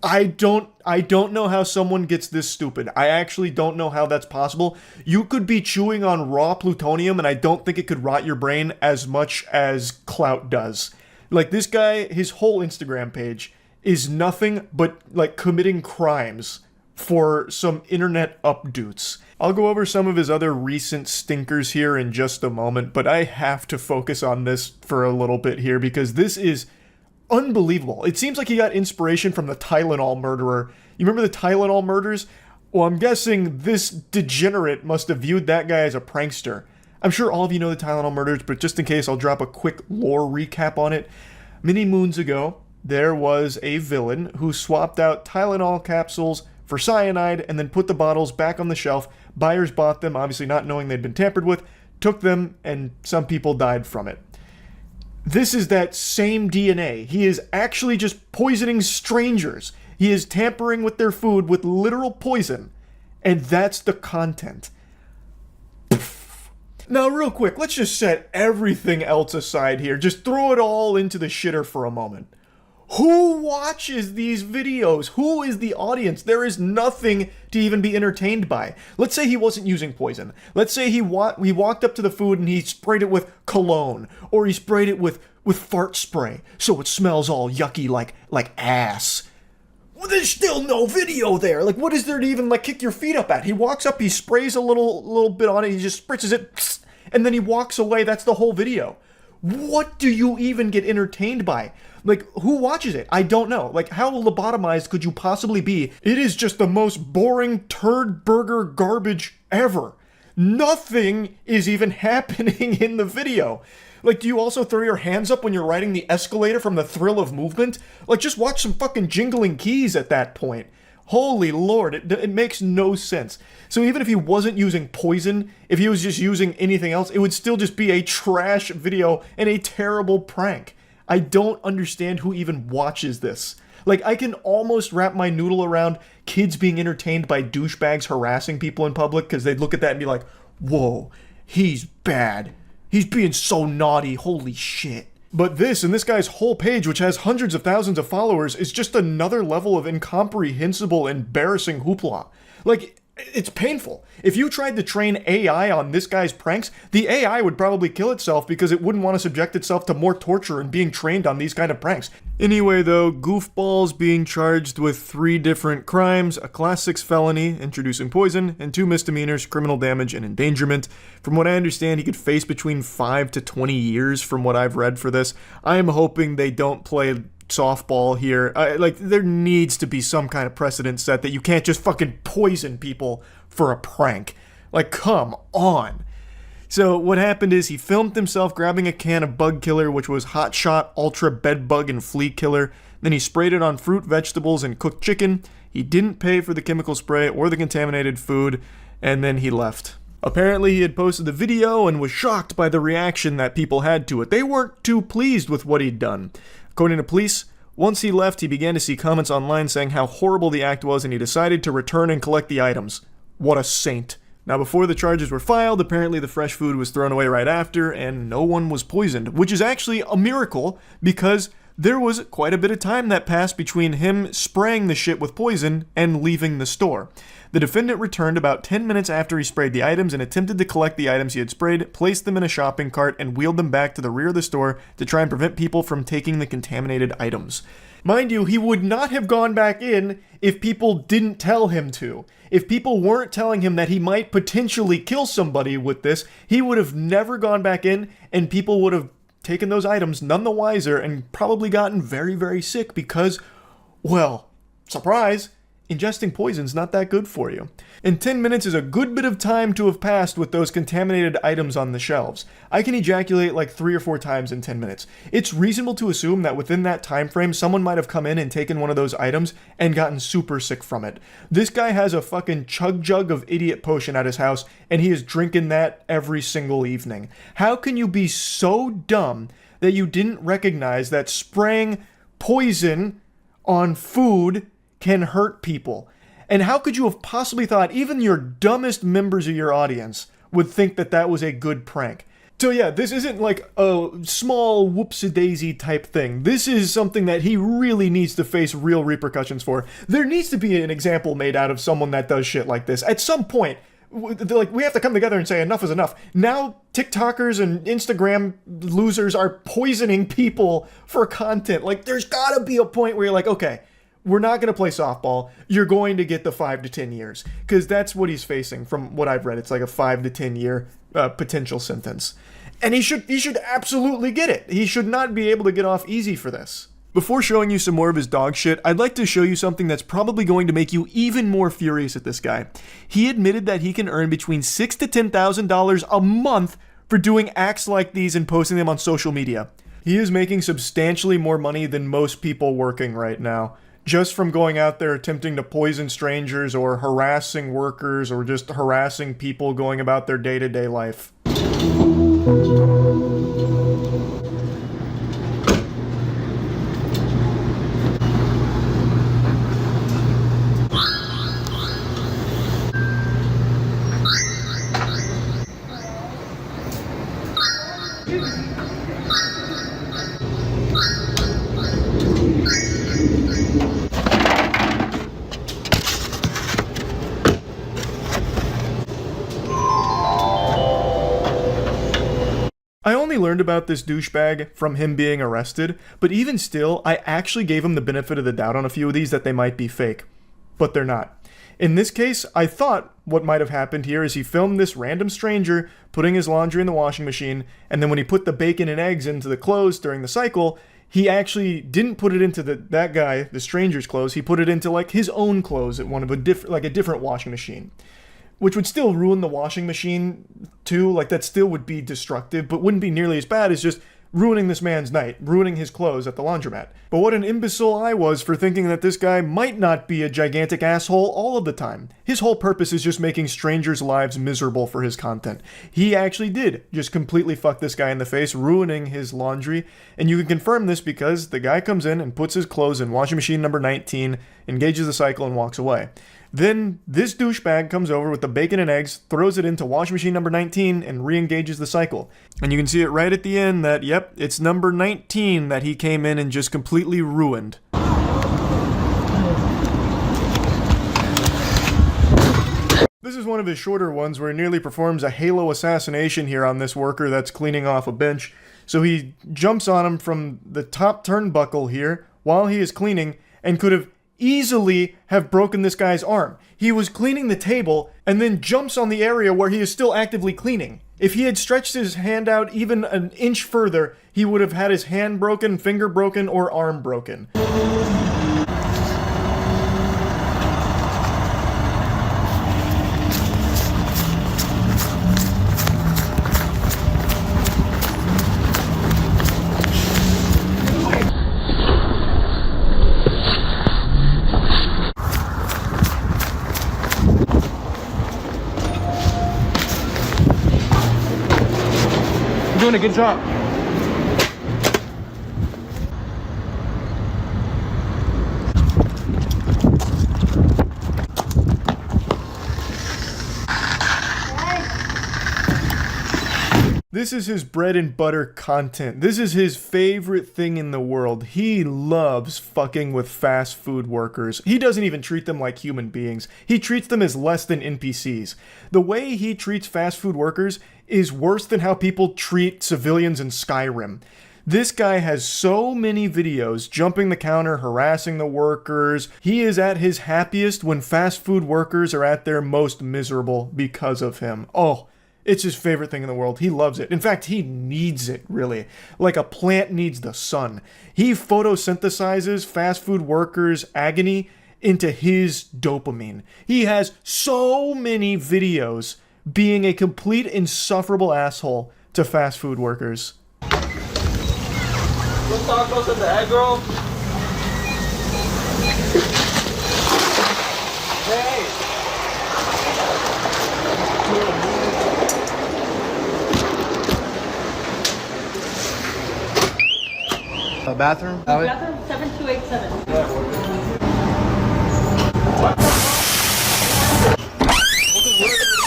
I don't know how someone gets this stupid. I actually don't know how that's possible. You could be chewing on raw plutonium and I don't think it could rot your brain as much as clout does. Like, this guy, his whole Instagram page is nothing but like committing crimes for some internet updoots. I'll go over some of his other recent stinkers here in just a moment, but I have to focus on this for a little bit here because this is unbelievable. It seems like he got inspiration from the Tylenol murderer. You remember the Tylenol murders? Well, I'm guessing this degenerate must have viewed that guy as a prankster. I'm sure all of you know the Tylenol murders, but just in case, I'll drop a quick lore recap on it. Many moons ago, there was a villain who swapped out Tylenol capsules for cyanide and then put the bottles back on the shelf. Buyers bought them, obviously not knowing they'd been tampered with, took them, and some people died from it. This is that same DNA. He is actually just poisoning strangers. He is tampering with their food with literal poison. And that's the content. Now, real quick, let's just set everything else aside here. Just throw it all into the shitter for a moment. Who watches these videos? Who is the audience? There is nothing to even be entertained by. Let's say he wasn't using poison. Let's say he walked up to the food and he sprayed it with cologne, or he sprayed it with fart spray, so it smells all yucky like ass. Well, there's still no video there. Like, what is there to even like kick your feet up at? He walks up, he sprays a little bit on it, he just spritzes it, and then he walks away. That's the whole video. What do you even get entertained by? Like, who watches it? I don't know. Like, how lobotomized could you possibly be? It is just the most boring turd burger garbage ever. Nothing is even happening in the video. Like, do you also throw your hands up when you're riding the escalator from the thrill of movement? Like, just watch some fucking jingling keys at that point. Holy Lord, it makes no sense. So even if he wasn't using poison, if he was just using anything else, it would still just be a trash video and a terrible prank. I don't understand who even watches this. Like, I can almost wrap my noodle around kids being entertained by douchebags harassing people in public, because they'd look at that and be like, whoa, he's bad. He's being so naughty, holy shit. But this, and this guy's whole page, which has hundreds of thousands of followers, is just another level of incomprehensible, embarrassing hoopla. Like, it's painful. If you tried to train AI on this guy's pranks, the AI would probably kill itself because it wouldn't want to subject itself to more torture and being trained on these kind of pranks. Anyway though, Goofball's being charged with 3 different crimes, a class 6 felony, introducing poison, and 2 misdemeanors, criminal damage and endangerment. From what I understand, he could face between 5 to 20 years from what I've read for this. I am hoping they don't play softball here. Like, there needs to be some kind of precedent set that you can't just fucking poison people for a prank. Like, come on. So what happened is he filmed himself grabbing a can of bug killer, which was Hot Shot Ultra Bed Bug and Flea Killer. Then he sprayed it on fruit, vegetables, and cooked chicken. He didn't pay for the chemical spray or the contaminated food, and then he left. Apparently he had posted the video and was shocked by the reaction that people had to it. They weren't too pleased with what he'd done. According to police, once he left, he began to see comments online saying how horrible the act was, and he decided to return and collect the items. What a saint. Now, before the charges were filed, apparently the fresh food was thrown away right after, and no one was poisoned, which is actually a miracle, because there was quite a bit of time that passed between him spraying the shit with poison and leaving the store. The defendant returned about 10 minutes after he sprayed the items and attempted to collect the items he had sprayed, placed them in a shopping cart, and wheeled them back to the rear of the store to try and prevent people from taking the contaminated items. Mind you, he would not have gone back in if people didn't tell him to. If people weren't telling him that he might potentially kill somebody with this, he would have never gone back in, and people would have taken those items none the wiser and probably gotten very, very sick because, well, surprise, ingesting poison's not that good for you. And 10 minutes is a good bit of time to have passed with those contaminated items on the shelves. I can ejaculate like 3 or 4 times in 10 minutes. It's reasonable to assume that within that time frame, someone might have come in and taken one of those items and gotten super sick from it. This guy has a fucking chug jug of idiot potion at his house, and he is drinking that every single evening. How can you be so dumb that you didn't recognize that spraying poison on food can hurt people? And how could you have possibly thought even your dumbest members of your audience would think that that was a good prank? So yeah, this isn't like a small whoopsie-daisy type thing. This is something that he really needs to face real repercussions for. There needs to be an example made out of someone that does shit like this. At some point, like, we have to come together and say enough is enough. Now, TikTokers and Instagram losers are poisoning people for content. Like, there's gotta be a point where you're like, okay, we're not going to play softball. You're going to get the 5 to 10 years. Because that's what he's facing from what I've read. It's like a 5 to 10 year potential sentence. And he should absolutely get it. He should not be able to get off easy for this. Before showing you some more of his dog shit, I'd like to show you something that's probably going to make you even more furious at this guy. He admitted that he can earn between $6,000 to $10,000 a month for doing acts like these and posting them on social media. He is making substantially more money than most people working right now, just from going out there attempting to poison strangers or harassing workers or just harassing people going about their day-to-day life. I only learned about this douchebag from him being arrested, but even still, I actually gave him the benefit of the doubt on a few of these that they might be fake. But they're not. In this case, I thought what might have happened here is he filmed this random stranger putting his laundry in the washing machine, and then when he put the bacon and eggs into the clothes during the cycle, he actually didn't put it into that guy, the stranger's clothes, he put it into like his own clothes at one of a different washing machine. Which would still ruin the washing machine too, like that still would be destructive, but wouldn't be nearly as bad as just ruining this man's night, ruining his clothes at the laundromat. But what an imbecile I was for thinking that this guy might not be a gigantic asshole all of the time. His whole purpose is just making strangers' lives miserable for his content. He actually did just completely fuck this guy in the face, ruining his laundry, and you can confirm this because the guy comes in and puts his clothes in washing machine number 19, engages the cycle, and walks away. Then this douchebag comes over with the bacon and eggs, throws it into washing machine number 19, and re-engages the cycle. And you can see it right at the end that, yep, it's number 19 that he came in and just completely ruined. This is one of his shorter ones where he nearly performs a halo assassination here on this worker that's cleaning off a bench. So he jumps on him from the top turnbuckle here while he is cleaning and could have easily have broken this guy's arm. He was cleaning the table and then jumps on the area where he is still actively cleaning. If he had stretched his hand out even an inch further, he would have had his hand broken, finger broken, or arm broken. Doing a good job. This is his bread and butter content. This is his favorite thing in the world. He loves fucking with fast food workers. He doesn't even treat them like human beings. He treats them as less than NPCs. The way he treats fast food workers is worse than how people treat civilians in Skyrim. This guy has so many videos jumping the counter, harassing the workers. He is at his happiest when fast food workers are at their most miserable because of him. Oh, it's his favorite thing in the world. He loves it. In fact, he needs it, really. Like a plant needs the sun. He photosynthesizes fast food workers' agony into his dopamine. He has so many videos being a complete insufferable asshole to fast food workers. What's tacos at the egg roll? Hey! Bathroom? Bathroom 7287. What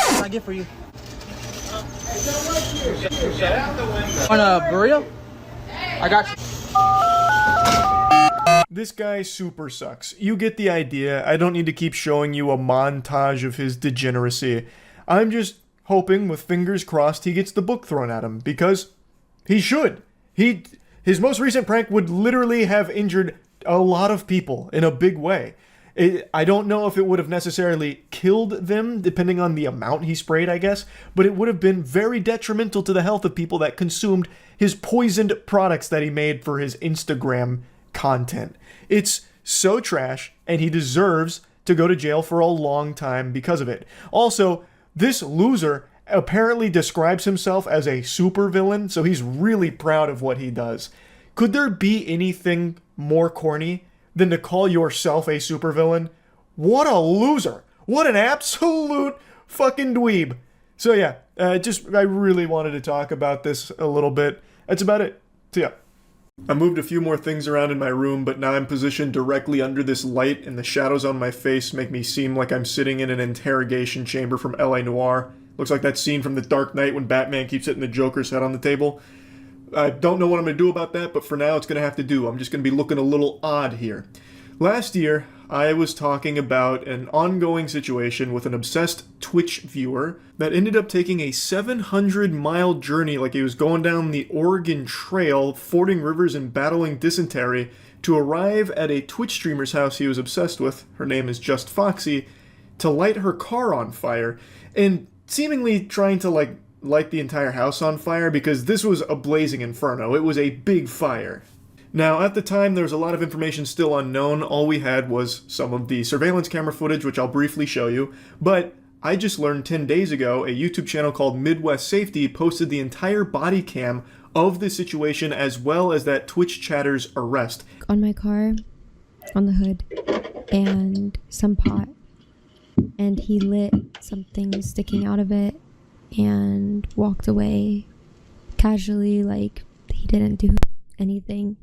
can I get for you? On a burrito? I got you. This guy super sucks. You get the idea. I don't need to keep showing you a montage of his degeneracy. I'm just hoping, with fingers crossed, he gets the book thrown at him, because he should. His most recent prank would literally have injured a lot of people in a big way. I don't know if it would have necessarily killed them, depending on the amount he sprayed, I guess, but it would have been very detrimental to the health of people that consumed his poisoned products that he made for his Instagram content. It's so trash, and he deserves to go to jail for a long time because of it. Also, this loser apparently describes himself as a supervillain, so he's really proud of what he does. Could there be anything more corny than to call yourself a supervillain? What a loser! What an absolute fucking dweeb! So yeah, I really wanted to talk about this a little bit. That's about it. So yeah. I moved a few more things around in my room, but now I'm positioned directly under this light, and the shadows on my face make me seem like I'm sitting in an interrogation chamber from LA Noire. Looks like that scene from The Dark Knight when Batman keeps hitting the Joker's head on the table. I don't know what I'm going to do about that, but for now it's going to have to do. I'm just going to be looking a little odd here. Last year, I was talking about an ongoing situation with an obsessed Twitch viewer that ended up taking a 700-mile journey, like he was going down the Oregon Trail, fording rivers and battling dysentery, to arrive at a Twitch streamer's house he was obsessed with, her name is Just Foxy, to light her car on fire, and seemingly trying to light the entire house on fire, because this was a blazing inferno. It was a big fire. Now, at the time, there was a lot of information still unknown. All we had was some of the surveillance camera footage, which I'll briefly show you. But I just learned 10 days ago, a YouTube channel called Midwest Safety posted the entire body cam of the situation as well as that Twitch chatter's arrest. On my car, on the hood, and some pot. And he lit something sticking out of it and walked away casually, like he didn't do anything.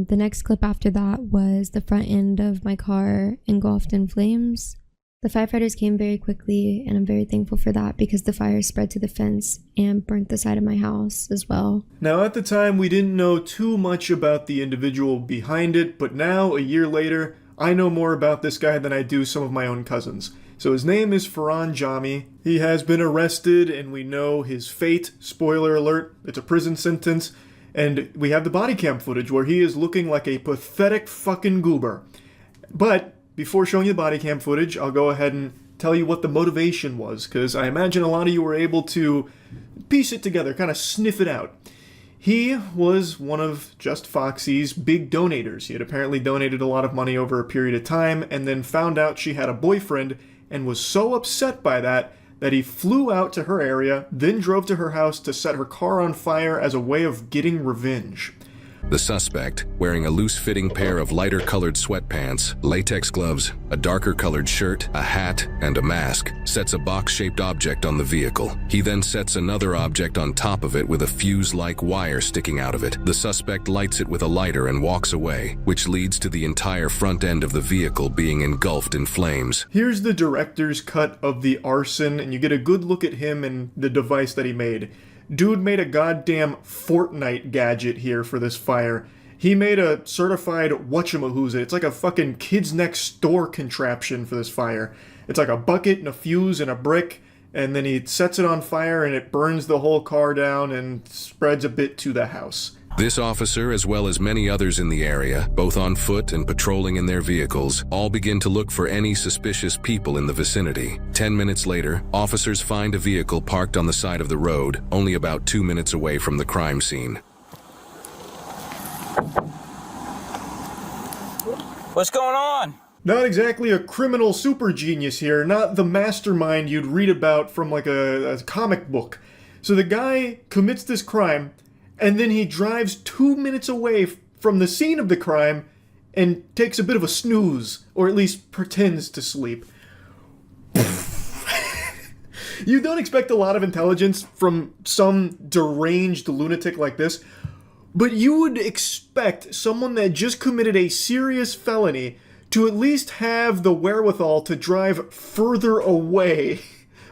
The next clip after that was the front end of my car engulfed in flames. The firefighters came very quickly, and I'm very thankful for that because the fire spread to the fence and burnt the side of my house as well. Now, at the time, we didn't know too much about the individual behind it, but now, a year later, I know more about this guy than I do some of my own cousins. So his name is Farhan Jami. He has been arrested, and we know his fate. Spoiler alert, it's a prison sentence. And we have the body cam footage where he is looking like a pathetic fucking goober. But before showing you the body cam footage, I'll go ahead and tell you what the motivation was, because I imagine a lot of you were able to piece it together, kind of sniff it out. He was one of Just Foxy's big donators. He had apparently donated a lot of money over a period of time, and then found out she had a boyfriend, and was so upset by that he flew out to her area, then drove to her house to set her car on fire as a way of getting revenge. The suspect, wearing a loose-fitting pair of lighter-colored sweatpants, latex gloves, a darker-colored shirt, a hat, and a mask, sets a box-shaped object on the vehicle. He then sets another object on top of it with a fuse-like wire sticking out of it. The suspect lights it with a lighter and walks away, which leads to the entire front end of the vehicle being engulfed in flames. Here's the director's cut of the arson, and you get a good look at him and the device that he made. Dude made a goddamn Fortnite gadget here for this fire. He made a certified whatchamahooza. It's like a fucking kids next door contraption for this fire. It's like a bucket and a fuse and a brick, and then he sets it on fire and it burns the whole car down and spreads a bit to the house. This officer, as well as many others in the area, both on foot and patrolling in their vehicles, all begin to look for any suspicious people in the vicinity. 10 minutes later, officers find a vehicle parked on the side of the road, only about 2 minutes away from the crime scene. What's going on? Not exactly a criminal super genius here, not the mastermind you'd read about from like a comic book. So the guy commits this crime, and then he drives 2 minutes away from the scene of the crime and takes a bit of a snooze, or at least pretends to sleep. You don't expect a lot of intelligence from some deranged lunatic like this, but you would expect someone that just committed a serious felony to at least have the wherewithal to drive further away.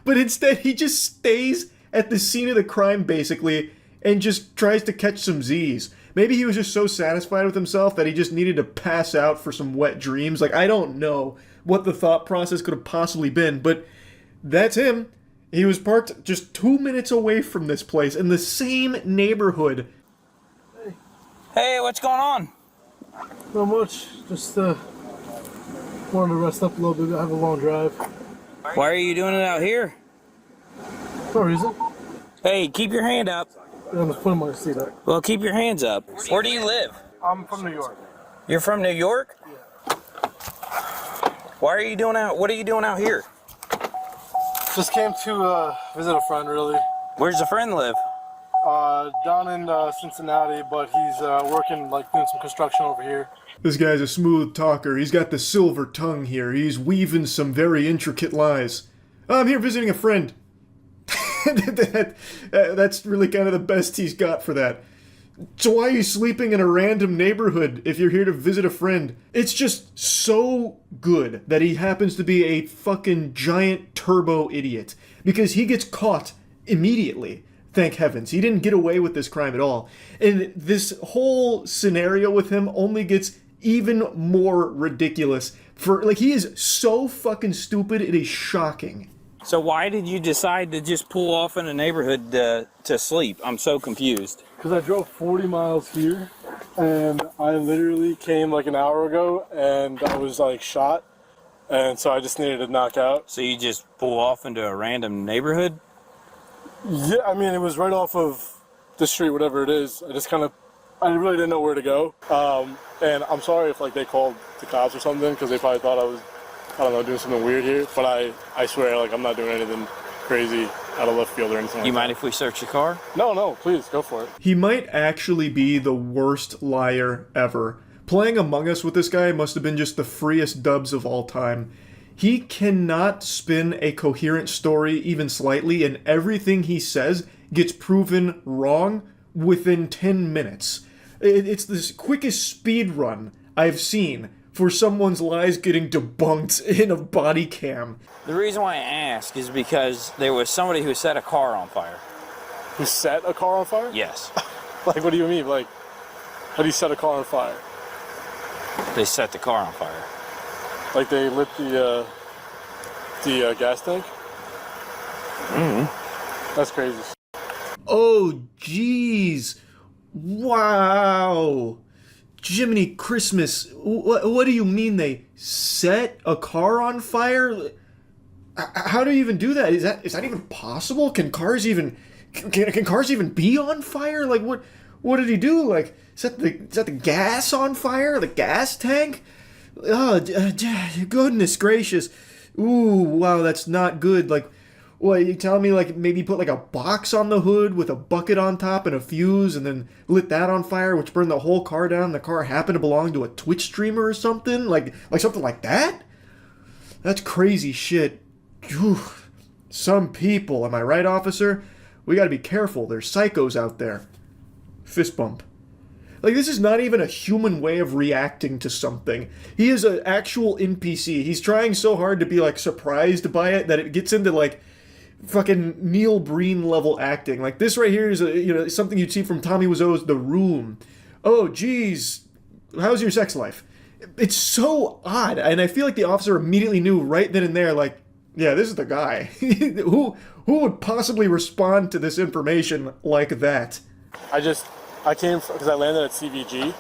But instead, he just stays at the scene of the crime, basically, and just tries to catch some Z's. Maybe he was just so satisfied with himself that he just needed to pass out for some wet dreams. Like, I don't know what the thought process could have possibly been, but that's him. He was parked just 2 minutes away from this place in the same neighborhood. Hey, what's going on? Not much. Just wanted to rest up a little bit. I have a long drive. Why are you doing it out here? No reason. Hey, keep your hand up. I'm just putting my seat up. Well, keep your hands up. Where do you live? I'm from New York. You're from New York? Yeah. What are you doing out here? Just came to visit a friend, really. Where's the friend live? Down in Cincinnati, but he's working, like, doing some construction over here. This guy's a smooth talker. He's got the silver tongue here. He's weaving some very intricate lies. I'm here visiting a friend. That's really kind of the best he's got for that. So why are you sleeping in a random neighborhood if you're here to visit a friend? It's just so good that he happens to be a fucking giant turbo idiot. Because he gets caught immediately. Thank heavens. He didn't get away with this crime at all. And this whole scenario with him only gets even more ridiculous. He is so fucking stupid, it is shocking. So why did you decide to just pull off in a neighborhood to sleep? I'm so confused. Because I drove 40 miles here, and I literally came like an hour ago, and I was like shot, and so I just needed to knock out. So you just pull off into a random neighborhood? Yeah, I mean, it was right off of the street, whatever it is. I really didn't know where to go. And I'm sorry if like they called the cops or something, because they probably thought I was, I don't know, doing something weird here. But I swear, like, I'm not doing anything crazy. out of left field or anything. You mind if we search the car? No, please go for it. He might actually be the worst liar ever. Playing Among Us with this guy must have been just the freest dubs of all time. He cannot spin a coherent story even slightly, and everything he says gets proven wrong within 10 minutes. It's the quickest speed run I've seen for someone's lies getting debunked in a body cam. The reason why I ask is because there was somebody who set a car on fire. Who set a car on fire? Yes. Like, what do you mean? Like, how do you set a car on fire? They set the car on fire. Like they lit the gas tank? Mm-hmm. That's crazy. Oh, jeez. Wow. Jiminy Christmas. What do you mean they set a car on fire? How do you even do that? Is that even possible? Can cars even be on fire? Like what did he do? Like set the gas on fire? The gas tank? Oh, goodness gracious. Ooh, wow, that's not good. Like, what, you telling me, like, maybe put, like, a box on the hood with a bucket on top and a fuse and then lit that on fire, which burned the whole car down, and the car happened to belong to a Twitch streamer or something? Like something like that? That's crazy shit. Whew. Some people, am I right, officer? We gotta be careful. There's psychos out there. Fist bump. Like, this is not even a human way of reacting to something. He is an actual NPC. He's trying so hard to be, like, surprised by it that it gets into, like, fucking Neil Breen level acting. Like, this right here is, something you'd see from Tommy Wiseau's The Room. Oh, geez, how's your sex life? It's so odd, and I feel like the officer immediately knew right then and there, like, yeah, this is the guy. Who would possibly respond to this information like that? I came because I landed at CVG,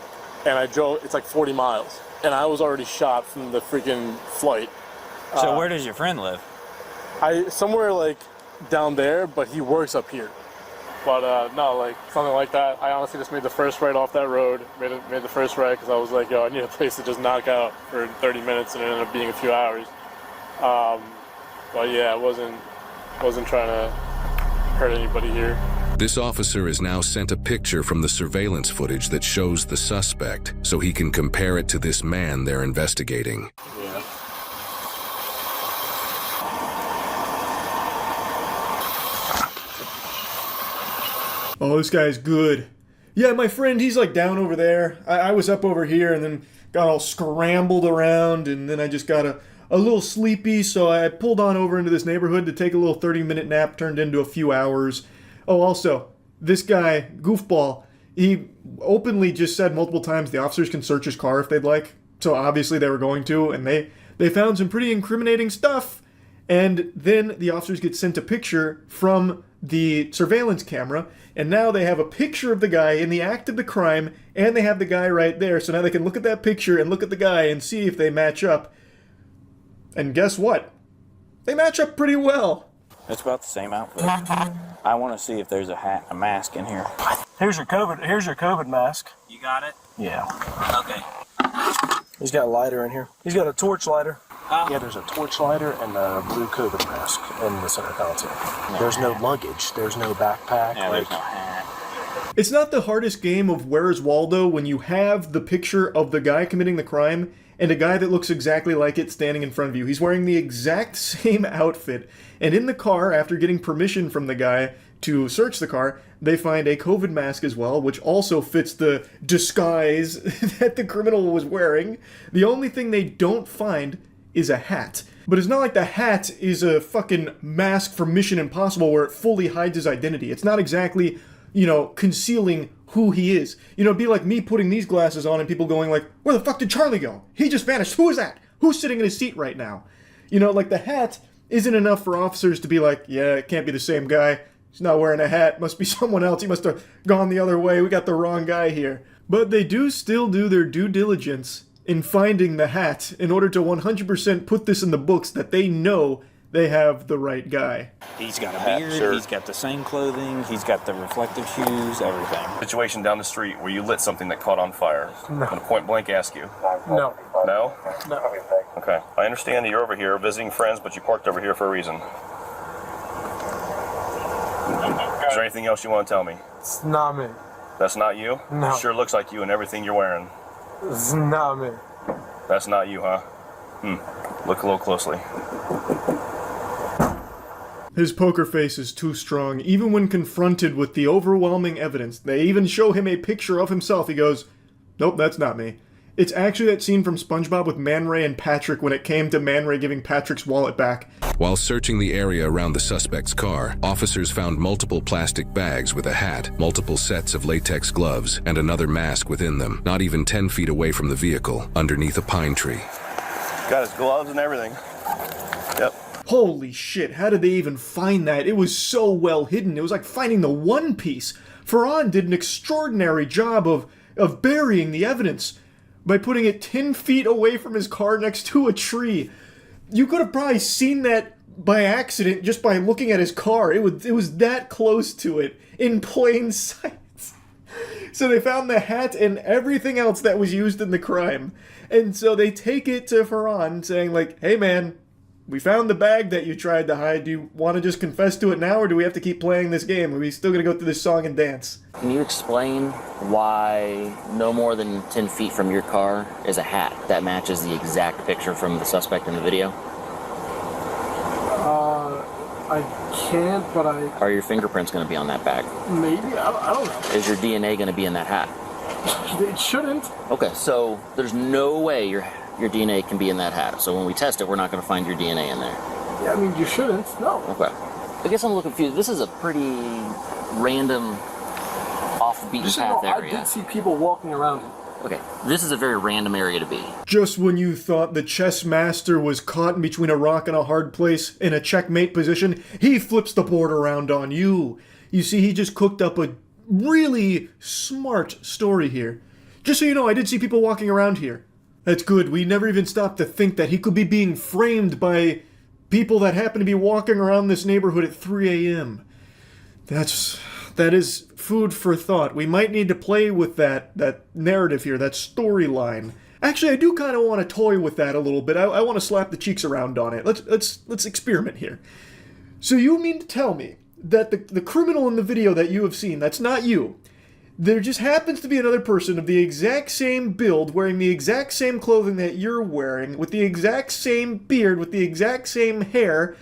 and I drove. It's like 40 miles, and I was already shot from the freaking flight. So where does your friend live? Somewhere like down there, but he works up here. But no, like something like that. I honestly just made the first right off that road. Made the first right because I was like, yo, I need a place to just knock out for 30 minutes, and it ended up being a few hours. But yeah, I wasn't trying to hurt anybody here. This officer has now sent a picture from the surveillance footage that shows the suspect, so he can compare it to this man they're investigating. Yeah. Oh, this guy's good. Yeah, my friend, he's like down over there. I was up over here and then got all scrambled around, and then I just got a little sleepy, so I pulled on over into this neighborhood to take a little 30-minute nap, turned into a few hours. Oh, also, this guy, Goofball, he openly just said multiple times the officers can search his car if they'd like. So obviously they were going to, and they found some pretty incriminating stuff. And then the officers get sent a picture from the surveillance camera, and now they have a picture of the guy in the act of the crime, and they have the guy right there. So now they can look at that picture and look at the guy and see if they match up. And guess what? They match up pretty well. It's about the same outfit. I want to see if there's a mask in here. Here's your COVID mask. You got it? Yeah. Okay. He's got a lighter in here. He's got a torch lighter. Yeah, there's a torch lighter and a blue COVID mask in the center console. There's no luggage. There's no backpack. Yeah, there's no hat. It's not the hardest game of Where's Waldo when you have the picture of the guy committing the crime and a guy that looks exactly like it standing in front of you. He's wearing the exact same outfit. And in the car, after getting permission from the guy to search the car, they find a COVID mask as well, which also fits the disguise that the criminal was wearing. The only thing they don't find is a hat. But it's not like the hat is a fucking mask from Mission Impossible where it fully hides his identity. It's not exactly, concealing who he is. It'd be like me putting these glasses on and people going like, where the fuck did Charlie go? He just vanished. Who is that? Who's sitting in his seat right now? Like the hat isn't enough for officers to be like, yeah, it can't be the same guy. He's not wearing a hat. Must be someone else. He must have gone the other way. We got the wrong guy here. But they do still do their due diligence in finding the hat in order to 100% put this in the books that they know they have the right guy. He's got a beard, he's got the same clothing, he's got the reflective shoes, everything. Situation down the street where you lit something that caught on fire. No. I'm gonna point blank ask you. No. No? No. Okay. I understand that you're over here visiting friends, but you parked over here for a reason. Is there anything else you want to tell me? It's not me. That's not you? No. Sure looks like you and everything you're wearing. It's not me. That's not you, huh? Look a little closely. His poker face is too strong. Even when confronted with the overwhelming evidence, they even show him a picture of himself. He goes, nope, that's not me. It's actually that scene from SpongeBob with Man Ray and Patrick when it came to Man Ray giving Patrick's wallet back. While searching the area around the suspect's car, officers found multiple plastic bags with a hat, multiple sets of latex gloves, and another mask within them, not even 10 feet away from the vehicle, underneath a pine tree. Got his gloves and everything. Yep. Holy shit, how did they even find that? It was so well hidden. It was like finding the One Piece. Ferran did an extraordinary job of burying the evidence by putting it 10 feet away from his car next to a tree. You could have probably seen that by accident just by looking at his car. It was that close to it in plain sight. So they found the hat and everything else that was used in the crime. And so they take it to Ferran saying like, hey man, we found the bag that you tried to hide. Do you want to just confess to it now, or do we have to keep playing this game? Are we still going to go through this song and dance? Can you explain why no more than 10 feet from your car is a hat that matches the exact picture from the suspect in the video? I can't, but Are your fingerprints going to be on that bag? Maybe, I don't know. Is your DNA going to be in that hat? It shouldn't. Okay, so there's no way your DNA can be in that hat. So when we test it, we're not going to find your DNA in there. Yeah, I mean, you shouldn't, no. Okay. I guess I'm a little confused. This is a pretty random, off the beaten path area. I did see people walking around it. Okay, this is a very random area to be. Just when you thought the chess master was caught in between a rock and a hard place in a checkmate position, he flips the board around on you. You see, he just cooked up a really smart story here. Just so you know, I did see people walking around here. That's good. We never even stopped to think that he could be being framed by people that happen to be walking around this neighborhood at 3 a.m. That is food for thought. We might need to play with that narrative here, that storyline. Actually, I do kind of want to toy with that a little bit. I want to slap the cheeks around on it. Let's experiment here. So you mean to tell me that the criminal in the video that you have seen, that's not you. There just happens to be another person of the exact same build, wearing the exact same clothing that you're wearing, with the exact same beard, with the exact same hair.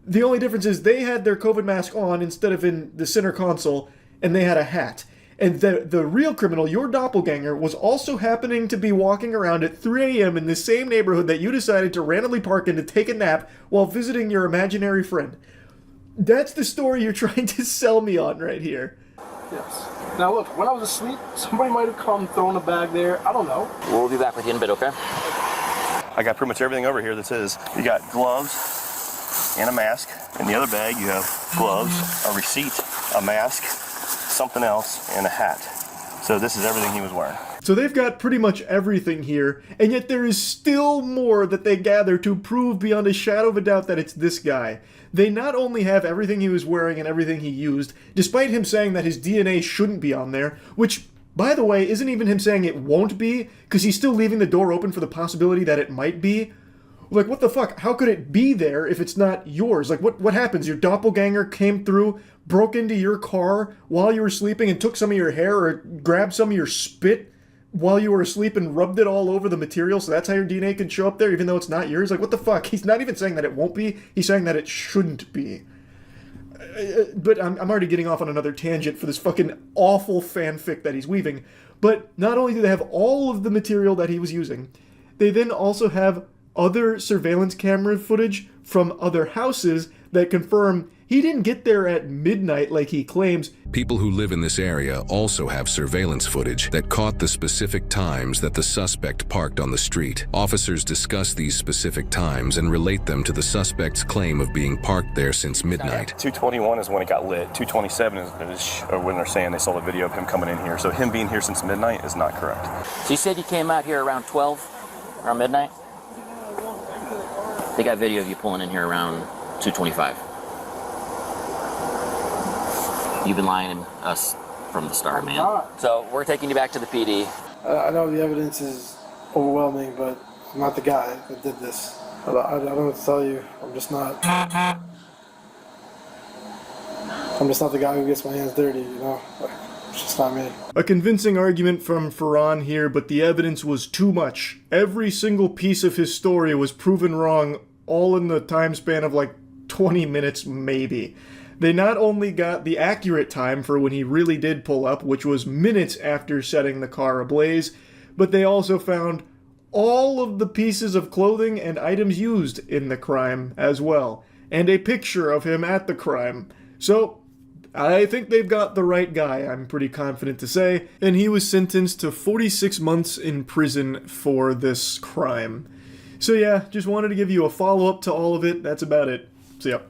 The only difference is they had their COVID mask on instead of in the center console, and they had a hat. And the real criminal, your doppelganger, was also happening to be walking around at 3 a.m. in the same neighborhood that you decided to randomly park in to take a nap while visiting your imaginary friend. That's the story you're trying to sell me on right here. Yes. Now look, when I was asleep, somebody might have come, thrown a bag there. I don't know. We'll be back with you in a bit, okay? I got pretty much everything over here that says you got gloves and a mask. In the other bag, you have gloves, a receipt, a mask, something else, and a hat. So this is everything he was wearing. So they've got pretty much everything here, and yet there is still more that they gather to prove beyond a shadow of a doubt that it's this guy. They not only have everything he was wearing and everything he used, despite him saying that his DNA shouldn't be on there, which, by the way, isn't even him saying it won't be, because he's still leaving the door open for the possibility that it might be. Like, what the fuck? How could it be there if it's not yours? Like, what happens? Your doppelganger came through, broke into your car while you were sleeping and took some of your hair or grabbed some of your spit while you were asleep and rubbed it all over the material, so that's how your DNA can show up there even though it's not yours? Like, what the fuck? He's not even saying that it won't be. He's saying that it shouldn't be. But I'm already getting off on another tangent for this fucking awful fanfic that he's weaving. But not only do they have all of the material that he was using, they then also have other surveillance camera footage from other houses that confirm he didn't get there at midnight like he claims. People who live in this area also have surveillance footage that caught the specific times that the suspect parked on the street. Officers discuss these specific times and relate them to the suspect's claim of being parked there since midnight. 2:21 is when it got lit. 2:27 is when they're saying they saw the video of him coming in here. So him being here since midnight is not correct. So you said you came out here around 12, around midnight? They got video of you pulling in here around 2:25. You've been lying to us from the start, man. So we're taking you back to the PD. I know the evidence is overwhelming, but I'm not the guy that did this. I don't know what to tell you. I'm just not. I'm just not the guy who gets my hands dirty, you know? Like, it's just not me. A convincing argument from Ferran here, but the evidence was too much. Every single piece of his story was proven wrong, all in the time span of like 20 minutes maybe. They not only got the accurate time for when he really did pull up, which was minutes after setting the car ablaze, but they also found all of the pieces of clothing and items used in the crime as well, and a picture of him at the crime. So, I think they've got the right guy, I'm pretty confident to say, and he was sentenced to 46 months in prison for this crime. So yeah, just wanted to give you a follow-up to all of it. That's about it. See ya.